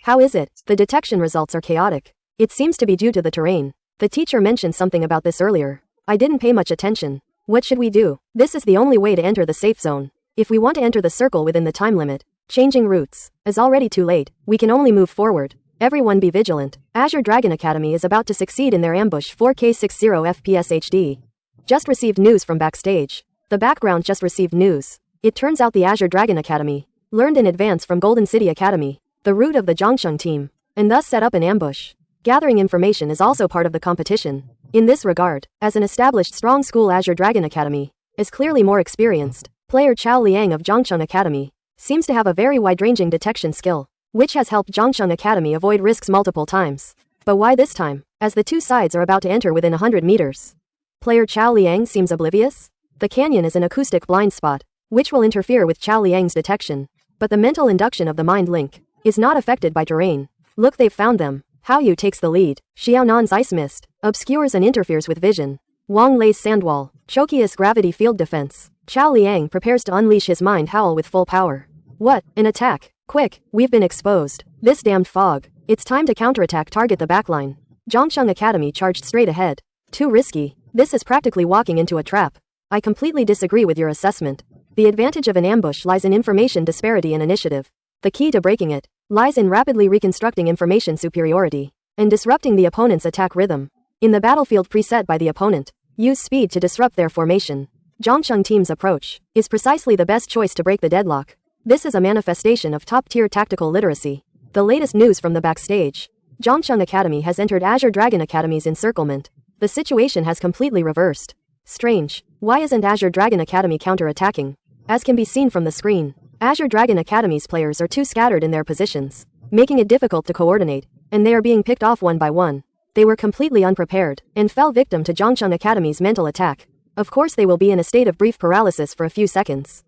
How is it? The detection results are chaotic. It seems to be due to the terrain. The teacher mentioned something about this earlier. I didn't pay much attention. What should we do? This is the only way to enter the safe zone. If we want to enter the circle within the time limit, changing routes is already too late. We can only move forward. Everyone be vigilant. Azure Dragon Academy is about to succeed in their ambush 4K 60 FPS HD. Just received news from backstage. The background just received news. It turns out the Azure Dragon Academy learned in advance from Golden City Academy the route of the Zhongsheng team, and thus set up an ambush. Gathering information is also part of the competition. In this regard, as an established strong school, Azure Dragon Academy is clearly more experienced. Player Chao Liang of Zhongsheng Academy seems to have a very wide-ranging detection skill, which has helped Zhongsheng Academy avoid risks multiple times. But why this time, as the two sides are about to enter within 100 meters? Player Chao Liang seems oblivious. The canyon is an acoustic blind spot, which will interfere with Chao Liang's detection. But the mental induction of the mind link is not affected by terrain. Look, they've found them. Hao Yu takes the lead. Xiaonan's ice mist obscures and interferes with vision. Wang Lei's sandwall, Chokia's gravity field defense. Chao Liang prepares to unleash his mind howl with full power. What? An attack? Quick, we've been exposed. This damned fog. It's time to counterattack, target the backline. Zhongsheng Academy charged straight ahead. Too risky. This is practically walking into a trap. I completely disagree with your assessment. The advantage of an ambush lies in information disparity and initiative. The key to breaking it lies in rapidly reconstructing information superiority and disrupting the opponent's attack rhythm. In the battlefield preset by the opponent, use speed to disrupt their formation. Zhongsheng team's approach is precisely the best choice to break the deadlock. This is a manifestation of top-tier tactical literacy. The latest news from the backstage: Zhongsheng Academy has entered Azure Dragon Academy's encirclement. The situation has completely reversed. Strange. Why isn't Azure Dragon Academy counter-attacking? As can be seen from the screen, Azure Dragon Academy's players are too scattered in their positions, making it difficult to coordinate, and they are being picked off one by one. They were completely unprepared and fell victim to Zhongsheng Academy's mental attack. Of course they will be in a state of brief paralysis for a few seconds.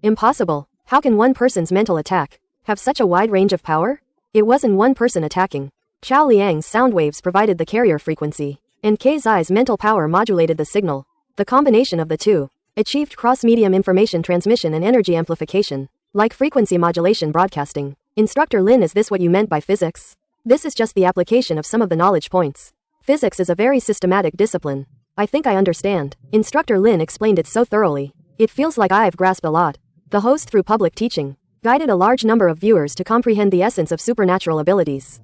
Impossible. How can one person's mental attack have such a wide range of power? It wasn't one person attacking. Chao Liang's sound waves provided the carrier frequency, and Kei Zai's mental power modulated the signal. The combination of the two achieved cross-medium information transmission and energy amplification, like frequency modulation broadcasting. Instructor Lin, is this what you meant by physics? This is just the application of some of the knowledge points. Physics is a very systematic discipline. I think I understand. Instructor Lin explained it so thoroughly. It feels like I've grasped a lot. The host, through public teaching, guided a large number of viewers to comprehend the essence of supernatural abilities.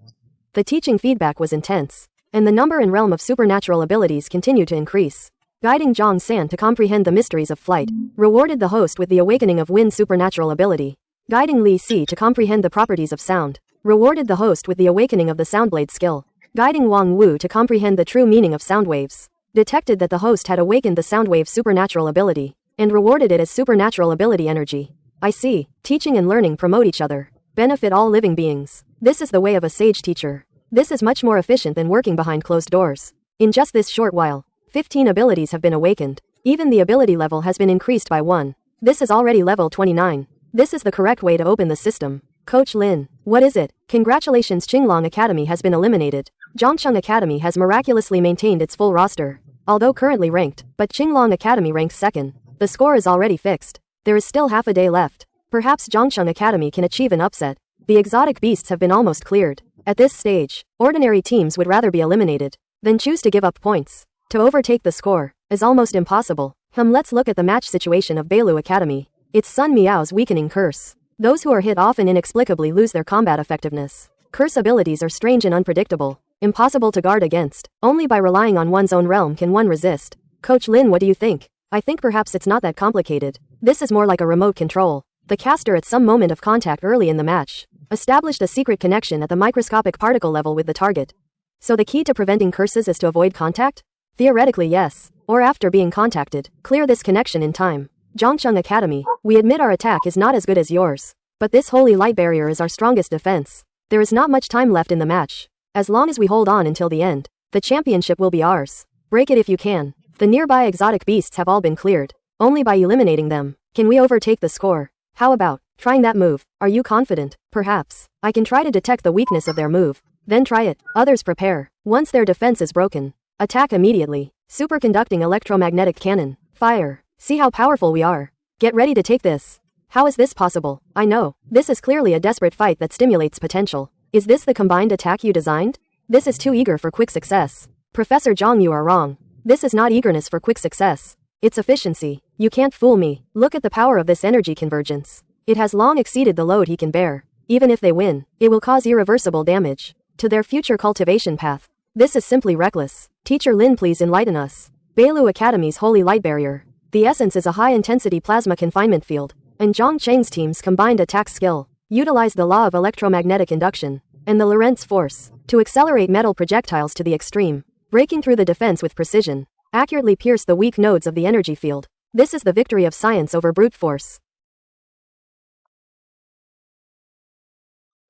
The teaching feedback was intense, and the number and realm of supernatural abilities continued to increase. Guiding Zhang San to comprehend the mysteries of flight, rewarded the host with the awakening of wind supernatural ability. Guiding Li Si to comprehend the properties of sound, rewarded the host with the awakening of the soundblade skill. Guiding Wang Wu to comprehend the true meaning of sound waves, detected that the host had awakened the soundwave supernatural ability, and rewarded it as supernatural ability energy. I see. Teaching and learning promote each other, benefit all living beings. This is the way of a sage teacher. This is much more efficient than working behind closed doors. In just this short while, 15 abilities have been awakened. Even the ability level has been increased by 1. This is already level 29. This is the correct way to open the system. Coach Lin, what is it? Congratulations, Qinglong Academy has been eliminated. Zhongsheng Academy has miraculously maintained its full roster, although currently ranked, but Qinglong Academy ranks second. The score is already fixed. There is still half a day left. Perhaps Zhongsheng Academy can achieve an upset. The exotic beasts have been almost cleared. At this stage, ordinary teams would rather be eliminated than choose to give up points. To overtake the score is almost impossible. Let's look at the match situation of Bailu Academy. It's Sun Miao's weakening curse. Those who are hit often inexplicably lose their combat effectiveness. Curse abilities are strange and unpredictable, impossible to guard against. Only by relying on one's own realm can one resist. Coach Lin, what do you think? I think perhaps it's not that complicated. This is more like a remote control. The caster at some moment of contact early in the match established a secret connection at the microscopic particle level with the target. So the key to preventing curses is to avoid contact? Theoretically, yes. Or after being contacted, clear this connection in time. Zhongsheng Academy, we admit our attack is not as good as yours. But this holy light barrier is our strongest defense. There is not much time left in the match. As long as we hold on until the end, the championship will be ours. Break it if you can. The nearby exotic beasts have all been cleared. Only by eliminating them can we overtake the score. How about trying that move? Are you confident? Perhaps. I can try to detect the weakness of their move. Then try it. Others prepare. Once their defense is broken, attack immediately. Superconducting electromagnetic cannon. Fire. See how powerful we are. Get ready to take this. How is this possible? I know. This is clearly a desperate fight that stimulates potential. Is this the combined attack you designed? This is too eager for quick success. Professor Zhang, you are wrong. This is not eagerness for quick success. It's efficiency. You can't fool me. Look at the power of this energy convergence. It has long exceeded the load he can bear. Even if they win, it will cause irreversible damage to their future cultivation path. This is simply reckless. Teacher Lin, please enlighten us. Beilu Academy's holy light barrier. The essence is a high-intensity plasma confinement field, and Zhang Cheng's team's combined attack skill utilize the law of electromagnetic induction and the Lorentz force to accelerate metal projectiles to the extreme, breaking through the defense with precision, accurately pierce the weak nodes of the energy field. This is the victory of science over brute force.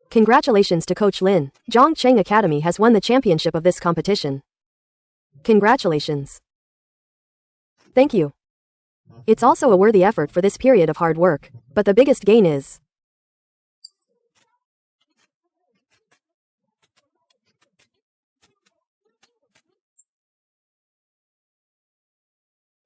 Congratulations to Coach Lin. Zhang Cheng Academy has won the championship of this competition. Congratulations. Thank you. It's also a worthy effort for this period of hard work, but the biggest gain is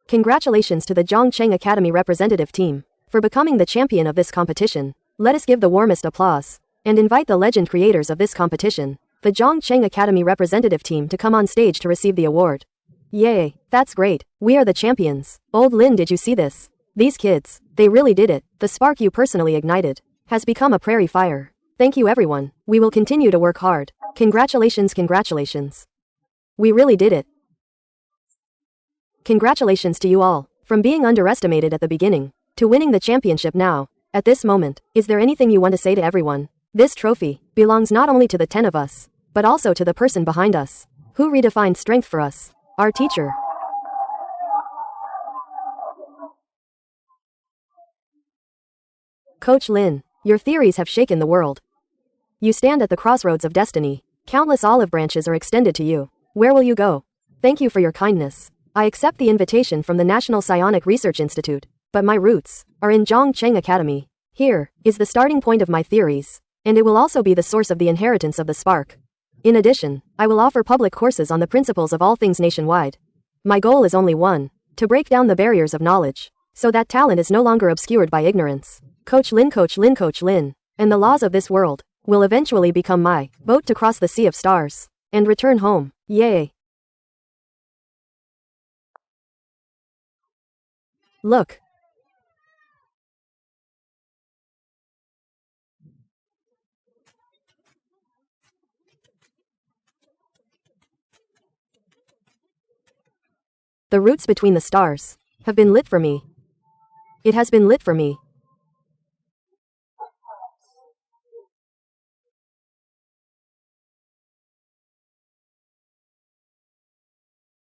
congratulations to the Zhang Cheng Academy representative team for becoming the champion of this competition. Let us give the warmest applause and invite the legend creators of this competition, the Zhang Cheng Academy representative team, to come on stage to receive the award. Yay, that's great. We are the champions. Old Lin, did you see this? These kids, they really did it. The spark you personally ignited has become a prairie fire. Thank you everyone. We will continue to work hard. Congratulations, congratulations. We really did it. Congratulations to you all, from being underestimated at the beginning to winning the championship now. At this moment, is there anything you want to say to everyone? This trophy belongs not only to the 10 of us, but also to the person behind us, who redefined strength for us, our teacher. Coach Lin, your theories have shaken the world. You stand at the crossroads of destiny. Countless olive branches are extended to you. Where will you go? Thank you for your kindness. I accept the invitation from the National Psionic Research Institute, but my roots are in Zhang Cheng Academy. Here is the starting point of my theories, and it will also be the source of the inheritance of the spark. In addition, I will offer public courses on the principles of all things nationwide. My goal is only one: to break down the barriers of knowledge, so that talent is no longer obscured by ignorance. Coach Lin, Coach Lin, Coach Lin, and the laws of this world will eventually become my boat to cross the sea of stars and return home. Yay! Look. The roots between the stars have been lit for me. It has been lit for me.